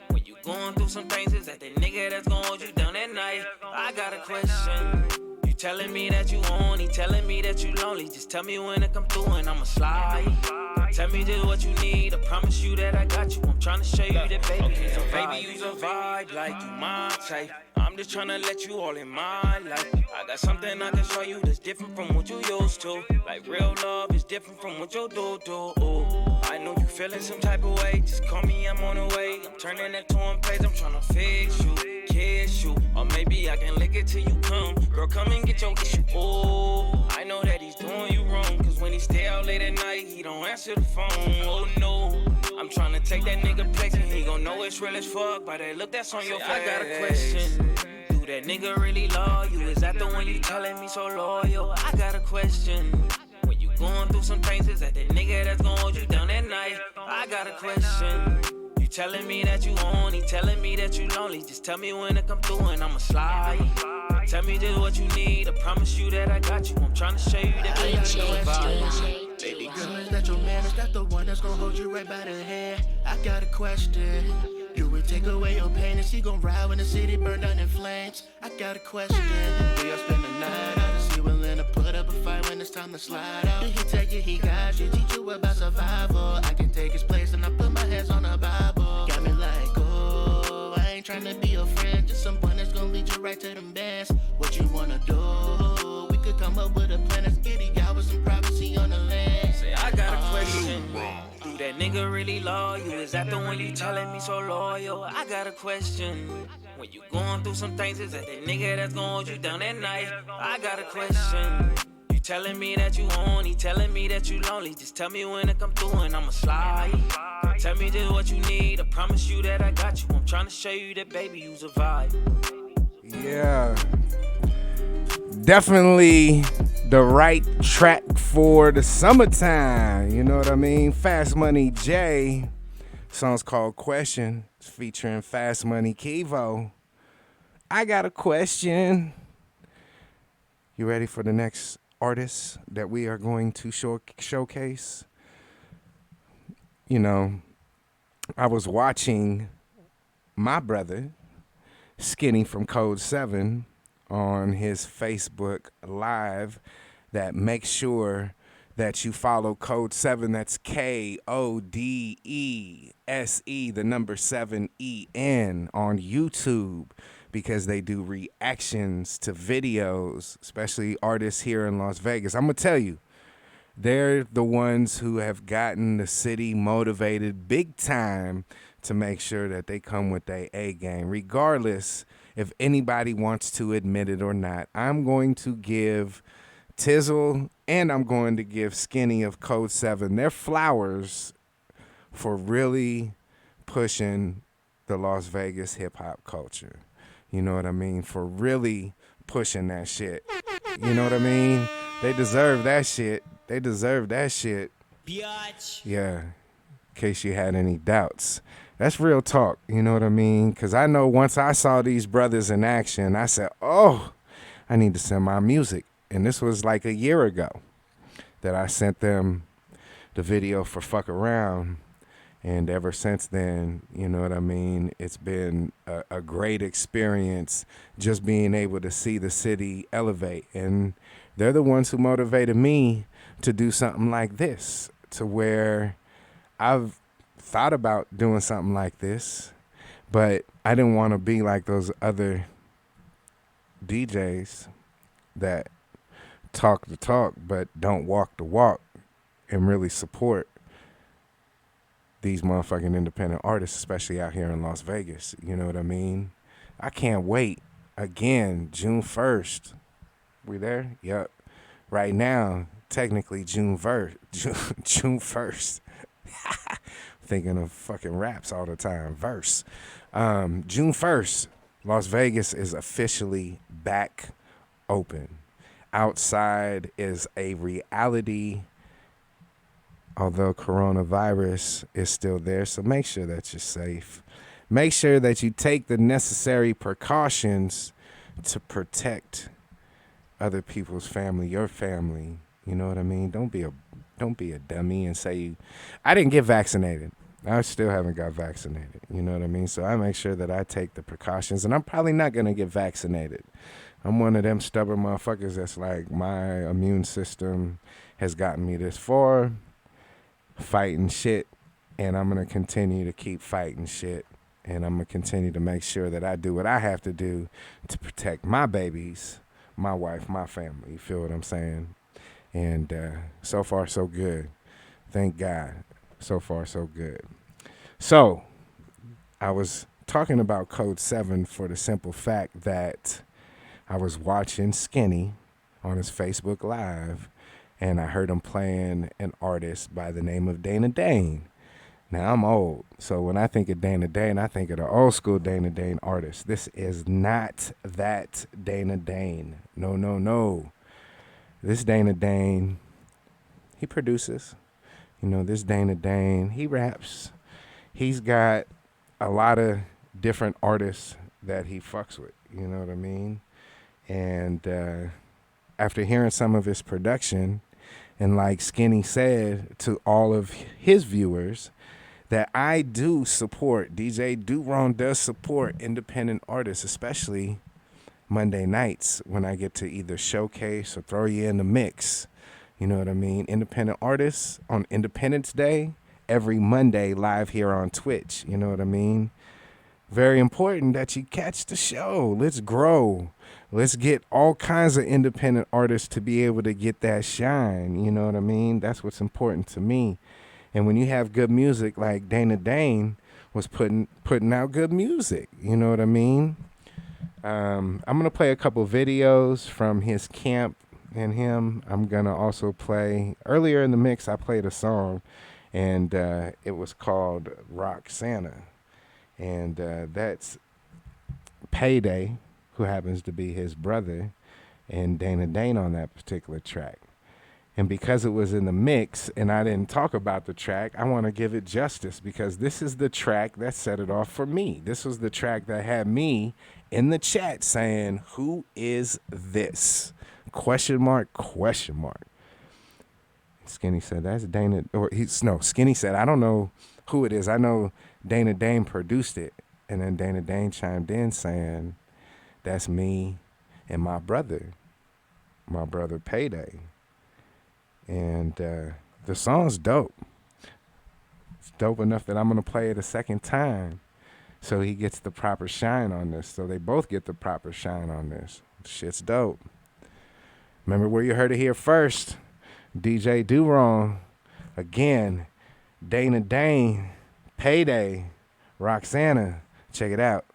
When you going through some things, is that the nigga that's gonna hold you down at night? I got a question. You telling me that you on, he telling me that you lonely. Just tell me when to come through and I'ma slide. Tell me just what you need, I promise you that I got you. I'm trying to show you that baby, okay, so baby, you's a vibe like you my type. I'm just trying to let you all in my life. I got something I can show you that's different from what you used to. Like real love is different from what you do. Ooh. I know you feeling some type of way. Just call me, I'm on the way. I'm turning that to one page, I'm trying to fix you, kiss you. Or maybe I can lick it till you come. Girl, come and get your issue. Ooh, I know that he's doing you wrong. Cause when he stay out late at night, he don't answer the phone. Oh no, I'm trying to take that nigga place and he gon' know it's real as fuck by that look that's on your face. I got a question. Do that nigga really love you? Is that the one you telling me so loyal? I got a question. When you going through some things, is that the nigga that's gon' hold you down at night? I got a question. You telling me that you on, he telling me that you lonely. Just tell me when to come through and I'ma slide. Tell me just what you need, I promise you that I got you. I'm trying to show you that baby, you know vibe. Baby girl, is that your man? Is that the one that's gonna hold you right by the hand? I got a question. You would take away your pain and she gon' ride when the city burned down in flames. I got a question. Do you spend the night out? Is he willing to put up a fight when it's time to slide out? Did he tell you he got you, teach you about survival? I can take his place and I put my hands on the Bible. Got me like, oh, I ain't trying to be your friend, just someone that's gonna lead you right to them bands. What you wanna do? We could come up with a plan that's giddy, y'all with some privacy on the land. Say, I got a question. Do that nigga really love you? Is that the one you telling me so loyal? I got a question. When you going through some things, is that the nigga that's gonna hold you down at night? I got a question. You telling me that you on, he telling me that you lonely. Just tell me when to come through and I'ma slide. Tell me just what you need, I promise you that I got you. I'm trying to show you that baby, you's a vibe. Yeah. Definitely the right track for the summertime. You know what I mean? Fast Money J. Song's called Question. It's featuring Fast Money Kivo. I got a question. You ready for the next artist that we are going to showcase? You know, I was watching my brother, Skinny from Code 7, on his Facebook Live that makes sure that you follow Code 7. That's KODESE, the number 7EN on YouTube, because they do reactions to videos, especially artists here in Las Vegas. I'm going to tell you, they're the ones who have gotten the city motivated big time to make sure that they come with their A game, regardless if anybody wants to admit it or not. I'm going to give Tizzle and I'm going to give Skinny of Code 7 their flowers for really pushing the Las Vegas hip-hop culture. You know what I mean? For really pushing that shit. You know what I mean? They deserve that shit. They deserve that shit. Biatch. Yeah, in case you had any doubts. That's real talk, you know what I mean? Because I know once I saw these brothers in action, I said, oh, I need to send my music. And this was like a year ago that I sent them the video for Fuck Around. And ever since then, you know what I mean, it's been a great experience just being able to see the city elevate. And they're the ones who motivated me to do something like this, to where I've thought about doing something like this, but I didn't want to be like those other DJs that talk the talk but don't walk the walk and really support these motherfucking independent artists, especially out here in Las Vegas. You know what I mean? I can't wait. Again, June 1st. We there? Yep. Right now, technically June 1st. Thinking of fucking raps all the time. Verse. June 1st, Las Vegas is officially back open. Outside is a reality, although coronavirus is still there. So make sure that you're safe. Make sure that you take the necessary precautions to protect other people's family, your family. You know what I mean? Don't be a dummy and say I didn't get vaccinated. I still haven't got vaccinated. You know what I mean? So I make sure that I take the precautions, and I'm probably not going to get vaccinated. I'm one of them stubborn motherfuckers that's like, my immune system has gotten me this far, fighting shit, and I'm going to continue to keep fighting shit, and I'm going to continue to make sure that I do what I have to do to protect my babies, my wife, my family. You feel what I'm saying? And so far, so good. Thank God. So far, so good. So, I was talking about Code 7 for the simple fact that I was watching Skinny on his Facebook Live, and I heard him playing an artist by the name of Dane. Now, I'm old, so when I think of Dane, I think of the old school Dane artist. This is not that Dane. No. This Dane, he produces. You know, this Dane, he raps. He's got a lot of different artists that he fucks with. You know what I mean? And after hearing some of his production, and like Skinny said to all of his viewers, that I do support, DJ DoWrong does support independent artists, especially Monday nights when I get to either showcase or throw you in the mix. You know what I mean? Independent artists on Independence Day, every Monday live here on Twitch. You know what I mean? Very important that you catch the show. Let's grow. Let's get all kinds of independent artists to be able to get that shine. You know what I mean? That's what's important to me. And when you have good music like Dane was putting out good music, you know what I mean? I'm going to play a couple videos from his camp and him. I'm going to also play, earlier in the mix, I played a song, and it was called Rock Santa. And that's Payday, who happens to be his brother, and Dane on that particular track. And because it was in the mix and I didn't talk about the track, I want to give it justice because this is the track that set it off for me. This was the track that had me in the chat saying, who is this? Question mark, question mark. Skinny said, that's Dana. Skinny said, I don't know who it is. I know Dane produced it. And then Dane chimed in saying, that's me and my brother Payday. And the song's dope. It's dope enough that I'm going to play it a second time so he gets the proper shine on this. So they both get the proper shine on this. Shit's dope. Remember where you heard it here first. DJ DoWrong. Again, Dane, Payday, Roxana. Check it out.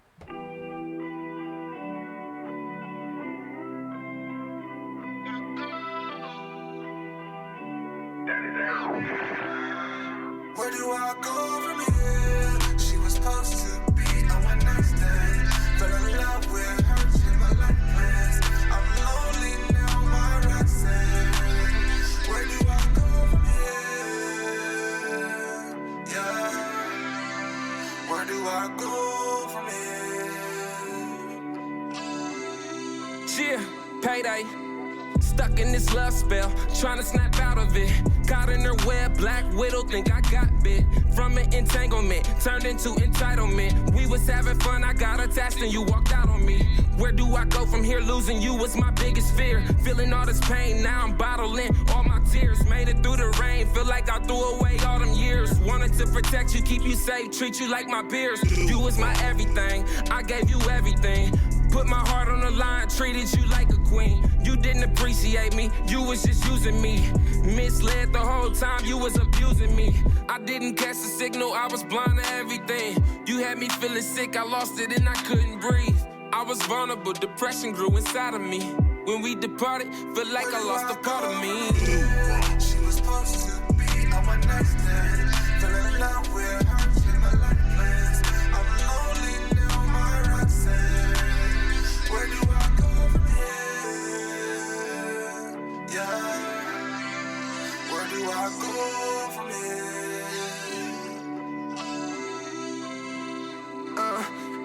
Where do I go from here? She was supposed to be on my next day. Fell in love with her, she my life plans. I'm lonely now, my Roxanne. Where do I go from here? Yeah. Where do I go from here? Yeah, Payday. Stuck in this love spell, trying to snap out of it. Caught in her web, black widow, think I got bit. From an entanglement, turned into entitlement. We was having fun, I got attached and you walked out on me. Where do I go from here? Losing you was my biggest fear. Feeling all this pain, now I'm bottling all my tears. Made it through the rain, feel like I threw away all them years. Wanted to protect you, keep you safe, treat you like my peers. You was my everything, I gave you everything. Put my heart on the line, treated you like a queen. You didn't appreciate me, you was just using me. Misled the whole time, you was abusing me. I didn't catch the signal, I was blind to everything. You had me feeling sick, I lost it and I couldn't breathe. I was vulnerable, depression grew inside of me. When we departed, feel like I lost a part of me. She was supposed to be on my next day. Fell in love with her, she my life plans. I'm lonely now, my Roxanne. Where do I go from here? Yeah. Where do I go from here?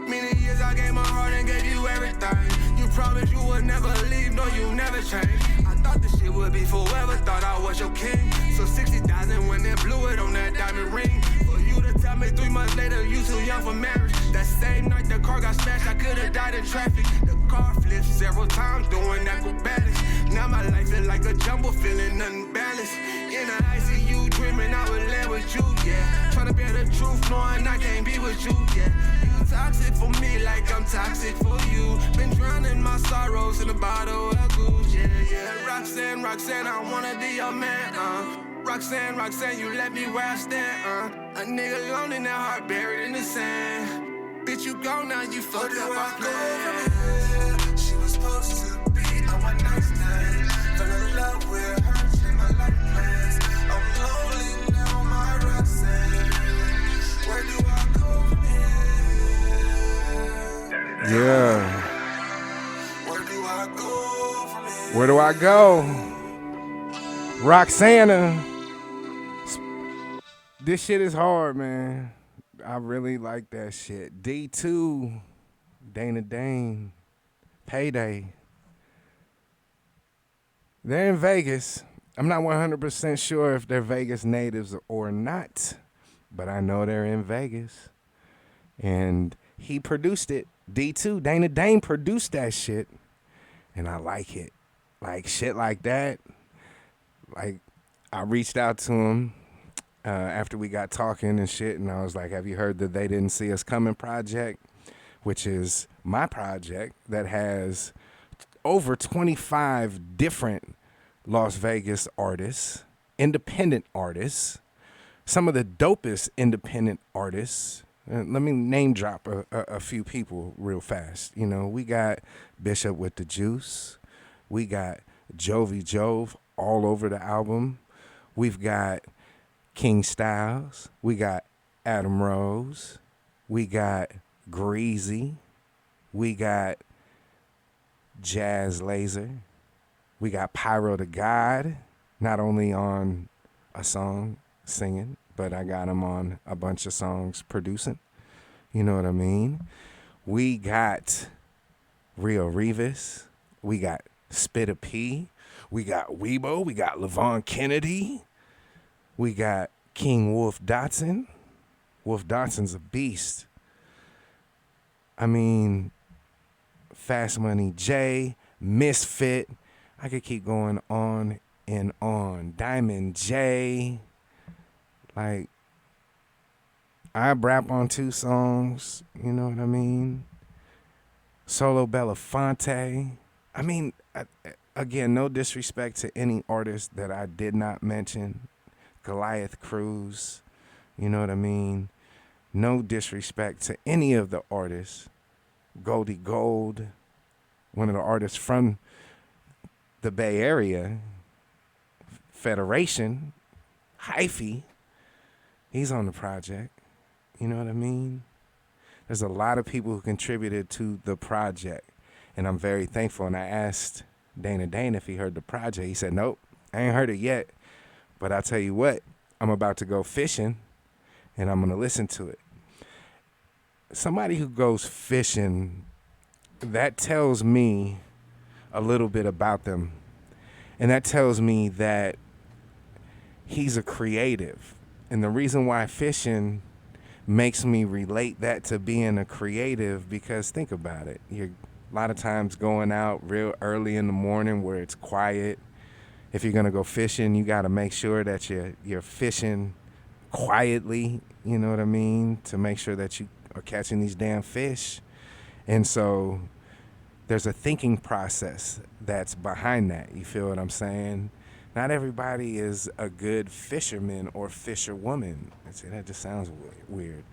Many years I gave my heart and gave you everything. You promised you would never leave, no, you never change. I thought this shit would be forever, thought I was your king. So 60,000 when they blew it on that diamond ring. For you to tell me 3 months later you too young for marriage. That same night the car got smashed, I could've died in traffic. The car flipped several times doing acrobatics. Now my life is like a jumble, feeling unbalanced. In the ICU dreaming I would land with you, yeah. Trying to bear the truth knowing I can't be with you, yeah. You toxic for me like I'm toxic for you. Been drowning my sorrows in a bottle of goose, yeah, yeah. Roxanne, I wanna be your man, Roxanne, you let me where I stand, A nigga lonely now, heart buried in the sand. Bitch, you gone now, you fucked up my plan. She was supposed to be on my next day. Fell in love with her, she my life plans. I'm lonely now, my Roxanne. Where do I go from here? Yeah. Where do I go from here? Where do I go? Roxana. This shit is hard, man. I really like that shit. D2, Dane, Payday. They're in Vegas. I'm not 100% sure if they're Vegas natives or not, but I know they're in Vegas. And he produced it. D2, Dane produced that shit. And I like it. Like shit like that. Like I reached out to him after we got talking and shit, and I was like, have you heard the They Didn't See Us Coming project, which is my project that has over 25 different Las Vegas artists, independent artists, some of the dopest independent artists. Let me name drop a few people real fast. You know, we got Bishop with the Juice. We got Jovi Jove all over the album. We've got King Styles. We got Adam Rose. We got Greasy. We got Jazz Laser. We got Pyro the God. not only on a song singing, but I got him on a bunch of songs producing. You know what I mean? We got Rio Rivas. We got Spitta P. We got Weibo. We got Levon Kennedy. We got King Wolf Dotson. Wolf Dotson's a beast. I mean, Fast Money J, Misfit. I could keep going on and on. Diamond J. Like, I rap on 2 songs. You know what I mean? Solo Belafonte. I mean, again, no disrespect to any artist that I did not mention. Goliath Cruz. You know what I mean? No disrespect to any of the artists. Goldie Gold, one of the artists from the Bay Area. Federation, Hyphy, he's on the project. You know what I mean? There's a lot of people who contributed to the project, and I'm very thankful. And I asked Dane if he heard the project. He said, nope, I ain't heard it yet. But I'll tell you what, I'm about to go fishing, and I'm going to listen to it. Somebody who goes fishing, that tells me a little bit about them. And that tells me that he's a creative. And the reason why fishing makes me relate that to being a creative, because think about it. You're a lot of times going out real early in the morning where it's quiet. If you're going to go fishing, you got to make sure that you're fishing quietly, you know what I mean, to make sure that you are catching these damn fish. And so there's a thinking process that's behind that. You feel what I'm saying? Not everybody is a good fisherman or fisherwoman. That just sounds weird.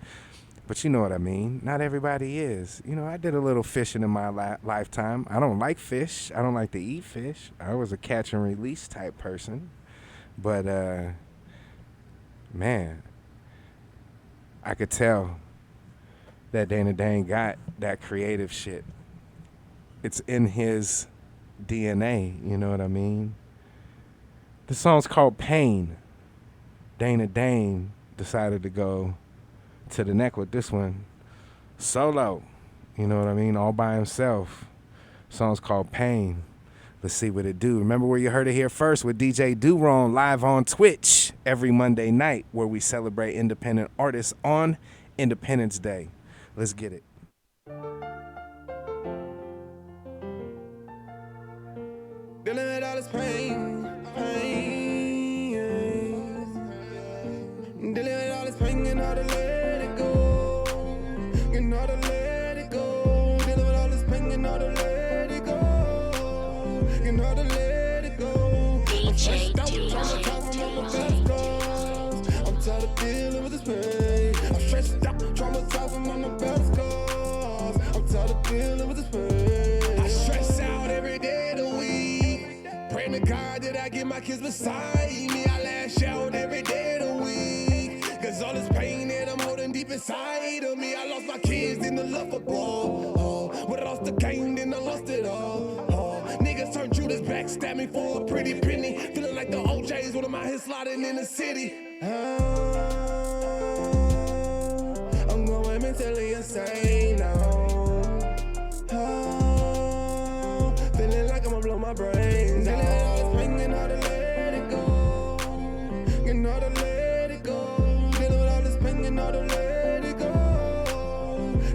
But you know what I mean. Not everybody is. You know, I did a little fishing in my lifetime. I don't like fish. I don't like to eat fish. I was a catch and release type person. But, man, I could tell that Dane got that creative shit. It's in his DNA, you know what I mean? The song's called Pain. Dane decided to go to the neck with this one solo, you know what I mean? All by himself. The song's called Pain. Let's see what it do. Remember where you heard it here first with DJ DoWrong live on Twitch every Monday night, where we celebrate independent artists on Independence Day. Let's get it. Dealing with all this pain. Dealing with all this pain, and all to let it go. And all to let it go. Dealing with all this pain, and all to let it go. And all to let it go. I'm stressed out, trying to talk from all my best scars. I'm tired of dealing with this pain. I'm stressed out, trying to talk from all my best scars. I'm tired of dealing with this pain. I stress out every day of the week. Praying to God that I get my kids beside me. I lash out every day of the week. Cause all this pain that I'm holding deep inside of me. I lost my kids in the love for ball. When I lost the game, then I lost it all. Niggas turned Judas back, stabbed me for a pretty penny. Feeling like the OJs when I'm out here sliding in the city. I'm going mentally insane now. Feeling like I'ma blow my brains out. All this pain and all to let it go. And all to let it go. Dealing with all this pain and all to let it go.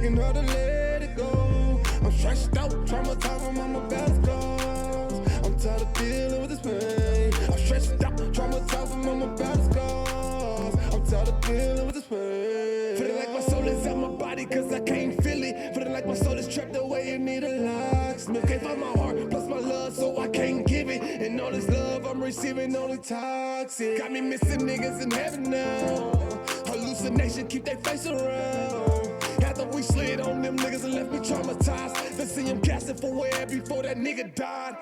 And all to let it go. I'm stressed out, traumatized from all my best scars. I'm tired of dealing with this pain. I'm stressed out, traumatized from all my best scars. I'm tired of dealing with this pain. Feeling like my soul is out my body cause I can't feel it. Feeling like my soul is trapped away and need a locksmith. Can't find my heart plus my love so I can't give it. And all this love I'm receiving only toxic. Got me missing niggas in heaven now. Hallucination keep their face around. After we slid on them niggas and left me traumatized. Then see him casting for where before that nigga died.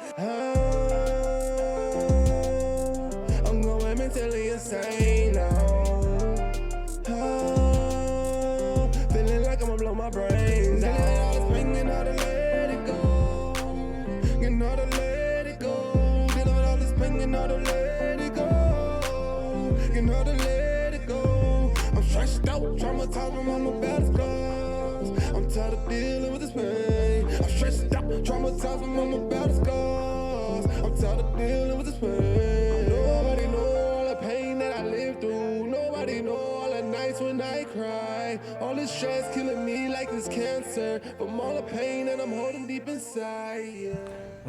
I'm going mentally insane now. Feeling like I'ma blow my brains out. All this pain and all to let it go. And all to let it go. Dealing with all this pain and all to let it go. begging her to let it go. I'm stressed out, traumatized from all my bad scars. I'm tired of dealing with this pain. I'm stressed out, traumatized from all my bad scars. I'm tired of dealing with this pain. Nobody know all the pain that I lived through. Nobody know all the nights when I cry. All this stress killing me like this cancer. From all the pain that I'm holding deep inside, yeah.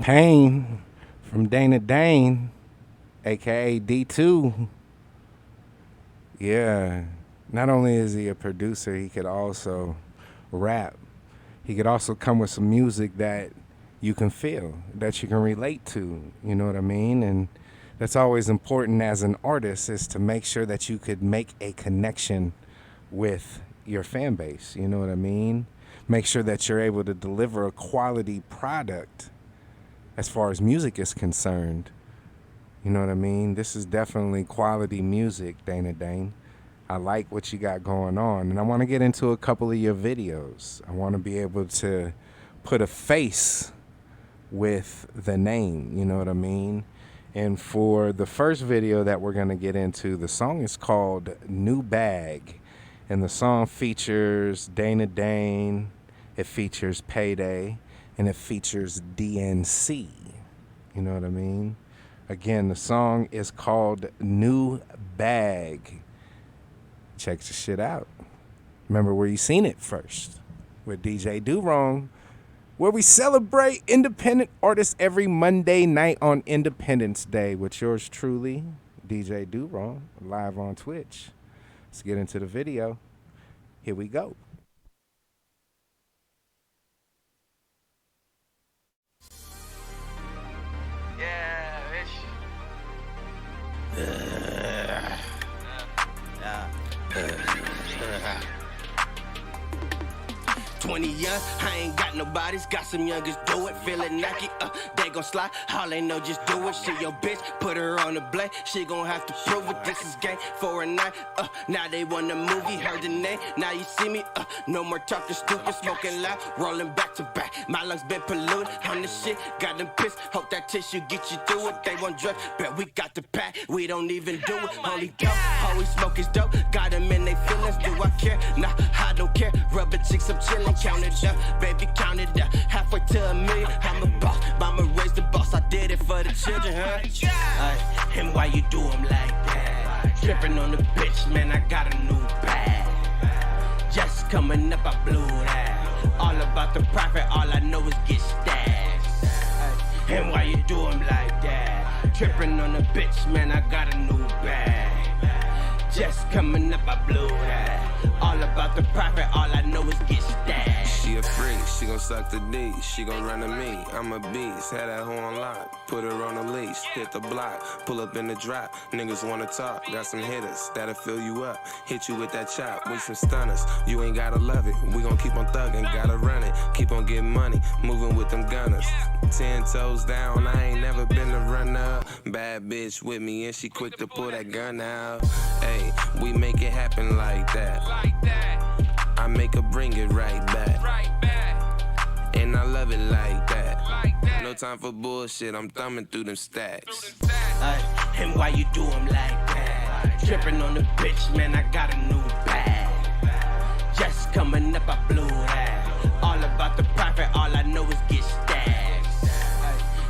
Pain from Dane, aka D2. Yeah, not only is he a producer, he could also rap. He could also come with some music that you can feel, that you can relate to, you know what I mean? And that's always important as an artist, is to make sure that you could make a connection with your fan base, you know what I mean? Make sure that you're able to deliver a quality product as far as music is concerned. You know what I mean? This is definitely quality music, Dane. I like what you got going on. And I want to get into a couple of your videos. I want to be able to put a face with the name, you know what I mean? And for the first video that we're going to get into, the song is called New Bag. And the song features Dane. It features Payday. And it features DNC. You know what I mean? Again, the song is called New Bag. Check the shit out. Remember where you seen it first, with DJ DoWrong, where we celebrate independent artists every Monday night on Independence Day with yours truly, DJ DoWrong, live on Twitch. Let's get into the video. Here we go. Yeah, bitch. 20 young, I ain't got nobody's, got some youngers do it, feeling Nike, they gon' slide, all they know just do it, she your bitch, put her on the blade, she gon' have to prove it, this is game for a night, now they want a movie, heard the name, now you see me, no more talking stupid, smoking loud, rolling back to back, my lungs been polluted, on this shit, got them pissed, hope that tissue get you through it, they want drugs, bet we got the pack, we don't even do it, only dope, all we smoke is dope, got them in they feelings, do I care, nah, I don't care, rubber cheeks, I'm chillin', count it up, baby, count it up. Halfway to $1 million, I'm a boss. Mama raised the boss, I did it for the children, huh? And why you do them like that? Trippin' on the bitch, man, I got a new bag. Just coming up, I blew that. All about the profit, all I know is get stashed. And why you do them like that? Trippin' on the bitch, man, I got a new bag. Just coming up, I blew that. All about the profit, all I know is get stashed. She a freak, she gon' suck the D, she gon' run to me. I'm a beast, had that hoe on lock, put her on a leash, hit the block, pull up in the drop. Niggas wanna talk, got some hitters that'll fill you up, hit you with that chop, we some stunners. You ain't gotta love it, we gon' keep on thugging, gotta run it, keep on getting money, moving with them gunners. 10 toes down, I ain't never been a runner. Bad bitch with me and she quick to pull that gun out. Hey, we make it happen like that. I make her bring it right back. And I love it like that. No time for bullshit, I'm thumbing through them stacks. And why you do them like that? Trippin' on the bitch, man, I got a new bag. Just coming up, I blew that. All about the profit, all I know is get stashed.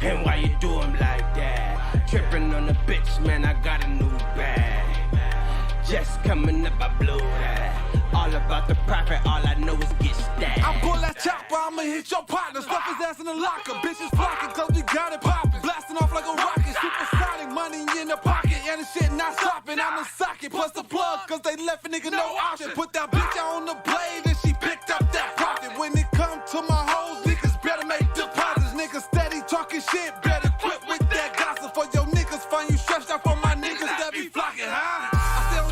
And why you do them like that? Trippin' on the bitch, man, I got a new bag. Just coming up, I blew that. All about the profit, all I know is get stashed. I pull that chopper, I'ma hit your partner. Stuff his ass in the locker, bitches flocking, cause we got it poppin'. Blasting off like a rocket, supersonic, money in the pocket. And the shit not stopping, I'm the socket. Plus the plug, cause they left a nigga no option. Put that bitch on the blade and she picked up that profit. When it come to my hoes, niggas better make deposits. Niggas steady talking shit, better quit with that gossip. For your niggas, find you stretched out for my niggas that be flocking, huh?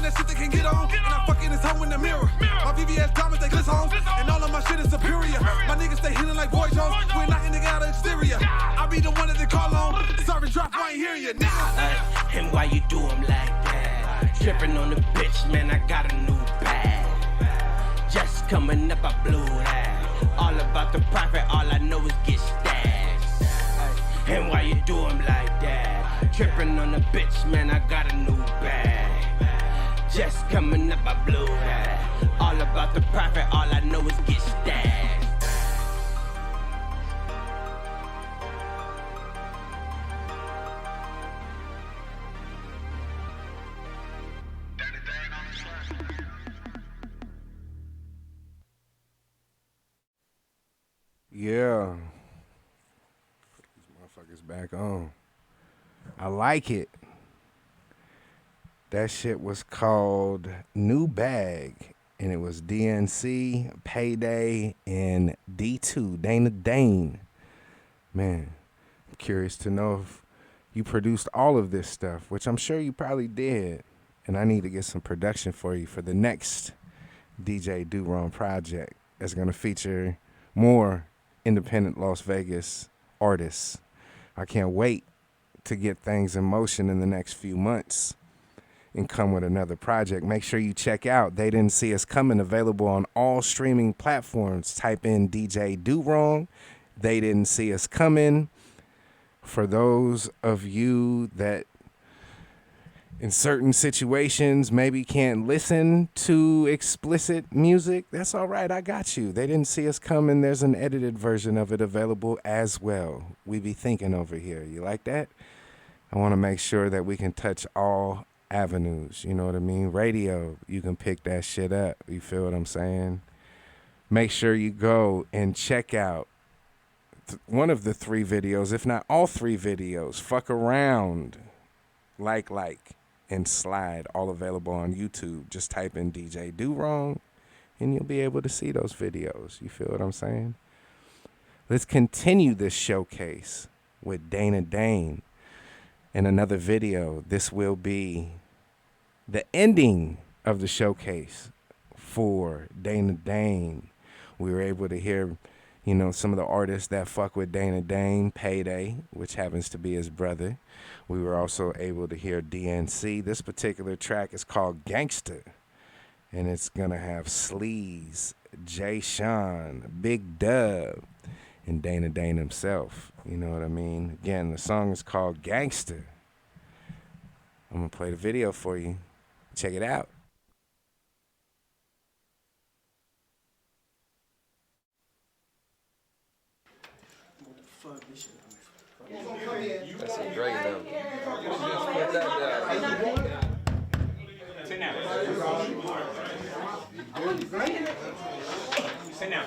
That shit they can get on, and I'm fucking this hoe in the mirror. My VVS diamonds, they glitz on, and all of my shit is superior. My niggas stay hitting like boy Jones, we're knocking nigga out of exterior. I be the one that they call on, sorry drop, I ain't hearing you, nigga. And why you do them like that? Trippin' on the bitch, man, I got a new bag. Just coming up, I blew that. All about the profit, all I know is get stashed. And why you do them like that? Trippin' on the bitch, man, I got a new bag. Just coming up, I blew that. All about the profit, all I know is get stacked. Yeah. These motherfuckers back on. I like it. That shit was called New Bag, and it was DNC, Payday, and D2, Dane. Man, I'm curious to know if you produced all of this stuff, which I'm sure you probably did. And I need to get some production for you for the next DJ DoWrong project that's going to feature more independent Las Vegas artists. I can't wait to get things in motion in the next few months and come with another project. Make sure you check out They Didn't See Us Coming, available on all streaming platforms. Type in DJ DoWrong, They Didn't See Us Coming. For those of you that in certain situations maybe can't listen to explicit music, that's all right. I got you. They Didn't See Us Coming. There's an edited version of it available as well. We be thinking over here. You like that? I want to make sure that we can touch all avenues. You know what I mean? Radio, you can pick that shit up. You feel what I'm saying? Make sure you go and check out one of the 3 videos, if not all 3 videos. Fuck Around, like, and Slide, all available on YouTube. Just type in DJ DoWrong and you'll be able to see those videos. You feel what I'm saying? Let's continue this showcase with Dane in another video. This will be the ending of the showcase for Dane. We were able to hear, you know, some of the artists that fuck with Dane, Payday, which happens to be his brother. We were also able to hear DNC. This particular track is called Gangsta, and it's going to have Sleaze, Jay Sean, Big Dub, and Dane himself. You know what I mean? Again, the song is called Gangsta. I'm going to play the video for you. Check it out. That's a great number. Sit down. Sit down.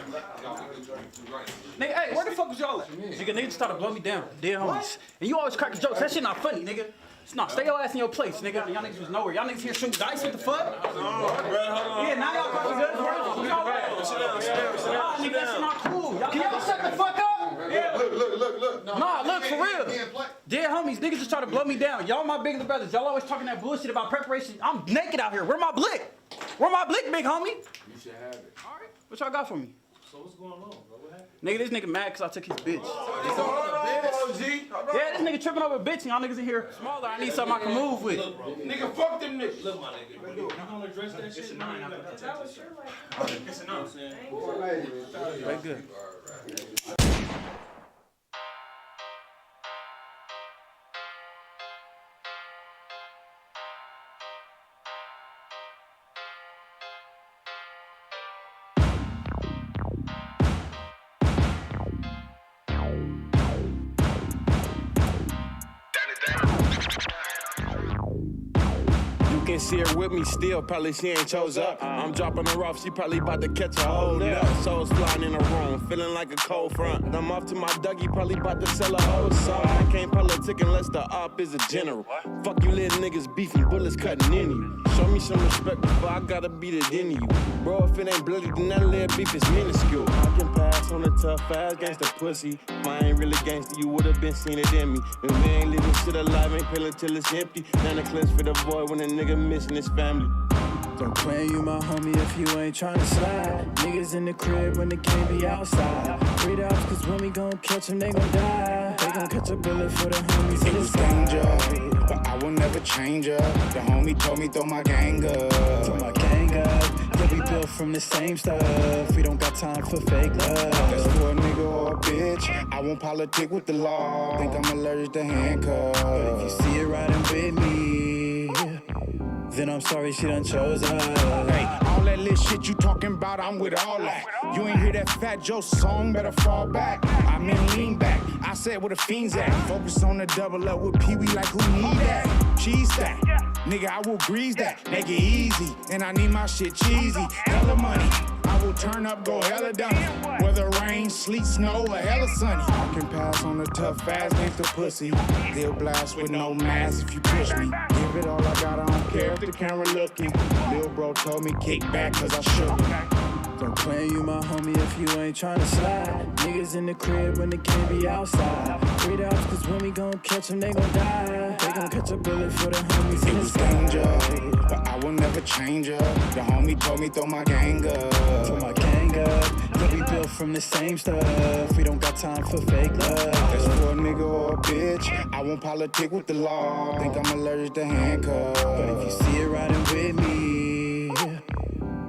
Nigga, hey, where the fuck was y'all at? Nigga, niggas started to blow me down. Dead homies. And you always cracking jokes. That shit not funny, nigga. It's not. Stay your ass in your place, nigga. Y'all niggas was nowhere. Y'all niggas here shooting dice. What the fuck? Yeah, now y'all cracking guns. Sit down. Nah, nigga, that shit not cool. Can y'all shut the fuck up? Yeah. Look. Nah, look, for real. Dead homies, niggas just try to blow me down. Y'all my bigger brothers. Y'all always talking that bullshit about preparation. I'm naked out here. Where my blick? Where my blick, big homie? You should have it. All right. What y'all got for me? So what's going on, bro? What happened? Nigga, this nigga mad because I took his bitch. Yeah, this nigga tripping over a bitch and y'all niggas in here smaller. I need something I can move with. Nigga, fuck them niggas. Look, my nigga. You gonna address that shit? It's a 9. It's a 9. Very good. See her with me still, probably she ain't chose up. I'm dropping her off, she probably about to catch a hold up. Souls flying in the room, feeling like a cold front. I'm off to my Dougie, probably about to sell a whole song. I can't politic unless the op is a general. Fuck you little niggas beefing, bullets cutting in you. Show me some respect before I gotta beat it into you. Bro, if it ain't bloody, then that little beef is minuscule. I can pass on the tough ass gangsta pussy. If I ain't really gangsta, you would've been seen it in me. And we ain't living shit alive, ain't pillin' till it's empty. Now the clips for the boy when a nigga missing his family. Don't claim you my homie if you ain't tryna slide. Niggas in the crib when they can't be outside. 3 hours cause when we gon' catch them, they gon' die. They gon' catch a bullet for the homies in the danger, but I will never change her. The homie told me throw my gang up. Throw my gang up. Yeah, we built from the same stuff. We don't got time for fake love. That's for a nigga or a bitch. I won't politic with the law. Think I'm allergic to handcuffs. But if you see it riding with me, then I'm sorry she done chose her. Hey, all that lit shit you talking about, I'm with all that. You ain't hear that Fat Joe song, better fall back. I mean lean back, I said where the fiends at. Focus on the double up with Pee Wee like who need that? Cheese stack, nigga I will grease that. Make it easy, and I need my shit cheesy. Hella money, I will turn up, go hella dummy. Whether rain, sleet, snow, or hella sunny. I can pass on the tough, fast gangsta pussy. They'll blast with no mask if you push me. Give it all I got, I don't care if the camera looking. Lil bro told me kick back cause I shook it. Don't claim you my homie if you ain't tryna slide. Niggas in the crib when they can't be outside. 3 outs cause when we gon' catch them, they gon' die. They gon' catch a bullet for the homies in the danger, but I will never change up. The homie told me throw my gang up. Throw my gang up. Yeah, we built from the same stuff. We don't got time for fake love. That's for a nigga or a bitch. I won't politic with the law. Think I'm allergic to handcuffs. But if you see it riding with me,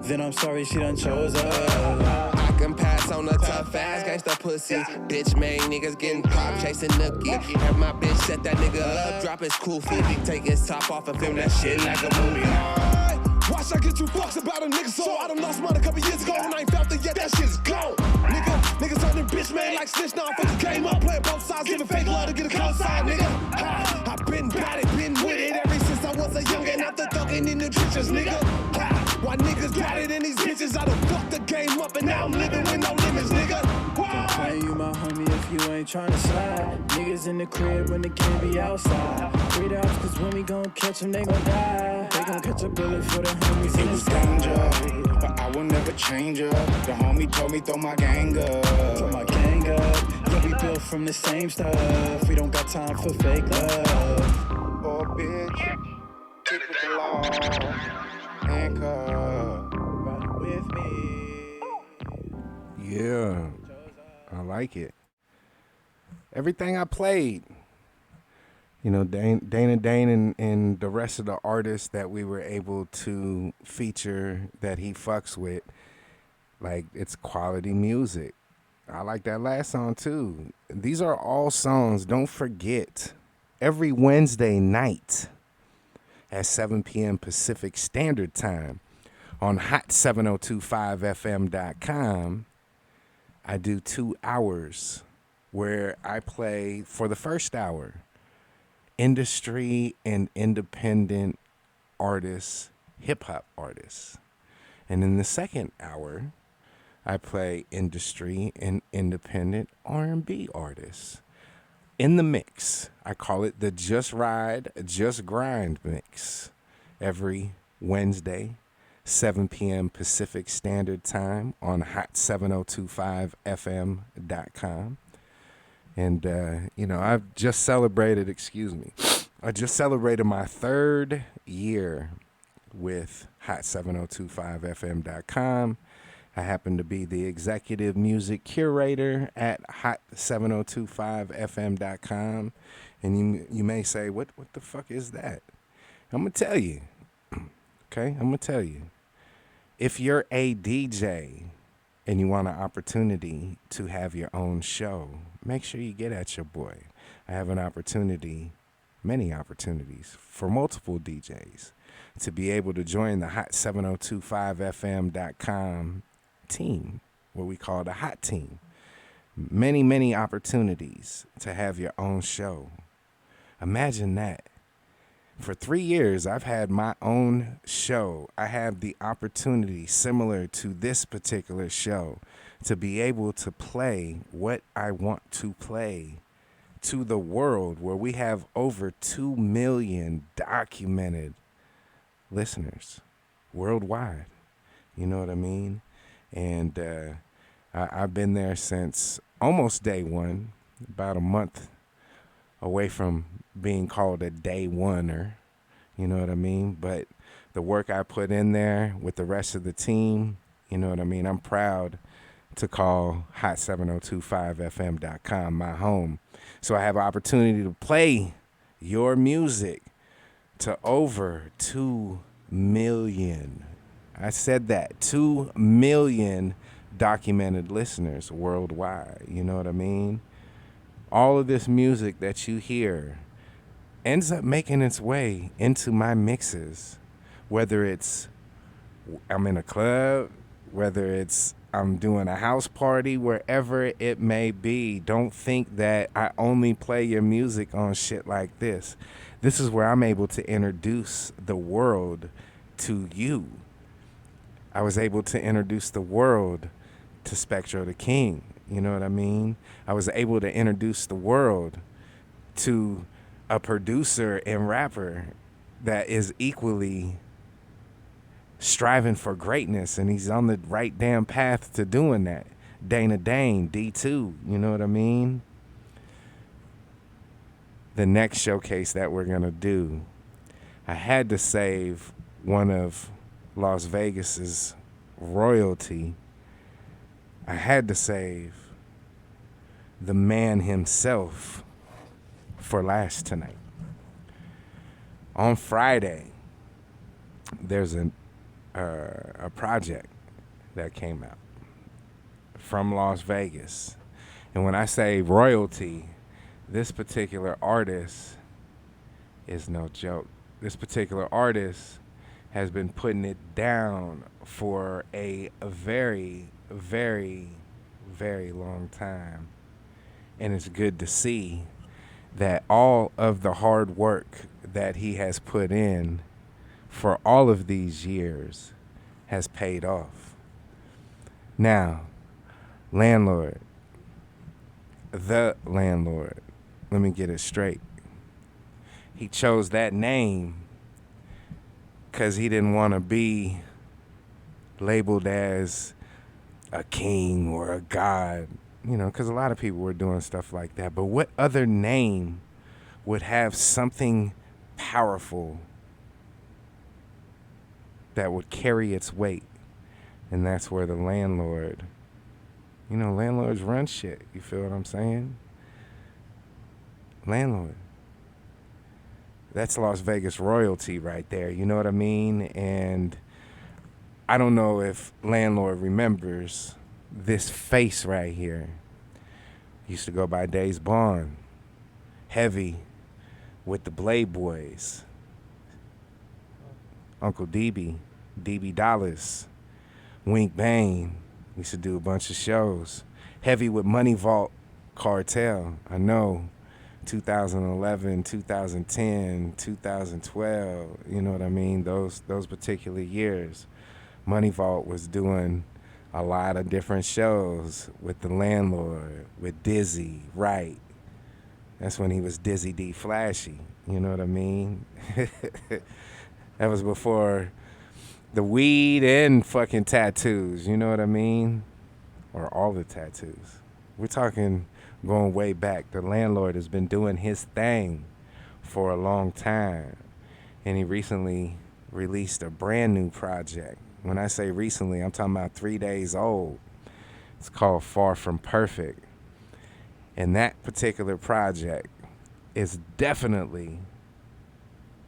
then I'm sorry she done chose her. I can pass on the tough ass gangsta pussy. Bitch made niggas getting popped, chasing nookie. Have my bitch set that nigga up, drop his koofy. Take his top off and film that shit like a movie. Watch I get you fucks about a nigga so I done lost mine a couple years ago and I ain't felt it yet, that shit's gone. Niggas turning bitch man like snitch now, fuck the game up, playing both sides, giving fake love to get a cosign, nigga. I been bout it, been with it ever since I was a youngin', after thuggin' in the trenches, nigga. Why niggas got it in these bitches, I done fucked the game up and now I'm living with no limits, nigga. Don't claim you my homie if you ain't tryna slide. Niggas in the crib when they can't be outside. 3 outs cause when we gon' catch them, they gon' die. They gon' catch a bullet for the homies in the danger, but I will never change up. The homie told me throw my gang up. Throw my gang up. Yeah, we built from the same stuff. We don't got time for fake love. Oh bitch, keep it the law. Handcuff, ride with me. Yeah, I like it. Everything I played, you know, Dane and the rest of the artists that we were able to feature that he fucks with, like, it's quality music. I like that last song too. These are all songs, don't forget, every Wednesday night at 7 p.m. Pacific Standard Time on hot7025fm.com. I do 2 hours where I play, for the first hour, industry and independent artists, hip-hop artists. And in the second hour, I play industry and independent R&B artists. In the mix, I call it the Just Ride, Just Grind mix. Every Wednesday, 7 p.m. Pacific Standard Time on hot7025fm.com. And, you know, I just celebrated my 3rd year with hot7025fm.com. I happen to be the executive music curator at hot7025fm.com. And you may say, what the fuck is that? I'm going to tell you. Okay, I'm going to tell you. If you're a DJ and you want an opportunity to have your own show, make sure you get at your boy. I have many opportunities for multiple DJs to be able to join the hot7025fm.com team, what we call the hot team. Many opportunities to have your own show. Imagine that. For 3 years, I've had my own show. I have the opportunity, similar to this particular show, to be able to play what I want to play to the world, where we have over 2 million documented listeners worldwide. You know what I mean? And I've been there since almost day one, about a month away from being called a day oneer. You know what I mean? But the work I put in there with the rest of the team, you know what I mean? I'm proud to call hot7025fm.com my home. So I have an opportunity to play your music to over 2 million. I said that, 2 million documented listeners worldwide. You know what I mean? All of this music that you hear ends up making its way into my mixes whether it's I'm in a club, whether it's I'm doing a house party, wherever it may be. Don't think that I only play your music on shit like this. This is where I'm able to introduce the world to you. I was able to introduce the world to Spectro Da Kxng. You know what I mean? I was able to introduce the world to a producer and rapper that is equally striving for greatness, and he's on the right damn path to doing that. Dane, D2, you know what I mean? The next showcase that we're gonna do, I had to save one of Las Vegas's royalty. I had to save the man himself for last tonight. On Friday, there's a project that came out from Las Vegas. And when I say royalty, this particular artist is no joke. This particular artist has been putting it down for a very, very, very long time. And it's good to see that all of the hard work that he has put in for all of these years has paid off. Now, Landlord, the Landlord, let me get it straight. He chose that name because he didn't want to be labeled as a king or a god, you know, because a lot of people were doing stuff like that. But what other name would have something powerful that would carry its weight? And that's where the Landlord, you know, landlords run shit. You feel what I'm saying? Landlord. That's Las Vegas royalty right there. You know what I mean? And I don't know if Landlord remembers this face right here. Used to go by Days Bond. Heavy with the Blade Boys. Uncle DB Dollars, Wink Bane. Used to do a bunch of shows. Heavy with Money Vault Cartel. I know 2011, 2010, 2012, you know what I mean? Those particular years. Money Vault was doing a lot of different shows with the Landlord, with Dizzy, right? That's when he was Dizzy D Flashy, you know what I mean? That was before the weed and fucking tattoos, you know what I mean? Or all the tattoos. We're talking going way back. The Landlord has been doing his thing for a long time. And he recently released a brand new project. When I say recently, I'm talking about 3 days old. It's called Far From Perfect. And that particular project is definitely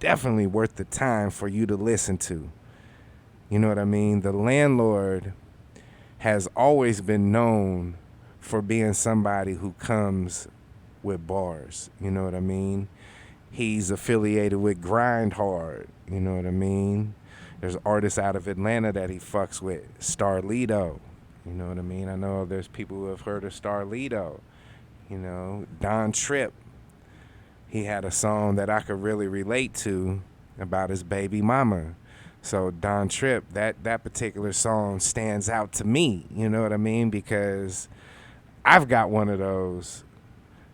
worth the time for you to listen to. You know what I mean? The Landlord has always been known for being somebody who comes with bars. You know what I mean? He's affiliated with Grind Hard. You know what I mean? There's artists out of Atlanta that he fucks with. Starlito. You know what I mean? I know there's people who have heard of Starlito. You know, Don Tripp. He had a song that I could really relate to about his baby mama. So Don Tripp, that particular song stands out to me, you know what I mean? Because I've got one of those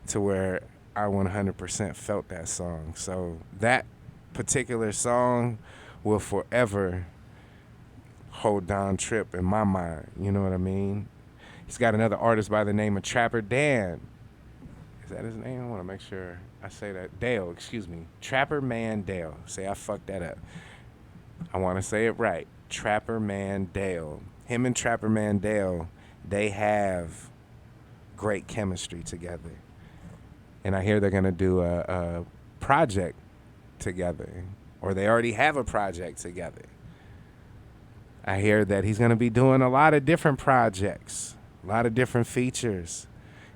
to where I 100% felt that song. So that particular song will forever hold Don Tripp in my mind, you know what I mean? He's got another artist by the name of Trapper Dan. Is that his name? I want to make sure I say that. Dale, excuse me. Trapper Man Dale. Say I fucked that up. I want to say it right. Trapper Man Dale. Him and Trapper Man Dale, they have great chemistry together. And I hear they're going to do a project together. Or they already have a project together. I hear that he's going to be doing a lot of different projects. A lot of different features.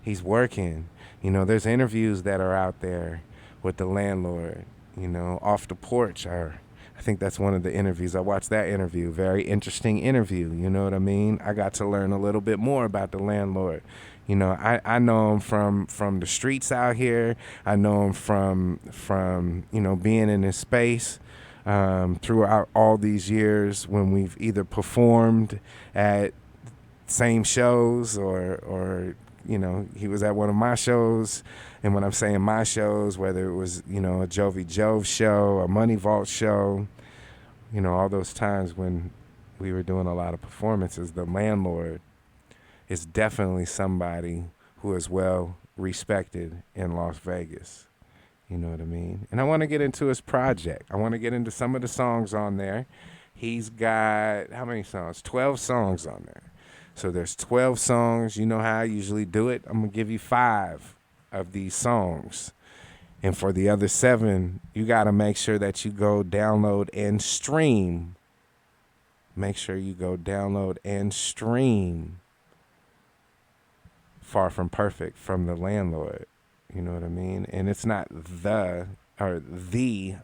He's working. You know, there's interviews that are out there with the Landlord. You know, Off the Porch. I I think that's one of the interviews. I watched that interview. Very interesting interview. You know what I mean? I got to learn a little bit more about the Landlord. You know, I know him from the streets out here. I know him from you know, being in his space throughout all these years when we've either performed at same shows or you know, he was at one of my shows. And when I'm saying my shows, whether it was, you know, a Jovi Jove show, a Money Vault show, you know, all those times when we were doing a lot of performances, the Landlord is definitely somebody who is well respected in Las Vegas. You know what I mean? And I want to get into his project. I want to get into some of the songs on there. He's got, how many songs? 12 songs on there. So there's 12 songs. You know how I usually do it. I'm going to give you 5 of these songs. And for the other 7, you got to make sure that you go download and stream. Make sure you go download and stream Far From Perfect from the Landlord. You know what I mean? And it's not the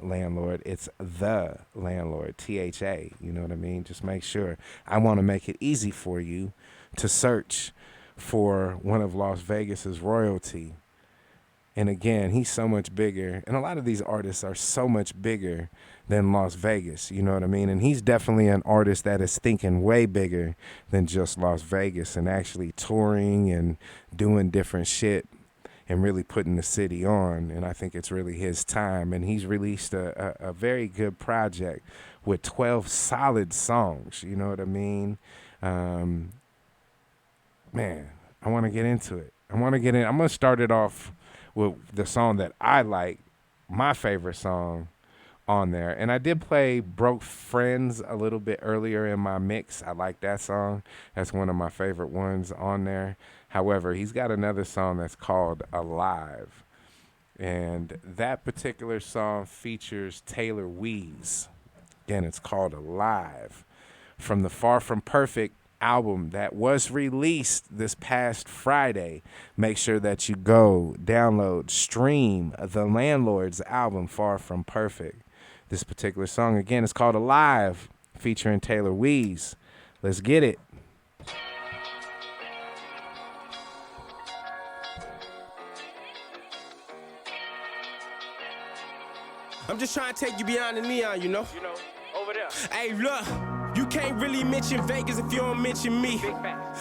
Landlord, it's the Landlord, THA. You know what I mean? Just make sure. I want to make it easy for you to search for one of Las Vegas's royalty. And again, he's so much bigger. And a lot of these artists are so much bigger than Las Vegas. You know what I mean? And he's definitely an artist that is thinking way bigger than just Las Vegas and actually touring and doing different shit and really putting the city on. And I think it's really his time. And he's released a very good project with 12 solid songs. You know what I mean? Man, I want to get into it. I'm going to start it off with the song that I like, my favorite song on there. And I did play Broke Friends a little bit earlier in my mix. I like that song. That's one of my favorite ones on there. However, he's got another song that's called Alive. And that particular song features Taylor Weeze. Again, it's called Alive. From the Far From Perfect album that was released this past Friday. Make sure that you go download, stream the Landlord's album, Far From Perfect. This particular song, again, is called Alive, featuring Taylor Weeze. Let's get it. I'm just trying to take you beyond the neon, you know? Over there. Hey, look. You can't really mention Vegas if you don't mention me.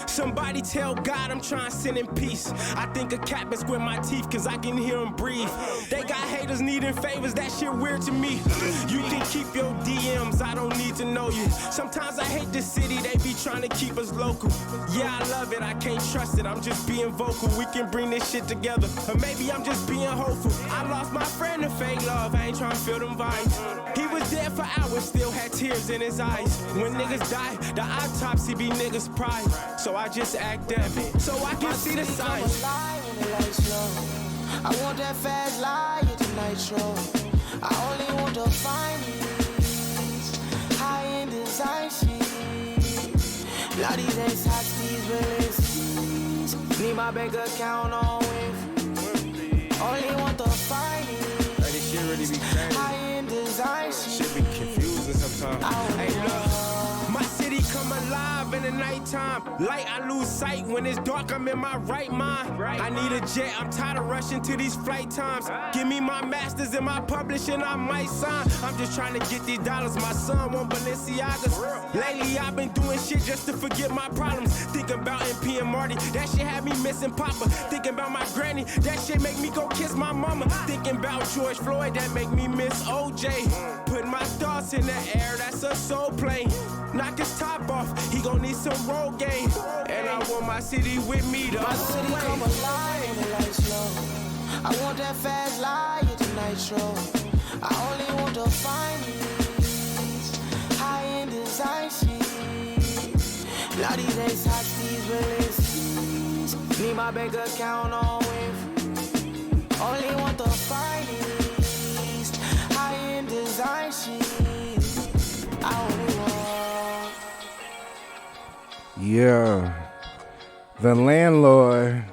Somebody tell God I'm trying to send in peace. I think a cat been square my teeth cause I can hear him breathe. They got haters needing favors, that shit weird to me. You can keep your DMs, I don't need to know you. Sometimes I hate this city, they be trying to keep us local. Yeah, I love it, I can't trust it, I'm just being vocal. We can bring this shit together, or maybe I'm just being hopeful. I lost my friend to fake love, I ain't trying to feel them vibes. He was dead for hours, still had tears in his eyes. When niggas die, the autopsy be niggas' pride. So I just act dead, so I can see the signs. I want that fast life tonight show. I only want the finest high-end design shit. Lot these days, hot these releases. Need my bank account on with. Only want the finest. Like this shit really be crazy. High-end design shit. Shit be confusing sometimes. Hey, look, my city come alive in the nighttime. Light, I lose sight. When it's dark, I'm in my right mind. I need a jet, I'm tired of rushing to these flight times. Give me my masters and my publishing, I might sign. I'm just trying to get these dollars. My son want Balenciagas. Lately, I've been doing shit just to forget my problems. Thinking about MP and Marty, that shit had me missing Papa. Thinking about my granny, that shit make me go kiss my mama. Thinking about George Floyd, that make me miss OJ. Put my thoughts in the air, that's a soul plane. Knock his top off, he gon' need some road game. And I want my city with me the My city whole come way. alive when the lights low. I want that fast life tonight show. I only want the finest high-end design shit. Lot these days, hot these releases. Need my bank account on with. Only want the finest high-end design shit. I only want. Yeah. The Landlord.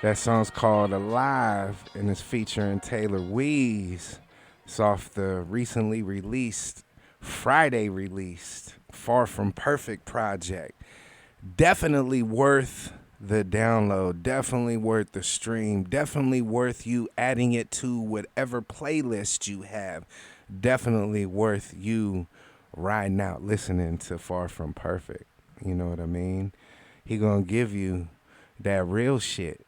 That song's called Alive and it's featuring Taylor Weeze. It's off the recently released Friday released. Far From Perfect project. Definitely worth the download. Definitely worth the stream. Definitely worth you adding it to whatever playlist you have. Definitely worth you riding out listening to Far From Perfect. You know what I mean? He gonna give you that real shit.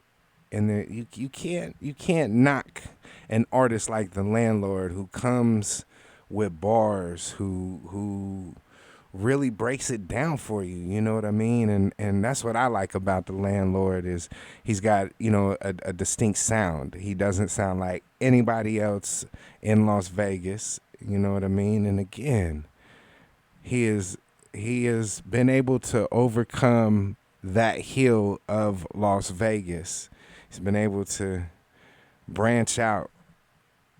And you can't knock an artist like the Landlord who comes with bars, who really breaks it down for you. You know what I mean? And that's what I like about the Landlord is he's got, you know, a distinct sound. He doesn't sound like anybody else in Las Vegas. You know what I mean? And again, he has been able to overcome that hill of Las Vegas. He's been able to branch out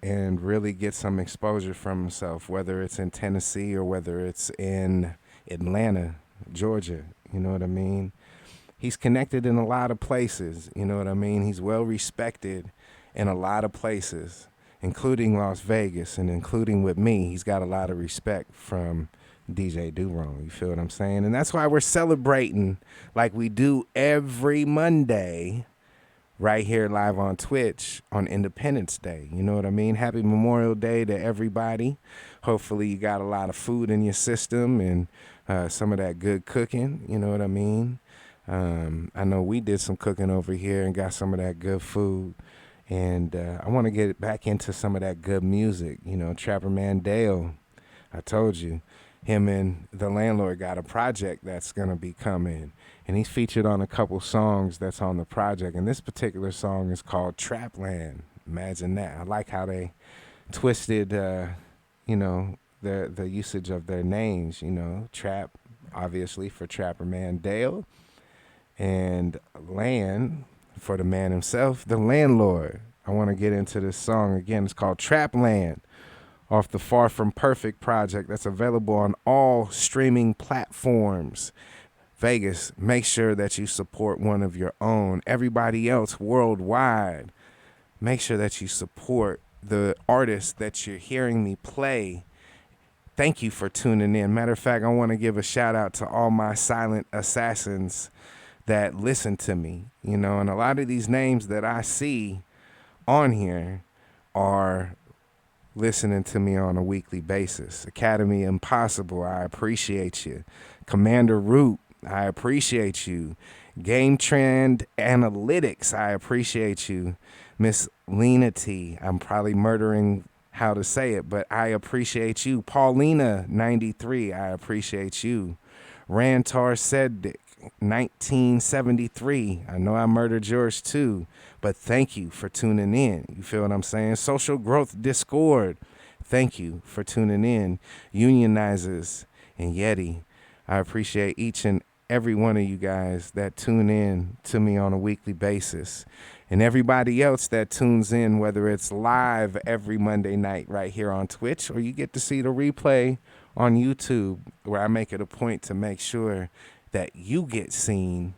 and really get some exposure from himself, whether it's in Tennessee or whether it's in Atlanta, Georgia. You know what I mean? He's connected in a lot of places. You know what I mean? He's well respected in a lot of places, including Las Vegas and including with me. He's got a lot of respect from DJ DoWrong. You feel what I'm saying? And that's why we're celebrating like we do every Monday right here live on Twitch on Independence Day. You know what I mean? Happy Memorial Day to everybody. Hopefully you got a lot of food in your system and some of that good cooking. You know what I mean? I know we did some cooking over here and got some of that good food. And I want to get back into some of that good music. You know, Trapper Man Dale, I told you, him and the Landlord got a project that's going to be coming. And he's featured on a couple songs that's on the project. And this particular song is called Trapland. Imagine that. I like how they twisted, you know, the usage of their names. You know, Trap, obviously, for Trapper Man Dale. And Land, for the man himself, the Landlord. I want to get into this song again. It's called Trapland, off the Far From Perfect project that's available on all streaming platforms. Vegas, make sure that you support one of your own. Everybody else worldwide, make sure that you support the artists that you're hearing me play. Thank you for tuning in. Matter of fact, I want to give a shout out to all my silent assassins that listen to me, you know, and a lot of these names that I see on here are listening to me on a weekly basis. Academy Impossible, I appreciate you. Commander Root, I appreciate you. Game Trend Analytics, I appreciate you. Miss Lena T, I'm probably murdering how to say it, but I appreciate you. Paulina 93, I appreciate you. Rantar Seddick 1973, I know I murdered yours too, but thank you for tuning in. You feel what I'm saying? Social Growth Discord, thank you for tuning in. Unionizers and Yeti, I appreciate each and every one of you guys that tune in to me on a weekly basis. And everybody else that tunes in, whether it's live every Monday night right here on Twitch, or you get to see the replay on YouTube, where I make it a point to make sure that you get seen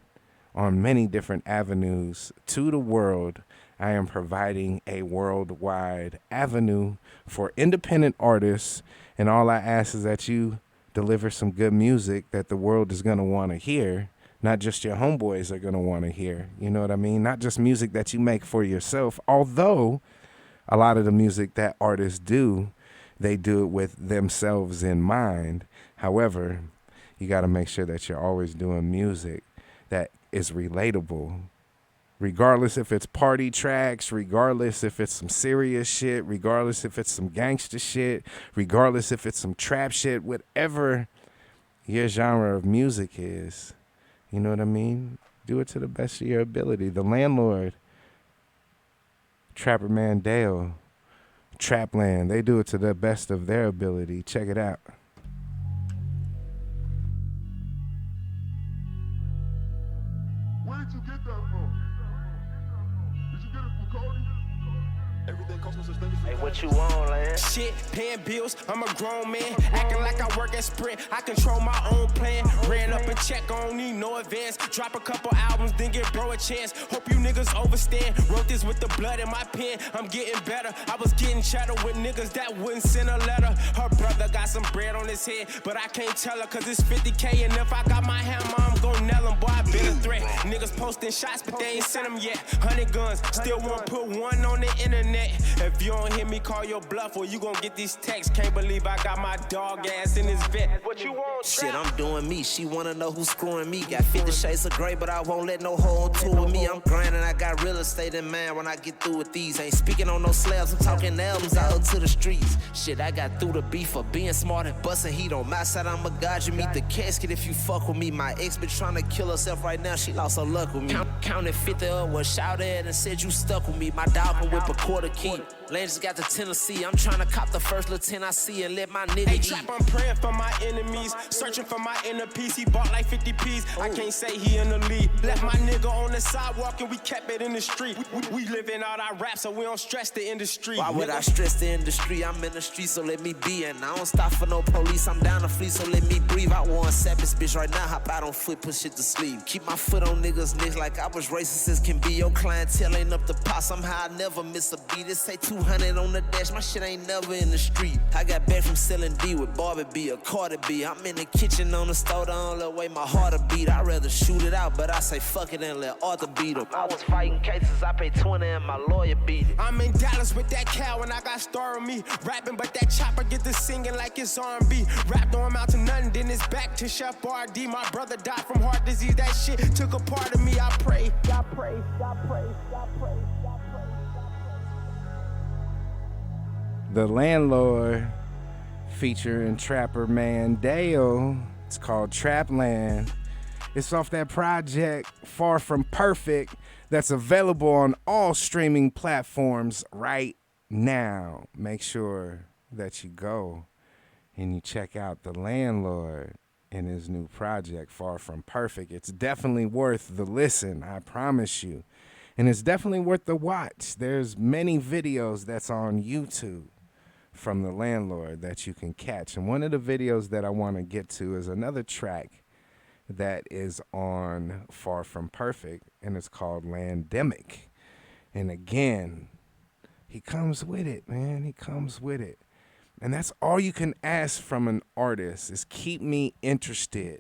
on many different avenues to the world. I am providing a worldwide avenue for independent artists, and all I ask is that you deliver some good music that the world is going to want to hear. Not just your homeboys are going to want to hear. You know what I mean? Not just music that you make for yourself, although a lot of the music that artists do, they do it with themselves in mind. However, you got to make sure that you're always doing music that is relatable, regardless if it's party tracks, regardless if it's some serious shit, regardless if it's some gangster shit, regardless if it's some trap shit, whatever your genre of music is. You know what I mean? Do it to the best of your ability. The Landlord, Trapper Man Dale, Trapland, they do it to the best of their ability. Check it out. Where did you get that from? Did you get it from Cody? Hey, what you want, Land? Shit, paying bills, I'm a grown man. Acting like I work at Sprint, I control my own plan. Ran up a check, I don't need no advance. Drop a couple albums, then give bro a chance. Hope you niggas overstand. Wrote this with the blood in my pen, I'm getting better. I was getting cheddar with niggas that wouldn't send a letter. Her brother got some bread on his head, but I can't tell her cause it's 50K. And if I got my hammer, I'm gon' nail him. Boy, I been a threat. Niggas posting shots, but they ain't sent them yet. 100 guns, still won't put one on the internet. If you don't hear me call your bluff, or you gon' get these texts. Can't believe I got my dog ass in his vet. What you want? Shit, I'm doing me. She wanna know who's screwing me. Got 50 shades of gray, but I won't let no hoe on tour with me. I'm grinding, I got real estate in mind when I get through with these. Ain't speaking on no slabs, I'm talking albums out to the streets. Shit, I got through the beef for being smart and busting heat on my side. I'm a god, you meet the casket if you fuck with me. My ex been trying to kill herself right now, she lost her luck with me. Counted 50 up, was shouted at and said you stuck with me. My dog can whip a quarter key. Lane just got to Tennessee, I'm trying to cop the first lieutenant I see and let my nigga eat. Trap, I'm praying for my enemies, searching for my inner peace. He bought like 50 P's, I can't say he in the lead. Left my nigga on the sidewalk and we kept it in the street. We living out our rap so we don't stress the industry. Why would I stress the industry? I'm in the street, so let me be. And I don't stop for no police, I'm down the fleet, so let me breathe. I want savage bitch right now, hop out on foot, put shit to sleep. Keep my foot on niggas' necks like I was racist as can be. Your clientele ain't up to pot, somehow I never miss a beat. It say 200 on the dash, my shit ain't never in the street. I got back from selling D with Barbie B, a Cardi B. I'm in the kitchen on the stove, the only way my heart to beat. I'd rather shoot it out, but I say fuck it and let Arthur beat him. I was fighting cases, I paid 20 and my lawyer beat it. I'm in Dallas with that cow and I got star on me. Rapping, but that chopper get to singing like it's R&B. Rapped on him out to nothing, then it's back to Chef RD. My brother died from heart disease, that shit took a part of me. I pray, I pray, I pray, I pray. The Landlord featuring Trapper Man Dale. It's called Trapland. It's off that project Far From Perfect that's available on all streaming platforms right now. Make sure that you go and you check out The Landlord and his new project Far From Perfect. It's definitely worth the listen, I promise you. And it's definitely worth the watch. There's many videos that's on YouTube from The Landlord that you can catch. And one of the videos that I want to get to is another track that is on Far From Perfect, and it's called Landemic. And again, he comes with it, man. He comes with it. And that's all you can ask from an artist is keep me interested.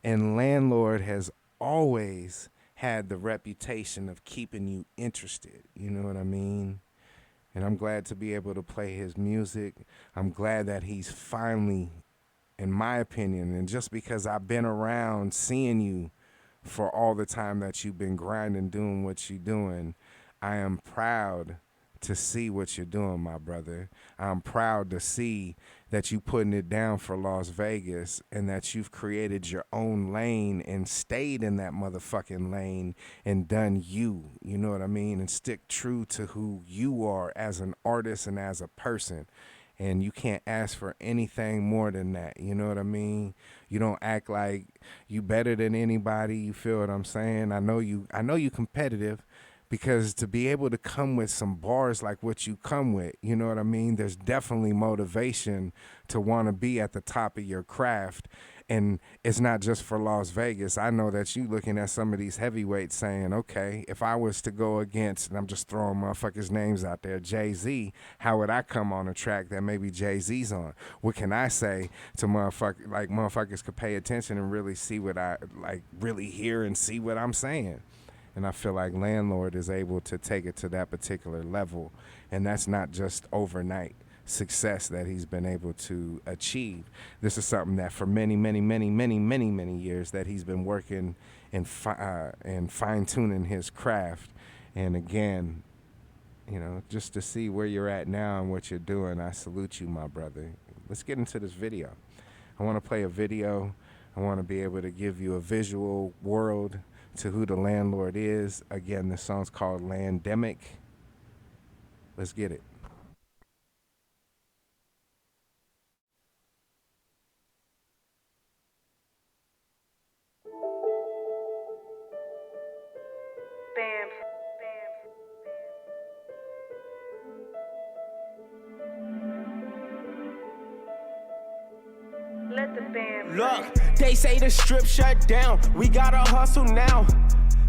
And Landlord has always had the reputation of keeping you interested. You know what I mean? And I'm glad to be able to play his music. I'm glad that he's finally, in my opinion, and just because I've been around seeing you for all the time that you've been grinding, doing what you're doing, I am proud to see what you're doing, my brother. I'm proud to see that you putting it down for Las Vegas and that you've created your own lane and stayed in that motherfucking lane and done you know what I mean? And stick true to who you are as an artist and as a person. And you can't ask for anything more than that. You know what I mean? You don't act like you better than anybody. You feel what I'm saying? I know you competitive. Because to be able to come with some bars like what you come with, you know what I mean? There's definitely motivation to want to be at the top of your craft. And it's not just for Las Vegas. I know that you looking at some of these heavyweights saying, okay, if I was to go against, and I'm just throwing motherfuckers' names out there, Jay-Z, how would I come on a track that maybe Jay-Z's on? What can I say to motherfuckers, like motherfuckers could pay attention and really see what I, like really hear and see what I'm saying? And I feel like Landlord is able to take it to that particular level. And that's not just overnight success that he's been able to achieve. This is something that for many, many, many, many, many, many years that he's been working and fine-tuning his craft. And again, you know, just to see where you're at now and what you're doing, I salute you, my brother. Let's get into this video. I want to play a video. I want to be able to give you a visual world to who the Landlord is. Again, the song's called Landemic. Let's get it. Look, they say the strip shut down. We gotta hustle now.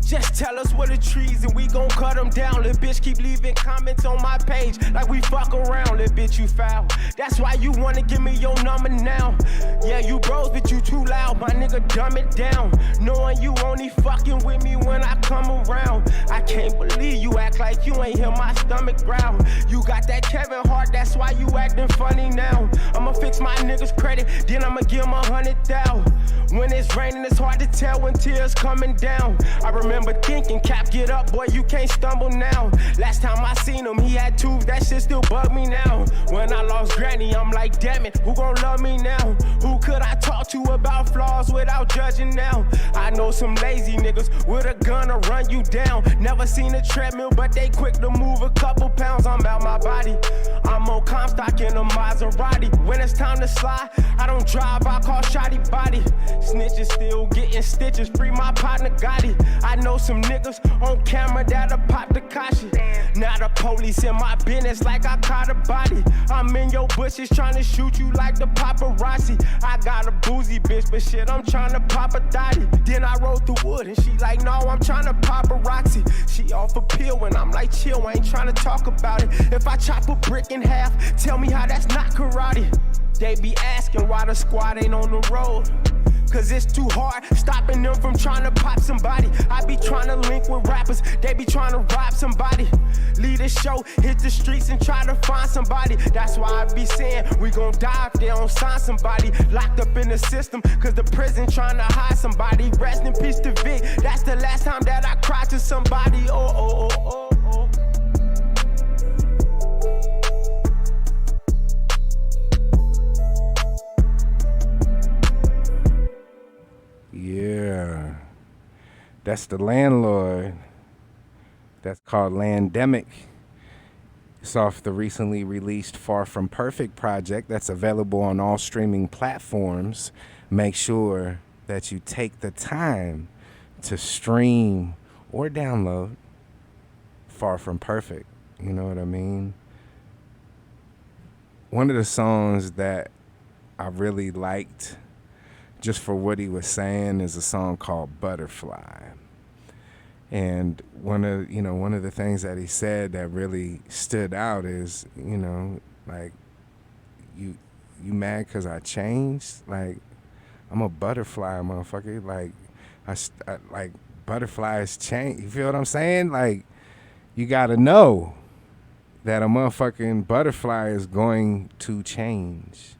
Just tell us what the trees and we gon' cut them down. Little bitch keep leaving comments on my page like we fuck around. Little bitch, you foul. That's why you wanna give me your number now. Yeah, you bros, but you too loud. My nigga, dumb it down. Knowing you only fucking with me when I come around. I can't believe you act like you ain't hear my stomach growl. You got that Kevin Hart, that's why you acting funny now. I'ma fix my niggas' credit, then I'ma give them 100,000. When it's raining, it's hard to tell when tears coming down. I remember thinking, Cap, get up, boy, you can't stumble now. Last time I seen him, he had tubes, that shit still bug me now. When I lost Granny, I'm like, damn it, who gon' love me now? Who could I talk to about flaws without judging now? I know some lazy niggas with a gun to run you down. Never seen a treadmill, but they quick to move a couple pounds. I'm out my body. I'm on Comstock in a Maserati. When it's time to slide, I don't drive, I call Shotty Body. Snitches still getting stitches, free my partner Gotti. I know some niggas on camera that'll pop the Kashi. Now the police in my business like I caught a body. I'm in your bushes trying to shoot you like the paparazzi. I got a boozy bitch, but shit, I'm trying to pop a thotty. Then I roll through wood and she like, no, I'm trying to pop a Roxy. She off a pill and I'm like, chill, I ain't trying to talk about it. If I chop a brick in half, tell me how that's not karate. They be asking why the squad ain't on the road. Cause it's too hard stopping them from trying to pop somebody. I be trying to link with rappers, they be trying to rob somebody. Lead a show, hit the streets and try to find somebody. That's why I be saying we gon' die if they don't sign somebody. Locked up in the system, cause the prison trying to hide somebody. Rest in peace to Vic, that's the last time that I cried to somebody. Oh, oh, oh, oh. Yeah, that's the Landlord. That's called Landemic. It's off the recently released Far From Perfect project that's available on all streaming platforms. Make sure that you take the time to stream or download Far From Perfect. You know what I mean? One of the songs that I really liked just for what he was saying is a song called Butterfly. And one of the things that he said that really stood out is, like, you mad because I changed? Like, I'm a butterfly, motherfucker. Like, I like, butterflies change. You feel what I'm saying? Like, you got to know that a motherfucking butterfly is going to change.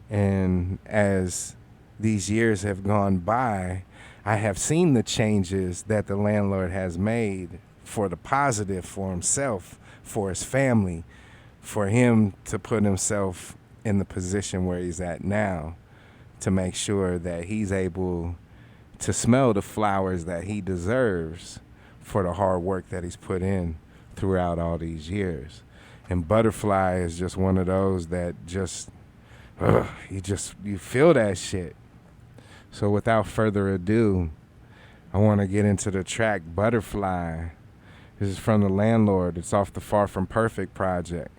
And as these years have gone by, I have seen the changes that the Landlord has made for the positive, for himself, for his family, for him to put himself in the position where he's at now, to make sure that he's able to smell the flowers that he deserves for the hard work that he's put in throughout all these years. And Butterfly is just one of those that just, you feel that shit. So without further ado, I want to get into the track Butterfly. This is from the Landlord. It's off the Far From Perfect project.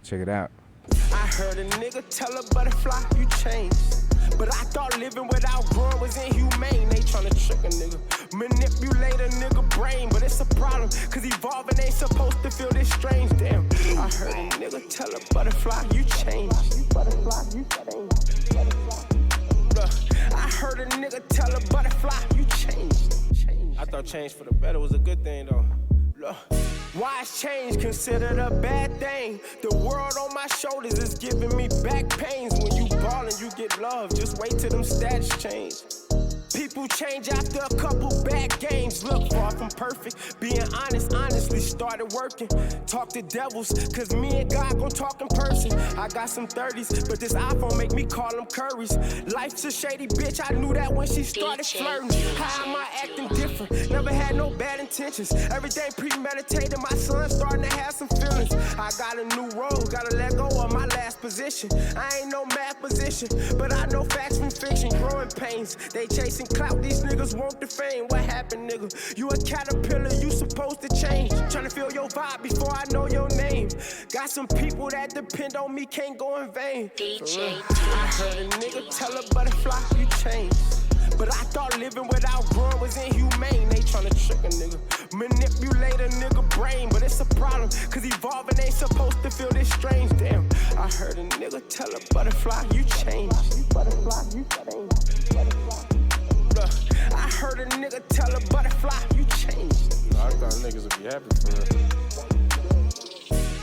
Check it out. I heard a nigga tell a butterfly you changed. But I thought living without growing was inhumane. They tryna trick a nigga, manipulate a nigga brain. But it's a problem, cause evolving ain't supposed to feel this strange. Damn, I heard a nigga tell a butterfly you changed. You butterfly, you changed. Look, I heard a nigga tell a butterfly you changed. I thought change for the better was a good thing though. Look, why is change considered a bad thing? The world on my shoulders is giving me back pains. When you ballin', you get love. Just wait till them stats change. People change after a couple bad games. Look, far from perfect. Being honest, honestly started working. Talk to devils, cause me and God gon' talk in person. I got some 30s, but this iPhone make me call them curries. Life's a shady bitch, I knew that when she started flirting. How am I acting different? Never had no bad intentions. Everything premeditated, my son starting to have some feelings. I got a new role, gotta let go of my last position. I ain't no math position, but I know facts from fiction. Growing pains, they chasing clout, these niggas want the fame. What happened, nigga? You a caterpillar, you supposed to change. Tryna feel your vibe before I know your name. Got some people that depend on me, can't go in vain. DJ I heard a nigga tell a butterfly, you changed. But I thought living without growing was inhumane. They tryna trick a nigga, manipulate a nigga brain. But it's a problem, cause evolving ain't supposed to feel this strange. Damn, I heard a nigga tell a butterfly, you changed. Butterfly, you changed. Butterfly. Look, I heard a nigga tell a butterfly, you changed. No, I thought niggas would be happy for real.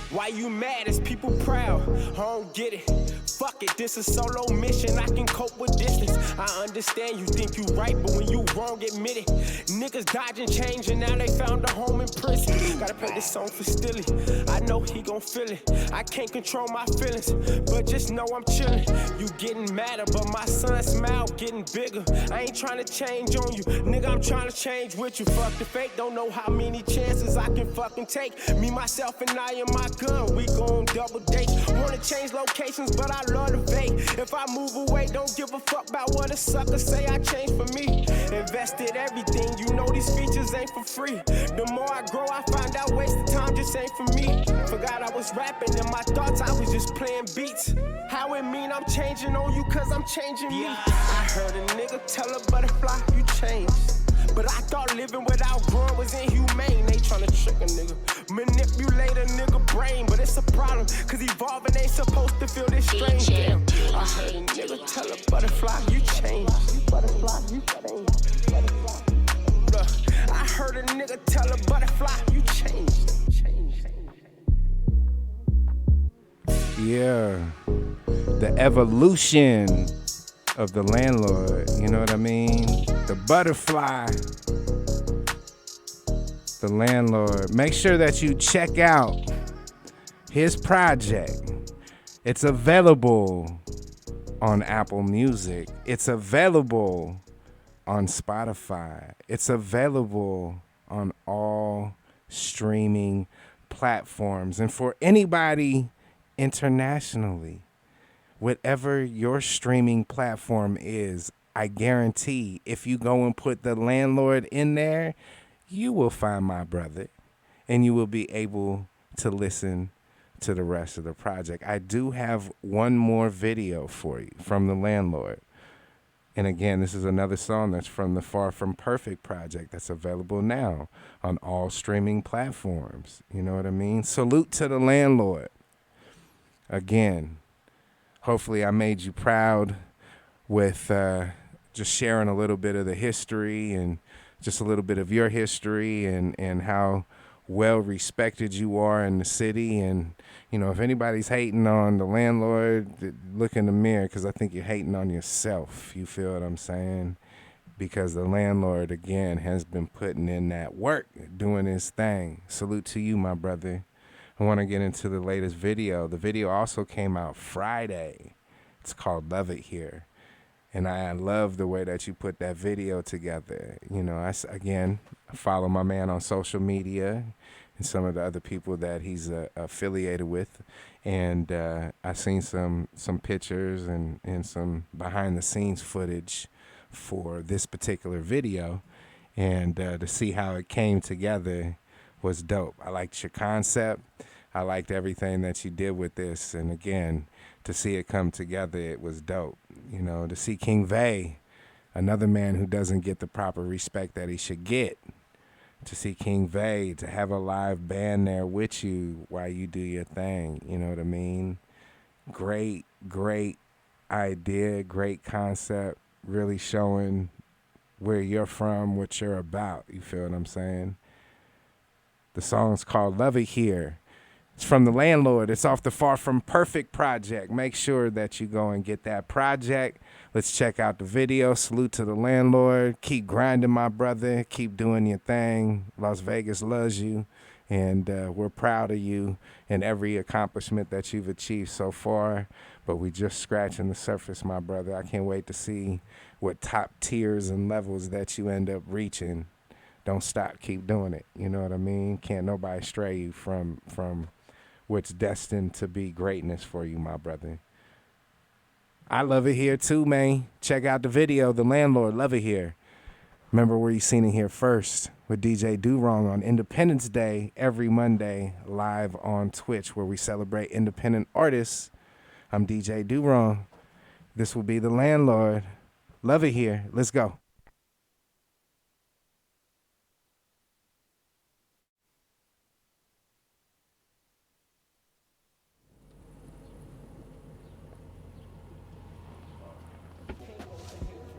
Why you mad? Is people proud? I don't get it. Fuck it, this a solo mission. I can cope with distance. I understand you think you right, but when you wrong, admit it. Niggas dodging change and now they found a home in prison. Gotta play this song for Stilly. I know he gon' feel it. I can't control my feelings, but just know I'm chillin'. You getting madder, but my son's smile getting bigger. I ain't trying to change on you, nigga. I'm trying to change with you. Fuck the fake. Don't know how many chances I can fucking take. Me, myself, and I and my gun. We gon' double date. Wanna change locations, but I love the vape. If I move away, don't give a fuck about what a sucker say. I changed for me. Invested everything. You know these features ain't for free. The more I grow, I find out wasted time just ain't for me. Forgot I was rapping in my thoughts. I was just playing beats. How it mean I'm changing on you, cause I'm changing me. I heard a nigga tell a butterfly, you changed. But I thought living without growing was inhumane. They tryna trick a nigga, manipulate a nigga brain. But it's a problem, cause evolving ain't supposed to feel this strange. Damn, I heard a nigga tell a butterfly, you changed. Butterfly, you changed. Butterfly. Look, I heard a nigga tell a butterfly, you changed. Yeah, the evolution of the Landlord, you know what I mean? The butterfly, the Landlord. Make sure that you check out his project. It's available on Apple Music. It's available on Spotify. It's available on all streaming platforms. And for anybody internationally, whatever your streaming platform is, I guarantee if you go and put the Landlord in there, you will find my brother and you will be able to listen to the rest of the project. I do have one more video for you from the Landlord. And again, this is another song that's from the Far From Perfect project that's available now on all streaming platforms. You know what I mean? Salute to the Landlord. Again, hopefully I made you proud with just sharing a little bit of the history and just a little bit of your history and how well respected you are in the city. And, you know, if anybody's hating on the Landlord, look in the mirror, because I think you're hating on yourself. You feel what I'm saying? Because the Landlord, again, has been putting in that work, doing his thing. Salute to you, my brother. I want to get into the latest video. The video also came out Friday. It's called Love It Here. And I love the way that you put that video together. You know, I follow my man on social media and some of the other people that he's affiliated with. And I seen some pictures and some behind-the-scenes footage for this particular video. And to see how it came together was dope. I liked your concept. I liked everything that you did with this. And again, to see it come together, it was dope. You know, to see King Vay, another man who doesn't get the proper respect that he should get. To see King Vay, to have a live band there with you while you do your thing. You know what I mean? Great idea, great concept, really showing where you're from, what you're about. You feel what I'm saying? The song's called Love It Here. It's from the Landlord. It's off the Far From Perfect project. Make sure that you go and get that project. Let's check out the video. Salute to the Landlord. Keep grinding, my brother. Keep doing your thing. Las Vegas loves you, and we're proud of you and every accomplishment that you've achieved so far. But we just scratching the surface, my brother. I can't wait to see what top tiers and levels that you end up reaching. Don't stop. Keep doing it. You know what I mean? Can't nobody stray you from what's destined to be greatness for you, my brother. I love it here too, man. Check out the video, The Landlord. Love it here. Remember where you seen it here first with DJ DoWrong on Independence Day every Monday live on Twitch where we celebrate independent artists. I'm DJ DoWrong. This will be the Landlord. Love it here. Let's go.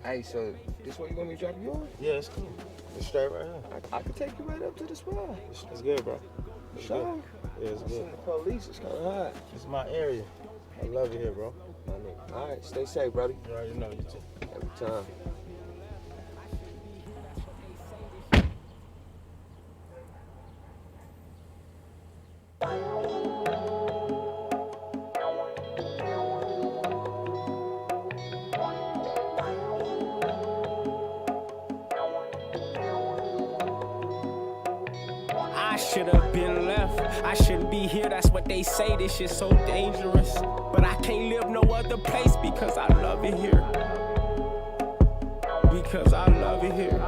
Hey, so this where you want me to drop you off? Yeah, it's cool. It's straight right here. I can take you right up to the spot. It's good, bro. It's Sure. good. Yeah, it's I'm good. seeing the police. It's kind of hot. It's my area. I love it here, bro. My nigga. All right, stay safe, brother. You already know, you too. Every time. I should have been left. I shouldn't be here. That's what they say. This shit's so dangerous. But I can't live no other place because I love it here. Because I love it here.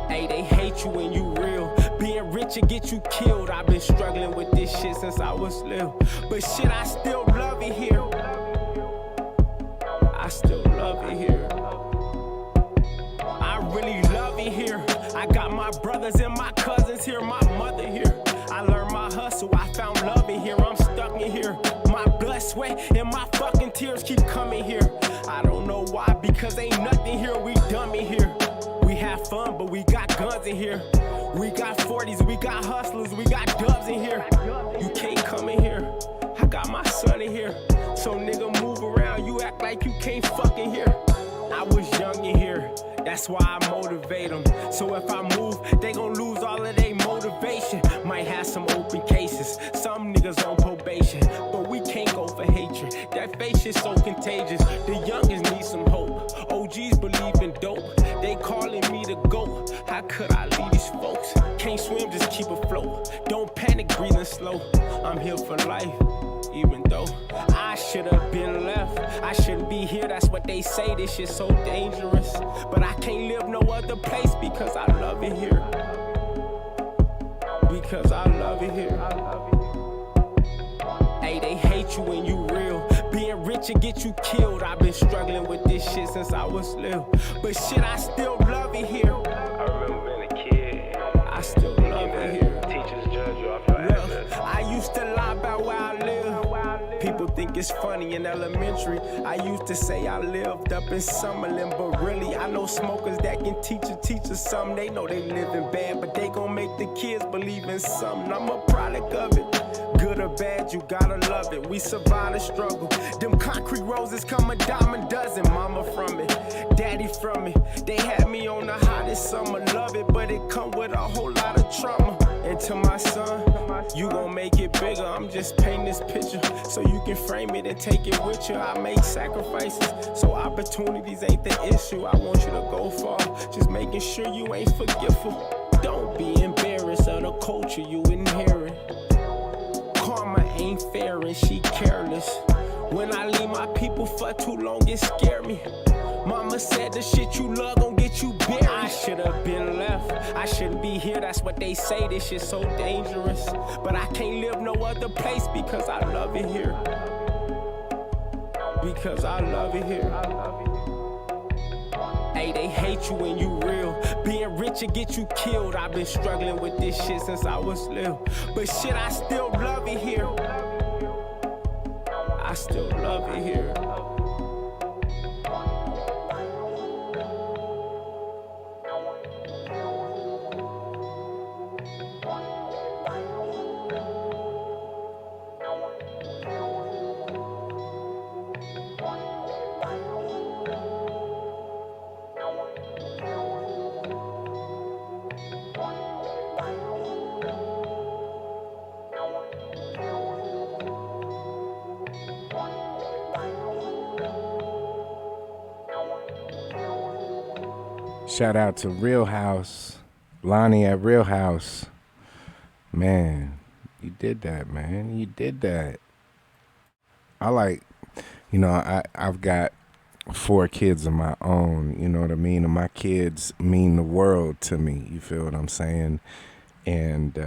Hey, they hate you when you real. Being rich will get you killed. I've been struggling with this shit since I was little. But shit, I still love it here. I still love it here. I really love it here. I got my brothers and my cousins here, my mother here. I learned my hustle, I found love in here. I'm stuck in here. My blood, sweat, and my fucking tears keep coming here. I don't know why, because ain't nothing here. We dumb in here. We have fun, but we got guns in here. We got 40s, we got hustlers, we got dubs in here. You can't come in here. I got my son in here. So nigga, move around. You act like you can't fuck in here. I was young in here. That's why I motivate them. So if I move, they gon' lose all of their motivation. Might have some open cases, some niggas on probation. But we can't go for hatred. That face shit's so contagious. The youngest need some hope. OGs believe in dope. They calling me the GOAT. How could I leave these folks? Can't swim, just keep afloat. Don't panic, breathing slow. I'm here for life. Even though I should have been left, I shouldn't be here. That's what they say. This shit's so dangerous. But I can't live no other place because I love it here. Because I love it here. Hey, they hate you when you real. Being rich will get you killed. I've been struggling with this shit since I was little. But shit, I still love it here. I remember being a kid. I still love it here. Teachers judge you off your address. I used to lie about where I live. People think it's funny in elementary. I used to say I lived up in Summerlin, but really I know smokers that can teach a teacher something. They know they living bad, but they gon' make the kids believe in something. I'm a product of it. Good or bad, you gotta love it. We survive the struggle. Them concrete roses come a dime a dozen. Mama from it, daddy from it. They had me on the hottest summer. Love it, but it come with a whole lot of trauma. And to my son, you gon' make it bigger. I'm just painting this picture so you can frame it and take it with you. I make sacrifices, so opportunities ain't the issue. I want you to go far, just making sure you ain't forgetful. Don't be embarrassed of the culture you inherit. Karma ain't fair and she careless. When I leave my people for too long, it scare me. Mama said the shit you love gon' get you buried. I should've been left. I shouldn't be here. That's what they say. This shit's so dangerous. But I can't live no other place because I love it here. Because I love it here. Hey, they hate you when you real. Being rich will get you killed. I've been struggling with this shit since I was little. But shit, I still love it here. I still love it here. Shout out to Real House, Lonnie at Real House. Man, you did that, man. You did that. I like, I've got 4 kids of my own, you know what I mean? And my kids mean the world to me, you feel what I'm saying? And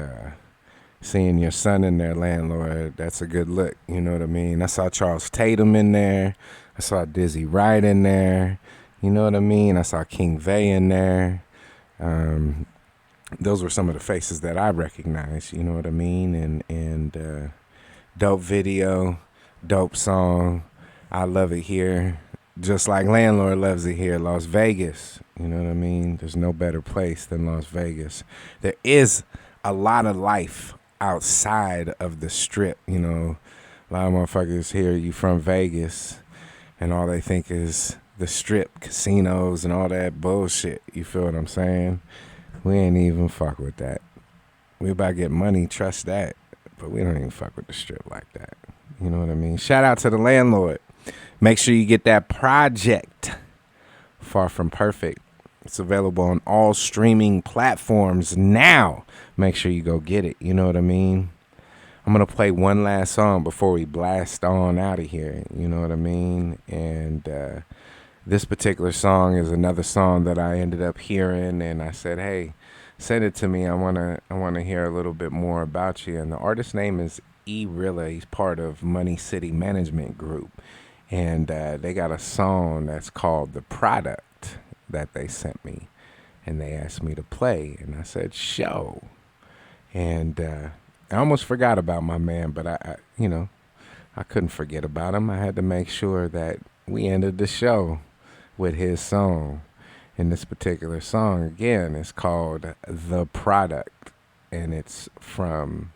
seeing your son in there, Landlord, that's a good look, you know what I mean? I saw Charles Tatum in there. I saw Dizzy Wright in there, you know what I mean? I saw King Vay in there. Those were some of the faces that I recognized, you know what I mean? And dope video, dope song. I love it here. Just like Landlord loves it here, Las Vegas. You know what I mean? There's no better place than Las Vegas. There is a lot of life outside of the strip, you know. A lot of motherfuckers here, you from Vegas, and all they think is the strip, casinos, and all that bullshit. You feel what I'm saying? We ain't even fuck with that. We about to get money, trust that. But we don't even fuck with the strip like that. You know what I mean? Shout out to the Landlord. Make sure you get that project, Far From Perfect. It's available on all streaming platforms now. Make sure you go get it. You know what I mean? I'm going to play one last song before we blast on out of here. You know what I mean? And this particular song is another song that I ended up hearing, and I said, hey, send it to me. I want to hear a little bit more about you. And the artist's name is E-Rilla. He's part of Money City Management Group. And they got a song that's called The Product that they sent me. And they asked me to play. And I said, show. And I almost forgot about my man, but I couldn't forget about him. I had to make sure that we ended the show with his song. And this particular song, again, is called The Product. And it's from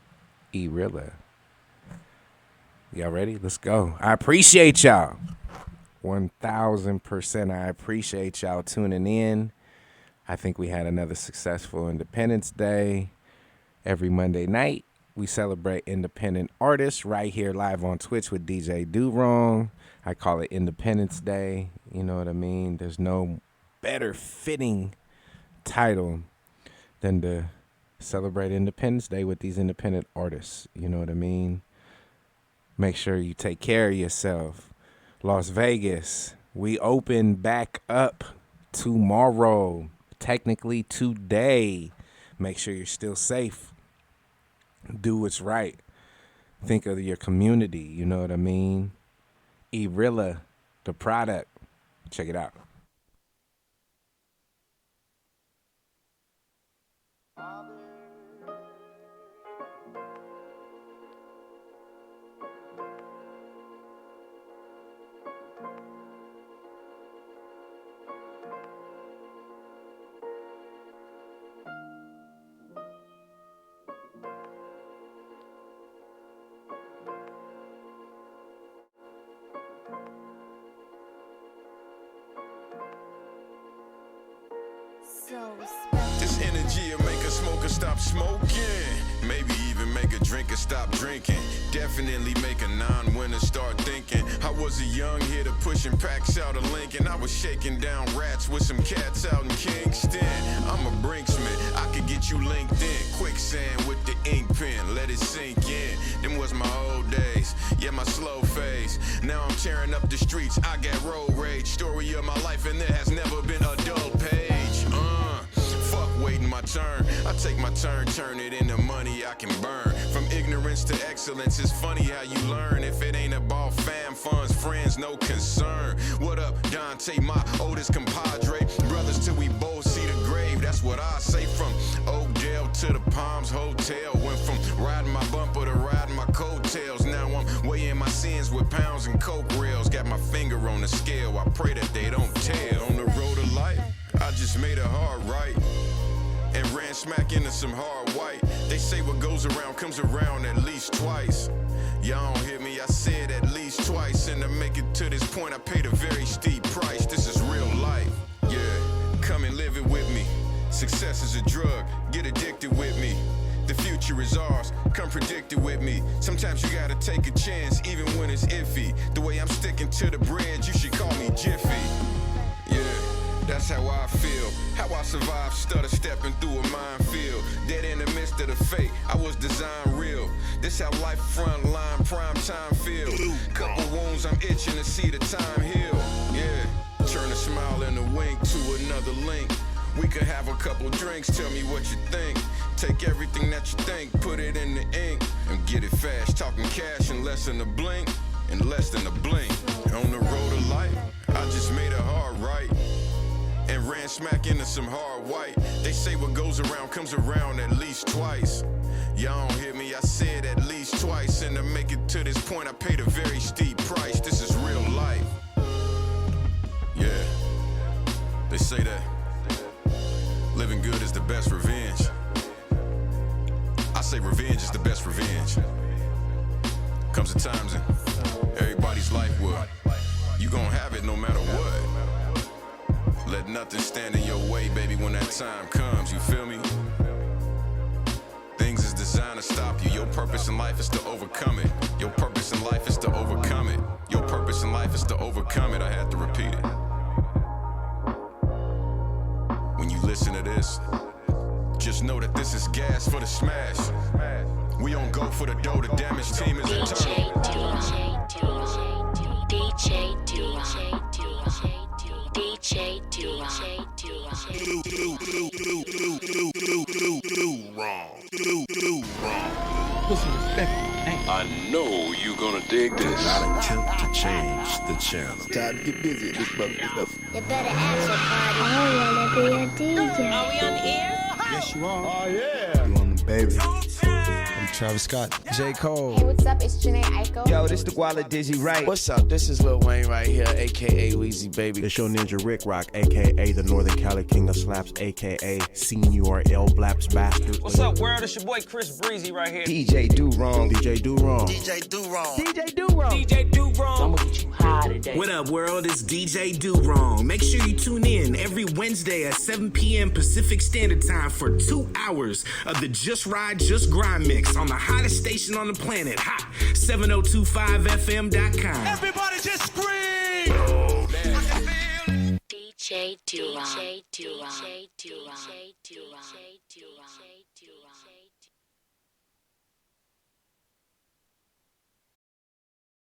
E-Rilla. Y'all ready? Let's go. I appreciate y'all. 1,000%. I appreciate y'all tuning in. I think we had another successful Independence Day. Every Monday night, we celebrate independent artists right here live on Twitch with DJ DoWrong. I call it Independence Day. You know what I mean? There's no better fitting title than to celebrate Independence Day with these independent artists. You know what I mean? Make sure you take care of yourself. Las Vegas, we open back up tomorrow. Technically today. Make sure you're still safe. Do what's right. Think of your community. You know what I mean? E-Rilla, The Product. Check it out. This energy will make a smoker stop smoking. Maybe even make a drinker stop drinking. Definitely make a non-winner start thinking. I was a young hitter pushing packs out of Lincoln. I was shaking down rats with some cats out in Kingston. I'm a brinksman, I could get you linked in. Quicksand with the ink pen, let it sink in. Them was my old days, yeah, my slow phase. Now I'm tearing up the streets, I got road rage. Story of my life and there has never been a dull page. Waiting my turn, I take my turn, turn it into money I can burn. From ignorance to excellence, it's funny how you learn. If it ain't about fam, funds, friends, no concern. What up, Dante, my oldest compadre? Brothers till we both see the grave, that's what I say. From Oakdale to the Palms Hotel. Went from riding my bumper to riding my coattails. Now I'm weighing my sins with pounds and coke rails. Got my finger on the scale, I pray that they don't tell. On the road of life, I just made a hard right and ran smack into some hard white. They say what goes around comes around at least twice. Y'all don't hear me, I said at least twice. And to make it to this point, I paid a very steep price. This is real life, yeah. Come and live it with me. Success is a drug, get addicted with me. The future is ours, come predict it with me. Sometimes you gotta take a chance, even when it's iffy. The way I'm sticking to the bread, you should call me Jiffy. Yeah. That's how I feel, how I survived, stutter stepping through a minefield. Dead in the midst of the fate, I was designed real. This how life front line, prime time feel. Couple wounds, I'm itching to see the time heal. Yeah. Turn a smile and a wink to another link. We could have a couple drinks, tell me what you think. Take everything that you think, put it in the ink, and get it fast. Talking cash in less than a blink, in less than a blink. On the road of life, I just made a hard right, and ran smack into some hard white. They say what goes around comes around at least twice. Y'all don't hear me, I said at least twice. And to make it to this point, I paid a very steep price. This is real life. Yeah, they say that living good is the best revenge. I say revenge is the best revenge. Comes to times in everybody's life where you gon' have it no matter what. Let nothing stand in your way, baby, when that time comes, you feel me? Things is designed to stop you. Your purpose in life is to overcome it. Your purpose in life is to overcome it. Your purpose in life is to overcome it. I had to repeat it. When you listen to this, just know that this is gas for the smash. We don't go for the dough, the damage team is in total. I know you gonna dig this. Not attempt to change the channel. Time to get busy at this motherfucker. You better ask somebody. I wanna be a DJ. Are we on the air? Yes, you are. Oh, yeah. You on the baby. I'm Travis Scott. J. Cole. Hey, what's up? It's Janae Aiko. Yo, this the Guala Dizzy Right. What's up? This is Lil Wayne right here, a.k.a. Weezy Baby. It's your ninja Rick Rock, a.k.a. the Northern Cali King of Slaps, a.k.a. Senior L Blaps Bastard. What's up, world? It's your boy Chris Breezy right here. DJ DoWrong. DJ DoWrong. DJ DoWrong. DJ DoWrong. DJ DoWrong. I'm gonna get you high today. What up, world? It's DJ DoWrong. Make sure you tune in every Wednesday at 7 p.m. Pacific Standard Time for 2 hours of the Just Ride, Just Grind mix on the hottest station on the planet, hot 7025fm.com. Everybody just scream! DJ DoWrong.